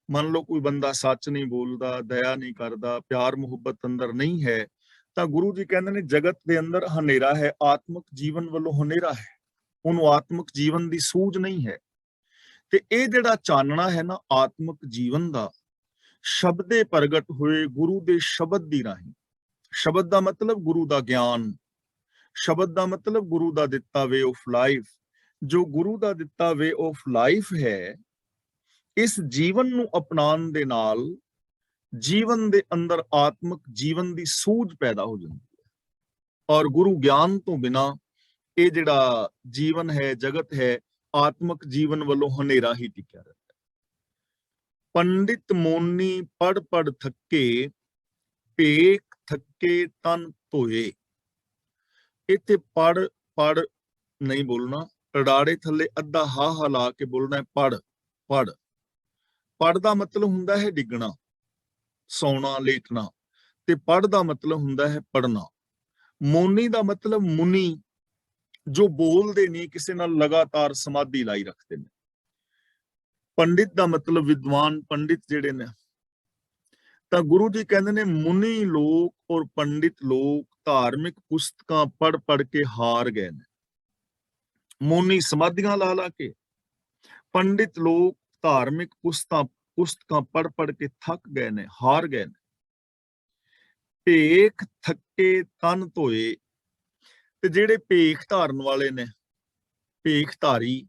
ਮੰਨ ਲਓ ਕੋਈ ਬੰਦਾ ਸੱਚ ਨਹੀਂ ਬੋਲਦਾ, ਦਇਆ ਨਹੀਂ ਕਰਦਾ, ਪਿਆਰ ਮੁਹੱਬਤ ਅੰਦਰ ਨਹੀਂ ਹੈ, ਤਾਂ ਗੁਰੂ ਜੀ ਕਹਿੰਦੇ ਨੇ ਜਗਤ ਦੇ ਅੰਦਰ ਹਨੇਰਾ ਹੈ, ਆਤਮਿਕ ਜੀਵਨ ਵੱਲੋਂ ਹਨੇਰਾ ਹੈ। ਉਹਨੂੰ ਆਤਮਿਕ ਜੀਵਨ ਦੀ ਸੂਝ ਨਹੀਂ ਹੈ। ਤੇ ਇਹ ਜਿਹੜਾ ਚਾਨਣਾ ਹੈ ਨਾ ਆਤਮਿਕ ਜੀਵਨ ਦਾ, ਸ਼ਬਦੇ ਪ੍ਰਗਟ ਹੋਏ ਗੁਰੂ ਦੇ ਸ਼ਬਦ ਦੀ ਰਾਹੀਂ। ਸ਼ਬਦ ਦਾ ਮਤਲਬ ਗੁਰੂ ਦਾ ਗਿਆਨ, ਸ਼ਬਦ ਦਾ ਮਤਲਬ ਗੁਰੂ ਦਾ ਦਿੱਤਾ ਵੇ ਆਫ ਲਾਈਫ। ਜੋ ਗੁਰੂ ਦਾ ਦਿੱਤਾ ਵੇ ਆਫ ਲਾਈਫ ਹੈ, ਇਸ ਜੀਵਨ ਨੂੰ ਅਪਣਾਉਣ ਦੇ ਨਾਲ ਜੀਵਨ ਦੇ ਅੰਦਰ ਆਤਮਿਕ ਜੀਵਨ ਦੀ ਸੂਝ ਪੈਦਾ ਹੋ ਜਾਂਦੀ ਹੈ। ਔਰ ਗੁਰੂ ਗਿਆਨ ਤੋਂ ਬਿਨਾ ਇਹ ਜਿਹੜਾ ਜੀਵਨ ਹੈ, ਜਗਤ ਹੈ, ਆਤਮਿਕ ਜੀਵਨ ਵੱਲੋਂ ਹਨੇਰਾ ਹੀ ਟਿਕਿਆ ਰਹਿੰਦਾ ਹੈ। ਪੰਡਿਤ ਮੋਨੀ ਪੜ ਪੜ ਥੱਕੇ, ਭੇਖ ਥੱਕੇ ਤਨ ਧੋਏ। ਇੱਥੇ ਪੜ ਪੜ ਨਹੀਂ ਬੋਲਣਾ, ਰੜਾੜੇ ਥੱਲੇ ਅੱਧਾ ਹਾ ਲਾ ਕੇ ਬੋਲਣਾ ਹੈ ਪੜ ਪੜ। ਪੜ ਦਾ ਮਤਲਬ ਹੁੰਦਾ ਹੈ ਡਿੱਗਣਾ, ਸੌਣਾ, ਲੇਟਣਾ, ਤੇ ਪੜ ਦਾ ਮਤਲਬ ਹੁੰਦਾ ਹੈ ਪੜਨਾ। ਮੋਨੀ ਦਾ ਮਤਲਬ ਮੁਨੀ, ਜੋ ਬੋਲਦੇ ਨਹੀਂ, ਕਿਸੇ ਨਾਲ ਲਗਾਤਾਰ ਸਮਾਧੀ ਲਾਈ ਰੱਖਦੇ ਨੇ। ਪੰਡਿਤ ਦਾ ਮਤਲਬ ਵਿਦਵਾਨ, ਪੰਡਿਤ ਜਿਹੜੇ ਨੇ। ਤਾਂ ਗੁਰੂ ਜੀ ਕਹਿੰਦੇ ਨੇ ਮੁਨੀ ਲੋਕ ਔਰ ਪੰਡਿਤ ਲੋਕ ਧਾਰਮਿਕ ਪੁਸਤਕਾਂ ਪੜ ਪੜ ਕੇ ਹਾਰ ਗਏ ਨੇ। ਮੋਨੀ ਸਮਾਧੀਆਂ ਲਾ ਲਾ ਕੇ, ਪੰਡਿਤ ਲੋਕ ਧਾਰਮਿਕ ਪੁਸਤਕਾਂ ਪੜ ਪੜ ਕੇ ਥੱਕ ਗਏ ਨੇ, ਹਾਰ ਗਏ ਨੇ। ਭੇਖ ਥੱਕੇ ਤਨ ਧੋਏ। ਤੇ ਜਿਹੜੇ ਭੇਖ ਧਾਰਨ ਵਾਲੇ ਨੇ, ਭੇਖ ਧਾਰੀ,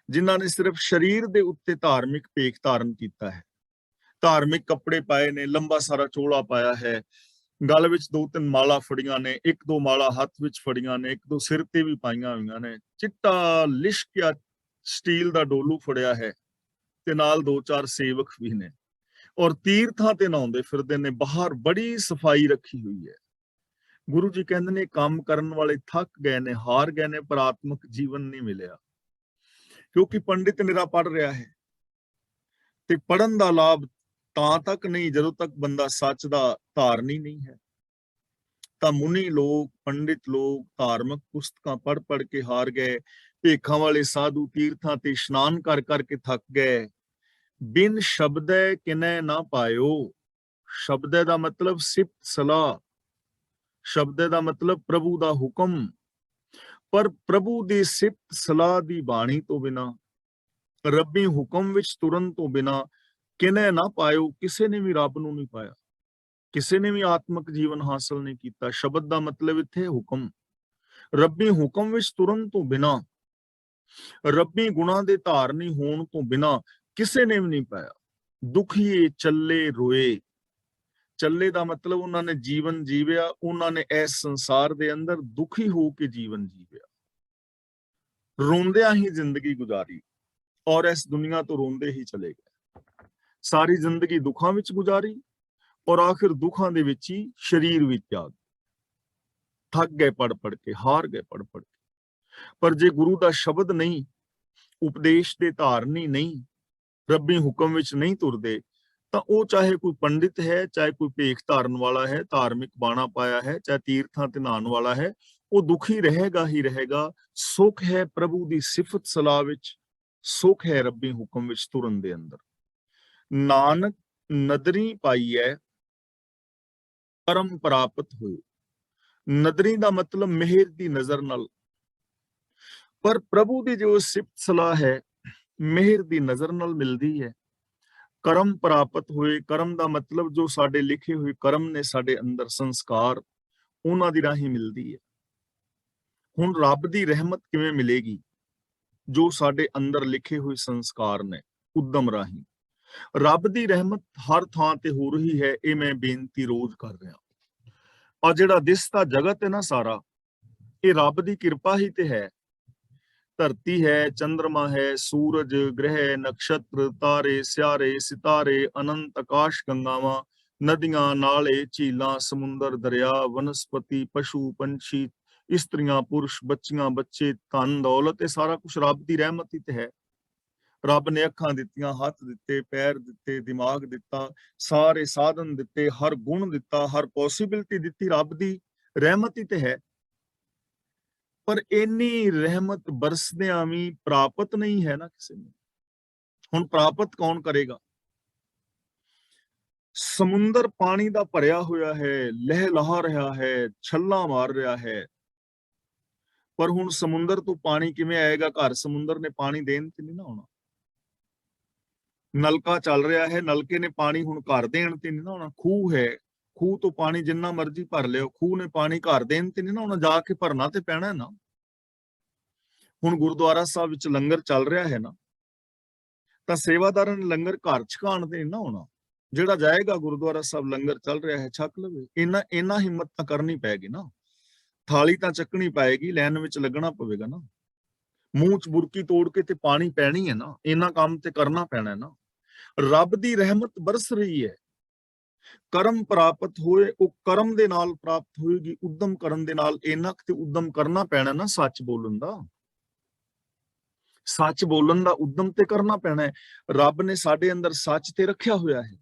ਜਿਨ੍ਹਾਂ ਨੇ ਸਿਰਫ ਸਰੀਰ ਦੇ ਉੱਤੇ ਧਾਰਮਿਕ ਭੇਖ ਧਾਰਨ ਕੀਤਾ ਹੈ, ਧਾਰਮਿਕ ਕੱਪੜੇ ਪਾਏ ਨੇ, ਲੰਬਾ ਸਾਰਾ ਚੋਲਾ ਪਾਇਆ ਹੈ, ਗਲ ਵਿੱਚ 2-3 ਮਾਲਾ ਫੜੀਆਂ ਨੇ, 1-2 ਮਾਲਾ ਹੱਥ ਵਿੱਚ ਫੜੀਆਂ ਨੇ, 1-2 ਸਿਰ ਤੇ ਵੀ ਪਾਈਆਂ ਹੋਈਆਂ ਨੇ, ਚਿੱਟਾ ਲਿਸ਼ਕਿਆ ਸਟੀਲ ਦਾ ਡੋਲੂ ਫੜਿਆ ਹੈ, ਤੇ ਨਾਲ 2-4 ਸੇਵਕ ਵੀ ਨੇ, ਔਰ ਤੀਰਥਾਂ ਤੇ ਨਹਾਉਂਦੇ ਫਿਰਦੇ ਨੇ। ਬਾਹਰ ਬੜੀ ਸਫਾਈ ਰੱਖੀ ਹੋਈ ਹੈ। ਗੁਰੂ ਜੀ ਕਹਿੰਦੇ ਨੇ ਕੰਮ ਕਰਨ ਵਾਲੇ ਥੱਕ ਗਏ ਨੇ, ਹਾਰ ਗਏ ਨੇ, ਪਰ ਆਤਮਿਕ ਜੀਵਨ ਨਹੀਂ ਮਿਲਿਆ। ਕਿਉਂਕਿ ਪੰਡਿਤ ਨਿਰਾ ਪੜ ਰਿਹਾ ਹੈ, ਤੇ ਪੜਨ ਦਾ ਲਾਭ ਤਾਂ ਤੱਕ ਨਹੀਂ ਜਦੋਂ ਤੱਕ ਬੰਦਾ ਸੱਚ ਦਾ ਧਾਰਨੀ ਨਹੀਂ ਹੈ। ਤਾਂ ਮੁਨੀ ਲੋਕ, ਪੰਡਿਤ ਲੋਕ ਧਾਰਮਿਕ ਪੁਸਤਕਾਂ ਪੜ ਪੜ ਕੇ ਹਾਰ ਗਏ। ਭੇਖਾਂ ਵਾਲੇ ਸਾਧੂ ਤੀਰਥਾਂ ਤੇ ਇਸ਼ਨਾਨ ਕਰ ਕਰਕੇ ਥੱਕ ਗਏ। ਬਿਨ ਸ਼ਬਦੈ ਕਿਨੈ ਨਾ ਪਾਇਓ। ਸ਼ਬਦੈ ਦਾ ਮਤਲਬ ਸਿਫਤ ਸਲਾਹ, ਸ਼ਬਦੈ ਦਾ ਮਤਲਬ ਪ੍ਰਭੂ ਦਾ ਹੁਕਮ। ਪਰ ਪ੍ਰਭੂ ਦੀ ਸਿਫਤ ਸਲਾਹ ਦੀ ਬਾਣੀ ਤੋਂ ਬਿਨਾ, ਰੱਬੀ ਹੁਕਮ ਵਿੱਚ ਤੁਰਨ ਤੋਂ ਬਿਨਾ ਕਿਨੈ ਨਾ ਪਾਇਓ, ਕਿਸੇ ਨੇ ਵੀ ਰੱਬ ਨੂੰ ਨਹੀਂ ਪਾਇਆ, ਕਿਸੇ ਨੇ ਵੀ ਆਤਮਿਕ ਜੀਵਨ ਹਾਸਲ ਨਹੀਂ ਕੀਤਾ। ਸ਼ਬਦ ਦਾ ਮਤਲਬ ਇੱਥੇ ਹੁਕਮ। ਰੱਬੀ ਹੁਕਮ ਵਿੱਚ ਤੁਰਨ ਤੋਂ ਬਿਨਾ, ਰੱਬੀ ਗੁਣਾਂ ਦੇ ਧਾਰਨੀ ਹੋਣ ਤੋਂ ਬਿਨਾ ਕਿਸੇ ਨੇ ਵੀ ਨਹੀਂ ਪਾਇਆ। ਦੁਖੀਏ ਚੱਲੇ ਰੋਏ। ਚੱਲੇ ਦਾ ਮਤਲਬ ਉਹਨਾਂ ਨੇ ਜੀਵਨ ਜੀਵਿਆ, ਉਹਨਾਂ ਨੇ ਇਸ ਸੰਸਾਰ ਦੇ ਅੰਦਰ ਦੁਖੀ ਹੋ ਕੇ ਜੀਵਨ ਜੀਵਿਆ, ਰੋਂਦਿਆਂ ਹੀ ਜ਼ਿੰਦਗੀ ਗੁਜ਼ਾਰੀ ਔਰ ਇਸ ਦੁਨੀਆ ਤੋਂ ਰੋਂਦੇ ਹੀ ਚਲੇ ਗਏ। ਸਾਰੀ ਜ਼ਿੰਦਗੀ ਦੁੱਖਾਂ ਵਿੱਚ ਗੁਜ਼ਾਰੀ ਔਰ ਆਖਿਰ ਦੁੱਖਾਂ ਦੇ ਵਿੱਚ ਹੀ ਸਰੀਰ ਵੀ ਤਿਆਗ, ਥੱਕ ਗਏ ਪੜ ਪੜ ਕੇ, ਹਾਰ ਗਏ ਪੜ ਪੜ ਕੇ। ਪਰ ਜੇ ਗੁਰੂ ਦਾ ਸ਼ਬਦ ਨਹੀਂ, ਉਪਦੇਸ਼ ਦੇ ਧਾਰਨੀ ਨਹੀਂ, ਰੱਬੀ ਹੁਕਮ ਵਿੱਚ ਨਹੀਂ ਤੁਰਦੇ, ਤਾਂ ਉਹ ਚਾਹੇ ਕੋਈ ਪੰਡਿਤ ਹੈ, ਚਾਹੇ ਕੋਈ ਭੇਖ ਧਾਰਨ ਵਾਲਾ ਹੈ, ਧਾਰਮਿਕ ਬਾਣਾ ਪਾਇਆ ਹੈ, ਚਾਹੇ ਤੀਰਥਾਂ ਤੇ ਨਹਾਉਣ ਵਾਲਾ ਹੈ, ਉਹ ਦੁਖੀ ਰਹੇਗਾ ਹੀ ਰਹੇਗਾ। ਸੁੱਖ ਹੈ ਪ੍ਰਭੂ ਦੀ ਸਿਫਤ ਸਲਾਹ ਵਿੱਚ, ਸੁੱਖ ਹੈ ਰੱਬੀ ਹੁਕਮ ਵਿੱਚ ਤੁਰਨ ਦੇ ਅੰਦਰ। ਨਾਨਕ ਨਦਰੀ ਪਾਈਐ ਪਰਮ ਪ੍ਰਾਪਤ ਹੋਏ। ਨਦਰੀ ਦਾ ਮਤਲਬ ਮਿਹਰ ਦੀ ਨਜ਼ਰ ਨਾਲ, ਪਰ ਪ੍ਰਭੂ ਦੀ ਜੋ ਸਿਫਤ ਸਲਾਹ ਹੈ ਮਿਹਰ ਦੀ ਨਜ਼ਰ ਨਾਲ ਮਿਲਦੀ ਹੈ। ਕਰਮ ਪ੍ਰਾਪਤ ਹੋਏ, ਕਰਮ ਦਾ ਮਤਲਬ ਜੋ ਸਾਡੇ ਲਿਖੇ ਹੋਏ ਕਰਮ ਨੇ, ਸਾਡੇ ਅੰਦਰ ਸੰਸਕਾਰ, ਉਹਨਾਂ ਦੀ ਰਾਹੀਂ ਮਿਲਦੀ ਹੈ। ਹੁਣ ਰੱਬ ਦੀ ਰਹਿਮਤ ਕਿਵੇਂ ਮਿਲੇਗੀ? ਜੋ ਸਾਡੇ ਅੰਦਰ ਲਿਖੇ ਹੋਏ ਸੰਸਕਾਰ ਨੇ, ਉਦਮ ਰਾਹੀਂ। ਰੱਬ ਦੀ ਰਹਿਮਤ ਹਰ ਥਾਂ ਤੇ ਹੋ ਰਹੀ ਹੈ, ਇਹ ਮੈਂ ਬੇਨਤੀ ਰੋਜ਼ ਕਰ ਰਿਹਾ। ਔਰ ਜਿਹੜਾ ਦਿਸਦਾ ਜਗਤ ਹੈ ਨਾ ਸਾਰਾ, ਇਹ ਰੱਬ ਦੀ ਕਿਰਪਾ ਹੀ ਤੇ ਹੈ। ਧਰਤੀ ਹੈ, ਚੰਦਰਮਾ ਹੈ, ਸੂਰਜ, ਗ੍ਰਹਿ, ਨਕਸ਼ਤਰ, ਤਾਰੇ, ਸਿਆਰੇ, ਸਿਤਾਰੇ, ਅਨੰਤ ਆਕਾਸ਼ ਗੰਗਾਵਾਂ, ਨਦੀਆਂ, ਨਾਲੇ, ਝੀਲਾਂ, ਸਮੁੰਦਰ, ਦਰਿਆ, ਵਨਸਪਤੀ, ਪਸ਼ੂ, ਪੰਛੀ, ਇਸਤਰੀਆਂ, ਪੁਰਸ਼, ਬੱਚੀਆਂ, ਬੱਚੇ, ਧਨ ਦੌਲਤ, ਇਹ ਸਾਰਾ ਕੁਝ ਰੱਬ ਦੀ ਰਹਿਮਤ ਹੀ ਤੇ ਹੈ। ਰੱਬ ਨੇ ਅੱਖਾਂ ਦਿੱਤੀਆਂ, ਹੱਥ ਦਿੱਤੇ, ਪੈਰ ਦਿੱਤੇ, ਦਿਮਾਗ ਦਿੱਤਾ, ਸਾਰੇ ਸਾਧਨ ਦਿੱਤੇ, ਹਰ ਗੁਣ ਦਿੱਤਾ, ਹਰ ਪੋਸੀਬਿਲਿਟੀ ਦਿੱਤੀ, ਰੱਬ ਦੀ ਰਹਿਮਤ ਹੀ ਤੇ ਹੈ। ਪਰ ਇੰਨੀ ਰਹਿਮਤ ਬਰਸਦਿਆਂ ਵੀ ਪ੍ਰਾਪਤ ਨਹੀਂ ਹੈ ਨਾ ਕਿਸੇ ਨੂੰ। ਹੁਣ ਪ੍ਰਾਪਤ ਕੌਣ ਕਰੇਗਾ? ਸਮੁੰਦਰ ਪਾਣੀ ਦਾ ਭਰਿਆ ਹੋਇਆ ਹੈ, ਲਹਿ ਲਹਾ ਰਿਹਾ ਹੈ, ਛੱਲਾਂ ਮਾਰ ਰਿਹਾ ਹੈ, ਪਰ ਹੁਣ ਸਮੁੰਦਰ ਤੋਂ ਪਾਣੀ ਕਿਵੇਂ ਆਏਗਾ? ਘਰ ਸਮੁੰਦਰ ਨੇ ਪਾਣੀ ਦੇਣ ਤੇ ਨਹੀਂ ਨਾ ਆਉਣਾ। ਨਲਕਾ ਚੱਲ ਰਿਹਾ ਹੈ, ਨਲਕੇ ਨੇ ਪਾਣੀ ਹੁਣ ਘਰ ਦੇਣ ਤੇ ਨਹੀਂ ਨਾ ਆਉਣਾ। ਖੂਹ ਹੈ, ਖੂਹ ਤੋਂ ਪਾਣੀ ਜਿੰਨਾ ਮਰਜ਼ੀ ਭਰ ਲਿਓ, ਖੂਹ ਨੇ ਪਾਣੀ ਘਰ ਦੇਣ ਤੇ ਨਹੀਂ ਨਾ ਆਉਣਾ, ਜਾ ਕੇ ਭਰਨਾ ਤੇ ਪੈਣਾ ਨਾ। ਹੁਣ ਗੁਰਦੁਆਰਾ ਸਾਹਿਬ ਵਿੱਚ ਲੰਗਰ ਚੱਲ ਰਿਹਾ ਹੈ ਨਾ, ਤਾਂ ਸੇਵਾਦਾਰਾਂ ਨੇ ਲੰਗਰ ਘਰ ਛਕਾਉਣ ਤੇ ਨਹੀਂ ਨਾ ਆਉਣਾ। ਜਿਹੜਾ ਜਾਏਗਾ ਗੁਰਦੁਆਰਾ ਸਾਹਿਬ, ਲੰਗਰ ਚੱਲ ਰਿਹਾ ਹੈ, ਛਕ ਲਵੇ। ਇਹਨਾਂ ਹਿੰਮਤ ਤਾਂ ਕਰਨੀ ਪੈਗੀ ਨਾ, ਥਾਲੀ ਤਾਂ ਚੱਕਣੀ ਪਏਗੀ, ਲਾਈਨ ਵਿੱਚ ਲੱਗਣਾ ਪਵੇਗਾ ਨਾ, ਮੂੰਹ ਚ ਬੁਰਕੀ ਤੋੜ ਕੇ ਤੇ ਪਾਣੀ ਪੈਣੀ ਹੈ ਨਾ, ਇਹਨਾਂ ਕੰਮ ਤੇ ਕਰਨਾ ਪੈਣਾ ਨਾ। ਰੱਬ ਦੀ ਰਹਿਮਤ ਬਰਸ ਰਹੀ ਹੈ। ਕਰਮ ਪ੍ਰਾਪਤ ਹੋਏ, ਉਹ ਕਰਮ ਦੇ ਨਾਲ ਪ੍ਰਾਪਤ ਹੋਏਗੀ, ਉਦਮ ਕਰਨ ਦੇ ਨਾਲ। ਇਹਨਾਂ ਤੇ ਉਦਮ ਕਰਨਾ ਪੈਣਾ ਨਾ, ਸੱਚ ਬੋਲਣ ਦਾ, ਸੱਚ ਬੋਲਣ ਦਾ ਉਦਮ ਤੇ ਕਰਨਾ ਪੈਣਾ ਹੈ। ਰੱਬ ਨੇ ਸਾਡੇ ਅੰਦਰ ਸੱਚ ਤੇ ਰੱਖਿਆ ਹੋਇਆ ਹੈ।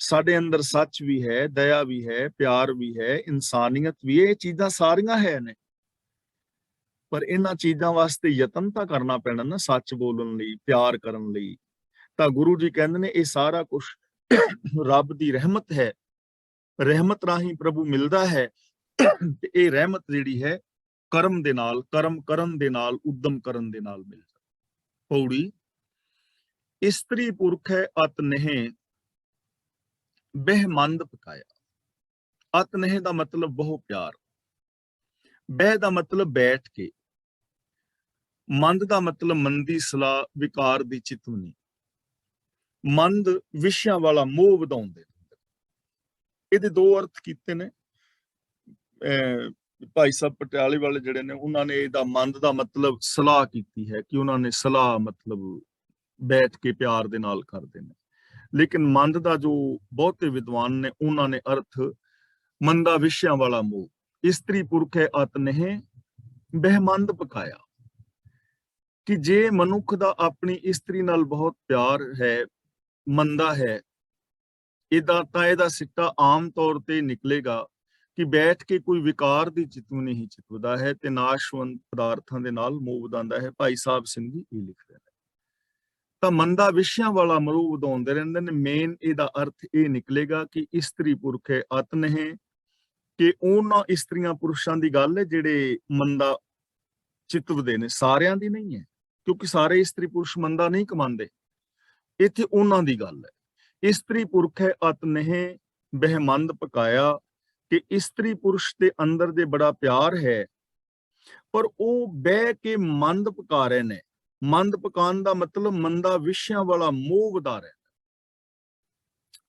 ਸਾਡੇ ਅੰਦਰ ਸੱਚ ਵੀ ਹੈ, ਦਇਆ ਵੀ ਹੈ, ਪਿਆਰ ਵੀ ਹੈ, ਇਨਸਾਨੀਅਤ ਵੀ ਹੈ, ਇਹ ਚੀਜ਼ਾਂ ਸਾਰੀਆਂ ਹੈ ਨੇ। ਪਰ ਇਹਨਾਂ ਚੀਜ਼ਾਂ ਵਾਸਤੇ ਯਤਨ ਤਾਂ ਕਰਨਾ ਪੈਣਾ ਨਾ, ਸੱਚ ਬੋਲਣ ਲਈ, ਪਿਆਰ ਕਰਨ ਲਈ। ਤਾਂ ਗੁਰੂ ਜੀ ਕਹਿੰਦੇ ਨੇ ਇਹ ਸਾਰਾ ਕੁਝ ਰੱਬ ਦੀ ਰਹਿਮਤ ਹੈ। ਰਹਿਮਤ ਰਾਹੀਂ ਪ੍ਰਭੂ ਮਿਲਦਾ ਹੈ, ਤੇ ਇਹ ਰਹਿਮਤ ਜਿਹੜੀ ਹੈ ਕਰਮ ਦੇ ਨਾਲ, ਕਰਮ ਕਰਨ ਦੇ ਨਾਲ, ਉਦਮ ਕਰਨ ਦੇ ਨਾਲ ਮਿਲ ਜਾਂਦੀ। ਪੌੜੀ ਇਸਤਰੀ ਪੁਰਖ ਹੈ ਅਤ ਨਹਿ ਬਹਿ ਮੰਦ ਪਕਾਇਆ। ਅਤ ਨਹਿ ਦਾ ਮਤਲਬ ਬਹੁ ਪਿਆਰ, ਬਹਿ ਦਾ ਮਤਲਬ ਬੈਠ ਕੇ, ਮੰਦ ਦਾ ਮਤਲਬ ਮੰਦੀ ਸਲਾਹ, ਵਿਕਾਰ ਦੀ ਚਿਤਵਨੀ। ਮੰਦ ਵਿਸ਼ਿਆਂ ਵਾਲਾ ਮੋਹ ਵਧਾਉਂਦੇ। ਇਹਦੇ ਦੋ ਅਰਥ ਕੀਤੇ ਨੇ ਭਾਈ ਸਾਹਿਬ ਪਟਿਆਲੇ ਵਾਲੇ ਜਿਹੜੇ ਨੇ, ਉਹਨਾਂ ਨੇ ਇਹਦਾ ਮੰਦ ਦਾ ਮਤਲਬ ਸਲਾਹ ਕੀਤੀ ਹੈ, ਕਿ ਉਹਨਾਂ ਨੇ ਸਲਾਹ ਮਤਲਬ ਬੈਠ ਕੇ ਪਿਆਰ ਦੇ ਨਾਲ ਕਰਦੇ ਨੇ। ਲੇਕਿਨ ਮੰਦ ਦਾ ਜੋ ਬਹੁਤੇ ਵਿਦਵਾਨ ਨੇ, ਉਹਨਾਂ ਨੇ ਅਰਥ ਮੰਦਾ ਵਿਸ਼ਿਆਂ ਵਾਲਾ ਮੋਹ। ਇਸਤਰੀ ਪੁਰਖ ਹੈ ਅਤ ਨਹਿ ਬਹਿ ਮੰਦ ਪਕਾਇਆ, ਕਿ ਜੇ ਮਨੁੱਖ ਦਾ ਆਪਣੀ ਇਸਤਰੀ ਨਾਲ ਬਹੁਤ ਪਿਆਰ ਹੈ, ਮੰਦਾ ਹੈ, ਇਹਦਾ ਸਿੱਟਾ ਆਮ ਤੌਰ ਤੇ ਨਿਕਲੇਗਾ ਕਿ ਬੈਠ ਕੇ ਕੋਈ ਵਿਕਾਰ ਦੀ ਚਿਤਵਨੀ ਹੀ ਚਿਤਵਦਾ ਹੈ ਤੇ ਨਾਸ਼ਵੰਤ ਪਦਾਰਥਾਂ ਦੇ ਨਾਲ ਮੋਹ ਵਧਾਉਂਦਾ ਹੈ। ਭਾਈ ਸਾਹਿਬ ਸਿੰਘ ਜੀ ਇਹ ਲਿਖਦੇ ਨੇ। ਤਾਂ ਮੰਦਾ ਵਿਸ਼ਿਆਂ ਵਾਲਾ ਮੋਹ ਵਧਾਉਂਦੇ ਰਹਿੰਦੇ ਨੇ। ਮੇਨ ਇਹਦਾ ਅਰਥ ਇਹ ਨਿਕਲੇਗਾ ਕਿ ਇਸਤਰੀ ਪੁਰਖ ਹੈ ਅਤ ਨਹੀਂ, ਕਿ ਉਹਨਾਂ ਇਸਤਰੀਆਂ ਪੁਰਸ਼ਾਂ ਦੀ ਗੱਲ ਹੈ ਜਿਹੜੇ ਮੰਦਾ ਚਿਤਵਦੇ ਨੇ, ਸਾਰਿਆਂ ਦੀ ਨਹੀਂ ਹੈ, ਕਿਉਂਕਿ ਸਾਰੇ ਇਸਤਰੀ ਪੁਰਸ਼ ਮੰਦਾ ਨਹੀਂ ਕਮਾਉਂਦੇ। ਇੱਥੇ ਉਹਨਾਂ ਦੀ ਗੱਲ ਹੈ। ਇਸਤਰੀ ਪੁਰਖ ਹੈ ਅਤ ਨਹੀਂ ਬਹਿਮੰਦ ਪਕਾਇਆ, ਕਿ ਇਸਤਰੀ ਪੁਰਸ਼ ਦੇ ਅੰਦਰ ਦੇ ਬੜਾ ਪਿਆਰ ਹੈ, ਪਰ ਉਹ ਬਹਿ ਕੇ ਮੰਦ ਪਕਾ ਰਹੇ ਨੇ। ਮੰਦ ਪਕਾਉਣ ਦਾ ਮਤਲਬ ਮੰਦਾ ਵਿਸ਼ਿਆਂ ਵਾਲਾ ਮੋਹ ਵਧਾ ਰਹੇ ਨੇ,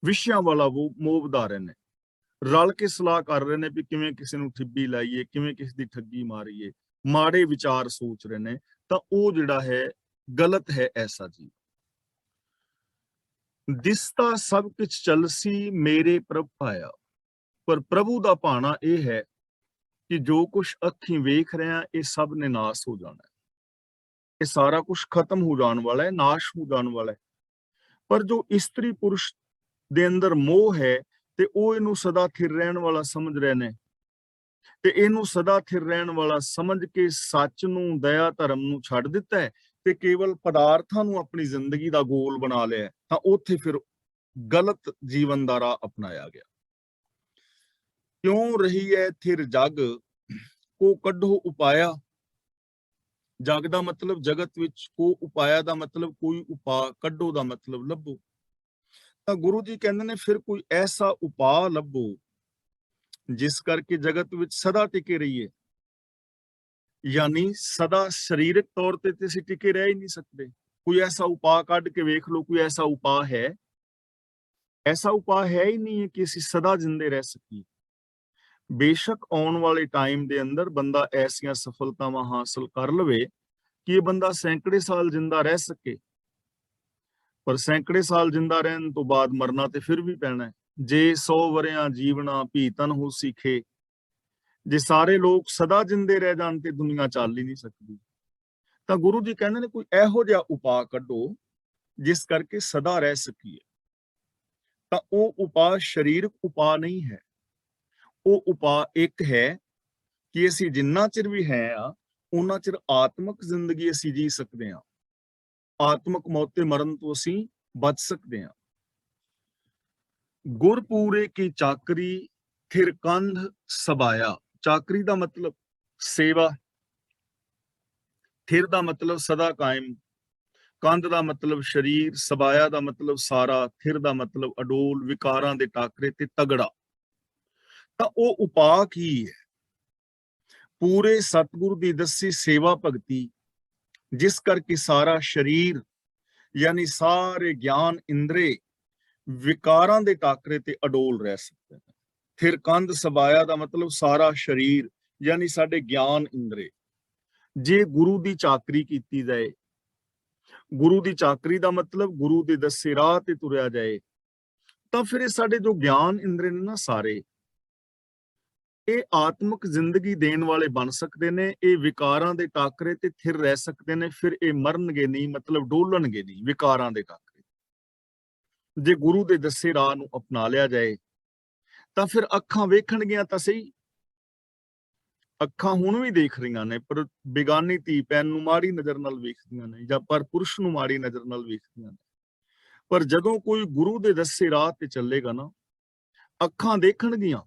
ਵਿਸ਼ਿਆਂ ਵਾਲਾ ਉਹ ਮੋਹ ਵਧਾ ਰਹੇ ਨੇ। ਰਲ ਕੇ ਸਲਾਹ ਕਰ ਰਹੇ ਨੇ ਵੀ ਕਿਵੇਂ ਕਿਸੇ ਨੂੰ ਠਿੱਬੀ ਲਾਈਏ, ਕਿਵੇਂ ਕਿਸੇ ਦੀ ਠੱਗੀ ਮਾਰੀਏ, ਮਾੜੇ ਵਿਚਾਰ ਸੋਚ ਰਹੇ ਨੇ। ਤਾਂ ਉਹ ਜਿਹੜਾ ਹੈ ਗਲਤ ਹੈ ਐਸਾ ਜੀ। ਦਿਸਤਾ ਸਭ ਕੁਛ ਚਲਸੀ ਮੇਰੇ ਪ੍ਰਭ ਪਾਇਆ, ਪਰ ਪ੍ਰਭੂ ਦਾ ਭਾਣਾ ਇਹ ਹੈ ਕਿ ਜੋ ਕੁਛ ਅੱਖੀਂ ਵੇਖ ਰਹੇ ਆ ਇਹ ਸਭ ਨੇ ਨਾਸ ਹੋ ਜਾਣਾ ਹੈ, ਇਹ ਸਾਰਾ ਕੁਛ ਖਤਮ ਹੋ ਜਾਣ ਵਾਲਾ ਹੈ, ਨਾਸ਼ ਹੋ ਜਾਣ ਵਾਲਾ ਹੈ। ਪਰ ਜੋ ਇਸਤਰੀ ਪੁਰਸ਼ ਦੇ ਅੰਦਰ ਮੋਹ ਹੈ ਤੇ ਉਹ ਇਹਨੂੰ ਸਦਾ ਥਿਰ ਰਹਿਣ ਵਾਲਾ ਸਮਝ ਰਹੇ ਨੇ, ਤੇ ਇਹਨੂੰ ਸਦਾ ਥਿਰ ਰਹਿਣ ਵਾਲਾ ਸਮਝ ਕੇ ਸੱਚ ਨੂੰ, ਦਇਆ ਧਰਮ ਨੂੰ ਛੱਡ ਦਿੱਤਾ ਹੈ ਤੇ ਕੇਵਲ ਪਦਾਰਥਾਂ ਨੂੰ ਆਪਣੀ ਜ਼ਿੰਦਗੀ ਦਾ ਗੋਲ ਬਣਾ ਲਿਆ, ਤਾਂ ਉੱਥੇ ਫਿਰ ਗਲਤ ਜੀਵਨ ਦਾ ਰਾਹ ਅਪਣਾਇਆ ਗਿਆ। ਕਿਉਂ ਰਹੀ ਹੈ ਥਿਰ ਜਗ ਕੋ ਕੱਢੋ ਉਪਾਇਆ। ਜਗ ਦਾ ਮਤਲਬ ਜਗਤ ਵਿੱਚ, ਕੋ ਉਪਾਇਆ ਦਾ ਮਤਲਬ ਕੋਈ ਉਪਾਅ, ਕੱਢੋ ਦਾ ਮਤਲਬ ਲੱਭੋ। ਤਾਂ ਗੁਰੂ ਜੀ ਕਹਿੰਦੇ ਨੇ ਫਿਰ ਕੋਈ ਐਸਾ ਉਪਾਅ ਲੱਭੋ ਜਿਸ ਕਰਕੇ ਜਗਤ ਵਿੱਚ ਸਦਾ ਟਿਕੇ ਰਹੀਏ। ਯਾਨੀ ਸਦਾ ਸਰੀਰਕ ਤੌਰ ਤੇ ਅਸੀਂ ਟਿਕੇ ਰਹਿ ਹੀ ਨਹੀਂ ਸਕਦੇ। ਕੋਈ ਐਸਾ ਉਪਾਅ ਕੱਢ ਕੇ ਵੇਖ ਲਓ, ਕੋਈ ਐਸਾ ਉਪਾਅ ਹੈ? ਐਸਾ ਉਪਾਅ ਹੈ ਹੀ ਨਹੀਂ ਹੈ ਕਿ ਅਸੀਂ ਸਦਾ ਜਿੰਦੇ ਰਹਿ ਸਕੀਏ। ਬੇਸ਼ੱਕ ਆਉਣ ਵਾਲੇ ਟਾਈਮ ਦੇ ਅੰਦਰ ਬੰਦਾ ਐਸੀਆਂ ਸਫਲਤਾਵਾਂ ਹਾਸਲ ਕਰ ਲਵੇ ਕਿ ਇਹ ਬੰਦਾ ਸੈਂਕੜੇ ਸਾਲ ਜਿੰਦਾ ਰਹਿ ਸਕੇ, ਪਰ ਸੈਂਕੜੇ ਸਾਲ ਜਿੰਦਾ ਰਹਿਣ ਤੋਂ ਬਾਅਦ ਮਰਨਾ ਤੇ ਫਿਰ ਵੀ ਪੈਣਾ ਹੈ। ਜੇ 100 ਵਰਿਆਂ ਜੀਵਣਾ ਭੀਤਨ ਹੋ ਸਿੱਖੇ, ਜੇ ਸਾਰੇ ਲੋਕ ਸਦਾ ਜਿੰਦੇ ਰਹਿ ਜਾਣ ਤੇ ਦੁਨੀਆ ਚੱਲ ਹੀ ਨਹੀਂ ਸਕਦੀ। ਤਾਂ ਗੁਰੂ ਜੀ ਕਹਿੰਦੇ ਨੇ ਕੋਈ ਇਹੋ ਜਿਹਾ ਉਪਾਅ ਕੱਢੋ ਜਿਸ ਕਰਕੇ ਸਦਾ ਰਹਿ ਸਕੀਏ। ਤਾਂ ਉਹ ਉਪਾਅ ਸਰੀਰਕ ਉਪਾਅ ਨਹੀਂ ਹੈ, ਉਹ ਉਪਾਅ ਇੱਕ ਹੈ ਕਿ ਅਸੀਂ ਜਿੰਨਾ ਚਿਰ ਵੀ ਹੈ ਆ ਉਹਨਾਂ ਚਿਰ ਆਤਮਿਕ ਜ਼ਿੰਦਗੀ ਅਸੀਂ ਜੀ ਸਕਦੇ ਹਾਂ, ਆਤਮਿਕ ਮੌਤ ਤੇ ਮਰਨ ਤੋਂ ਅਸੀਂ ਬਚ ਸਕਦੇ ਹਾਂ। ਗੁਰਪੂਰੇ ਕੀ ਚਾਕਰੀ ਥਿਰ ਕੰਧ ਸਬਾਇਆ। ਚਾਕਰੀ ਦਾ ਮਤਲਬ ਸੇਵਾ, ਥਿਰ ਦਾ ਮਤਲਬ ਸਦਾ ਕਾਇਮ, ਕੰਧ ਦਾ ਮਤਲਬ ਸਰੀਰ, ਸਬਾਇਆ ਦਾ ਮਤਲਬ ਸਾਰਾ, ਥਿਰ ਦਾ ਮਤਲਬ ਅਡੋਲ, ਵਿਕਾਰਾਂ ਦੇ ਟਾਕਰੇ ਤੇ ਤਗੜਾ। ਤਾਂ ਉਹ ਉਪਾਅ ਕੀ ਹੈ? ਪੂਰੇ ਸਤਿਗੁਰ ਦੀ ਦੱਸੀ ਸੇਵਾ ਭਗਤੀ, ਜਿਸ ਕਰਕੇ ਸਾਰਾ ਸਰੀਰ ਯਾਨੀ ਸਾਰੇ ਗਿਆਨ ਇੰਦਰੇ ਵਿਕਾਰਾਂ ਦੇ ਟਾਕਰੇ ਤੇ ਅਡੋਲ ਰਹਿ ਸਕਦੇ ਨੇ। ਫਿਰ ਕੰਧ ਸਬਾਇਆ ਦਾ ਮਤਲਬ ਸਾਰਾ ਸਰੀਰ ਯਾਨੀ ਸਾਡੇ ਗਿਆਨ ਇੰਦਰੇ। ਜੇ ਗੁਰੂ ਦੀ ਚਾਕਰੀ ਕੀਤੀ ਜਾਏ, ਗੁਰੂ ਦੀ ਚਾਕਰੀ ਦਾ ਮਤਲਬ ਗੁਰੂ ਦੇ ਦੱਸੇ ਰਾਹ ਤੇ ਤੁਰਿਆ ਜਾਏ, ਤਾਂ ਫਿਰ ਇਹ ਸਾਡੇ ਜੋ ਗਿਆਨ ਇੰਦਰੇ ਨੇ ਨਾ ਸਾਰੇ, ਇਹ ਆਤਮਿਕ ਜ਼ਿੰਦਗੀ ਦੇਣ ਵਾਲੇ ਬਣ ਸਕਦੇ ਨੇ। ਇਹ ਵਿਕਾਰਾਂ ਦੇ ਟਾਕਰੇ ਤੇ ਥਿਰ ਰਹਿ ਸਕਦੇ ਨੇ, ਫਿਰ ਇਹ ਮਰਨਗੇ ਨਹੀਂ, ਮਤਲਬ ਡੋਲਣਗੇ ਨਹੀਂ ਵਿਕਾਰਾਂ ਦੇ ਟਾਕਰੇ। ਜੇ ਗੁਰੂ ਦੇ ਦੱਸੇ ਰਾਹ ਨੂੰ ਅਪਣਾ ਲਿਆ ਜਾਏ ਤਾਂ ਫਿਰ ਅੱਖਾਂ ਵੇਖਣਗੀਆਂ ਤਾਂ ਸਹੀ, ਅੱਖਾਂ ਹੁਣ ਵੀ ਦੇਖ ਰਹੀਆਂ ਨੇ, ਪਰ ਬੇਗਾਨੀ ਧੀ ਭੈਣ ਨੂੰ ਮਾੜੀ ਨਜ਼ਰ ਨਾਲ ਵੇਖਦੀਆਂ ਨੇ, ਜਾਂ ਪਰ ਪੁਰਸ਼ ਨੂੰ ਮਾੜੀ ਨਜ਼ਰ ਨਾਲ ਵੇਖਦੀਆਂ ਨੇ। ਪਰ ਜਦੋਂ ਕੋਈ ਗੁਰੂ ਦੇ ਦੱਸੇ ਰਾਹ ਤੇ ਚੱਲੇਗਾ ਨਾ, ਅੱਖਾਂ ਦੇਖਣਗੀਆਂ,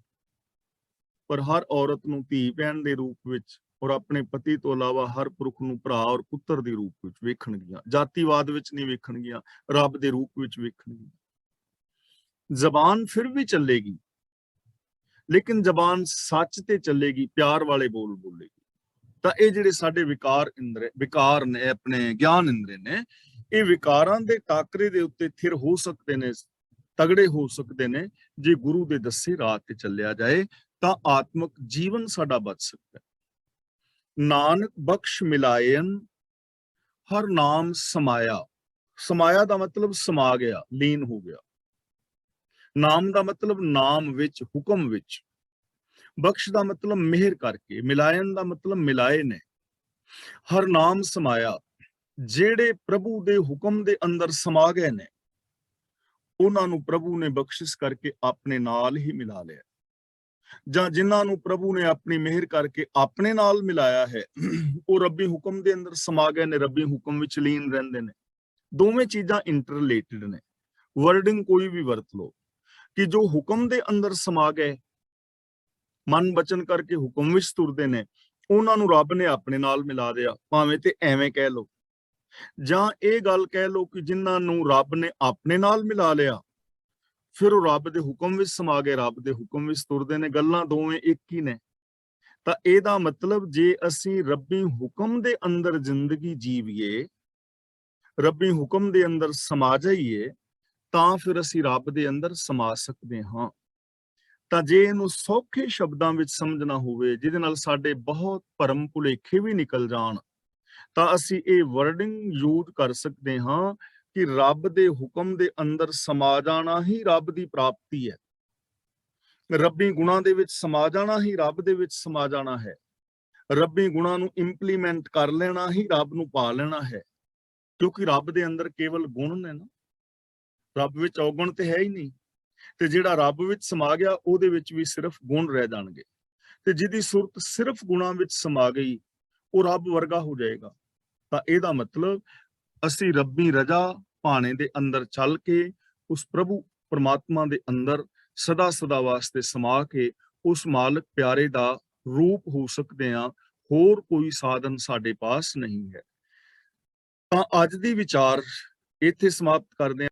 ਪਰ ਹਰ ਔਰਤ ਨੂੰ ਧੀ ਭੈਣ ਦੇ ਰੂਪ ਵਿੱਚ ਔਰ ਆਪਣੇ ਪਤੀ ਤੋਂ ਇਲਾਵਾ ਹਰ ਪੁਰਖ ਨੂੰ ਭਰਾ ਔਰ ਪੁੱਤਰ ਦੇ ਰੂਪ ਵਿੱਚ ਵੇਖਣਗੀਆਂ। ਜਾਤੀਵਾਦ ਵਿੱਚ ਨਹੀਂ ਵੇਖਣਗੀਆਂ, ਰੱਬ ਦੇ ਰੂਪ ਵਿੱਚ ਵੇਖਣਗੀਆਂ। ਜ਼ਬਾਨ ਫਿਰ ਵੀ ਚੱਲੇਗੀ, ਲੇਕਿਨ ਜ਼ਬਾਨ ਸੱਚ ਤੇ ਚੱਲੇਗੀ, ਪਿਆਰ ਵਾਲੇ ਬੋਲ ਬੋਲੇਗੀ। ਤਾਂ ਇਹ ਜਿਹੜੇ ਸਾਡੇ ਵਿਕਾਰ ਨੇ, ਆਪਣੇ ਗਿਆਨ ਇੰਦਰੇ ਨੇ, ਇਹ ਵਿਕਾਰਾਂ ਦੇ ਟਾਕਰੇ ਦੇ ਉੱਤੇ ਥਿਰ ਹੋ ਸਕਦੇ ਨੇ, ਤਗੜੇ ਹੋ ਸਕਦੇ ਨੇ, ਜੇ ਗੁਰੂ ਦੇ ਦੱਸੇ ਰਾਹ ਤੇ ਚੱਲਿਆ ਜਾਏ ਤਾਂ ਆਤਮਿਕ ਜੀਵਨ ਸਾਡਾ ਬਚ ਸਕਦਾ ਹੈ। ਨਾਨਕ ਬਖਸ਼ ਮਿਲਾਇਨ ਹਰ ਨਾਮ ਸਮਾਇਆ। ਸਮਾਇਆ ਦਾ ਮਤਲਬ ਸਮਾ ਗਿਆ, ਲੀਨ ਹੋ ਗਿਆ। ਨਾਮ ਦਾ ਮਤਲਬ ਨਾਮ ਵਿੱਚ, ਹੁਕਮ ਵਿੱਚ। ਬਖਸ਼ ਦਾ ਮਤਲਬ ਮਿਹਰ ਕਰਕੇ, ਮਿਲਾਇਨ ਦਾ ਮਤਲਬ ਮਿਲਾਏ ਨੇ। ਹਰ ਨਾਮ ਸਮਾਇਆ, ਜਿਹੜੇ ਪ੍ਰਭੂ ਦੇ ਹੁਕਮ ਦੇ ਅੰਦਰ ਸਮਾ ਗਏ ਨੇ, ਉਹਨਾਂ ਨੂੰ ਪ੍ਰਭੂ ਨੇ ਬਖਸ਼ਿਸ਼ ਕਰਕੇ ਆਪਣੇ ਨਾਲ ਹੀ ਮਿਲਾ ਲਿਆ। ਜਾਂ ਜਿਨ੍ਹਾਂ ਨੂੰ ਪ੍ਰਭੂ ਨੇ ਆਪਣੀ ਮਿਹਰ ਕਰਕੇ ਆਪਣੇ ਨਾਲ ਮਿਲਾਇਆ ਹੈ, ਉਹ ਰੱਬੀ ਹੁਕਮ ਦੇ ਅੰਦਰ ਸਮਾ ਗਏ ਨੇ, ਰੱਬੀ ਹੁਕਮ ਵਿੱਚ ਲੀਨ ਰਹਿੰਦੇ ਨੇ। ਦੋਵੇਂ ਚੀਜ਼ਾਂ ਇੰਟਰਰਿਲੇਟਡ ਨੇ। ਵਰਡਿੰਗ ਕੋਈ ਵੀ ਵਰਤ ਲਓ ਕਿ ਜੋ ਹੁਕਮ ਦੇ ਅੰਦਰ ਸਮਾ ਗਏ, ਮਨ ਬਚਨ ਕਰਕੇ ਹੁਕਮ ਵਿੱਚ ਤੁਰਦੇ ਨੇ, ਉਹਨਾਂ ਨੂੰ ਰੱਬ ਨੇ ਆਪਣੇ ਨਾਲ ਮਿਲਾ ਦਿਆ। ਭਾਵੇਂ ਤੇ ਐਵੇਂ ਕਹਿ ਲਓ ਜਾਂ ਇਹ ਗੱਲ ਕਹਿ ਲਓ ਕਿ ਜਿਨ੍ਹਾਂ ਨੂੰ ਰੱਬ ਨੇ ਆਪਣੇ ਨਾਲ ਮਿਲਾ ਲਿਆ, ਫਿਰ ਉਹ ਰੱਬ ਦੇ ਹੁਕਮ ਵਿੱਚ ਸਮਾ ਗਏ, ਰੱਬ ਦੇ ਹੁਕਮ ਵਿੱਚ ਤੁਰਦੇ ਨੇ। ਗੱਲਾਂ ਦੋਵੇਂ ਇੱਕ ਹੀ ਨੇ। ਤਾਂ ਇਹਦਾ ਮਤਲਬ ਜੇ ਅਸੀਂ ਰੱਬੀ ਹੁਕਮ ਦੇ ਅੰਦਰ ਜ਼ਿੰਦਗੀ ਜੀਵੀਏ, ਰੱਬੀ ਹੁਕਮ ਦੇ ਅੰਦਰ ਸਮਾ ਜਾਈਏ, ਤਾਂ ਫਿਰ ਅਸੀਂ ਰੱਬ ਦੇ ਅੰਦਰ ਸਮਾ ਸਕਦੇ ਹਾਂ। ਤਾਂ ਜੇ ਇਹਨੂੰ ਸੌਖੇ ਸ਼ਬਦਾਂ ਵਿੱਚ ਸਮਝਣਾ ਹੋਵੇ, ਜਿਹਦੇ ਨਾਲ ਸਾਡੇ ਬਹੁਤ ਭਰਮ ਭੁਲੇਖੇ ਵੀ ਨਿਕਲ ਜਾਣ, ਤਾਂ ਅਸੀਂ ਇਹ ਵਰਡਿੰਗ ਯੂਜ਼ ਕਰ ਸਕਦੇ ਹਾਂ ਕਿ ਰੱਬ ਦੇ ਹੁਕਮ ਦੇ ਅੰਦਰ ਸਮਾ ਜਾਣਾ ਹੀ ਰੱਬ ਦੀ ਪ੍ਰਾਪਤੀ ਹੈ। ਰੱਬੀ ਗੁਣਾਂ ਦੇ ਵਿੱਚ ਸਮਾ ਜਾਣਾ ਹੀ ਰੱਬ ਦੇ ਵਿੱਚ ਸਮਾ ਜਾਣਾ ਹੈ। ਰੱਬੀ ਗੁਣਾਂ ਨੂੰ ਇੰਪਲੀਮੈਂਟ ਕਰ ਲੈਣਾ ਹੀ ਰੱਬ ਨੂੰ ਪਾ ਲੈਣਾ ਹੈ। ਕਿਉਂਕਿ ਰੱਬ ਦੇ ਅੰਦਰ ਕੇਵਲ ਗੁਣ ਨੇ ਨਾ, ਰੱਬ ਵਿੱਚ ਔਗਣ ਤੇ ਹੈ ਹੀ ਨਹੀਂ। ਤੇ ਜਿਹੜਾ ਰੱਬ ਵਿੱਚ ਸਮਾ ਗਿਆ, ਉਹਦੇ ਵਿੱਚ ਵੀ ਸਿਰਫ ਗੁਣ ਰਹਿ ਜਾਣਗੇ। ਤੇ ਜਿਹਦੀ ਸੁਰਤ ਸਿਰਫ ਗੁਣਾਂ ਵਿੱਚ ਸਮਾ ਗਈ, ਉਹ ਰੱਬ ਵਰਗਾ ਹੋ ਜਾਏਗਾ। ਤਾਂ ਇਹਦਾ ਮਤਲਬ ਅਸੀਂ ਰੱਬੀ ਰਜਾ ਭਾਣੇ ਦੇ ਅੰਦਰ ਚੱਲ ਕੇ ਉਸ ਪ੍ਰਭੂ ਪਰਮਾਤਮਾ ਦੇ ਅੰਦਰ ਸਦਾ ਸਦਾ ਵਾਸਤੇ ਸਮਾ ਕੇ ਉਸ ਮਾਲਕ ਪਿਆਰੇ ਦਾ ਰੂਪ ਹੋ ਸਕਦੇ ਹਾਂ। ਹੋਰ ਕੋਈ ਸਾਧਨ ਸਾਡੇ ਪਾਸ ਨਹੀਂ ਹੈ। ਤਾਂ ਅੱਜ ਦੀ ਵਿਚਾਰ ਇੱਥੇ ਸਮਾਪਤ ਕਰਦੇ ਹਾਂ।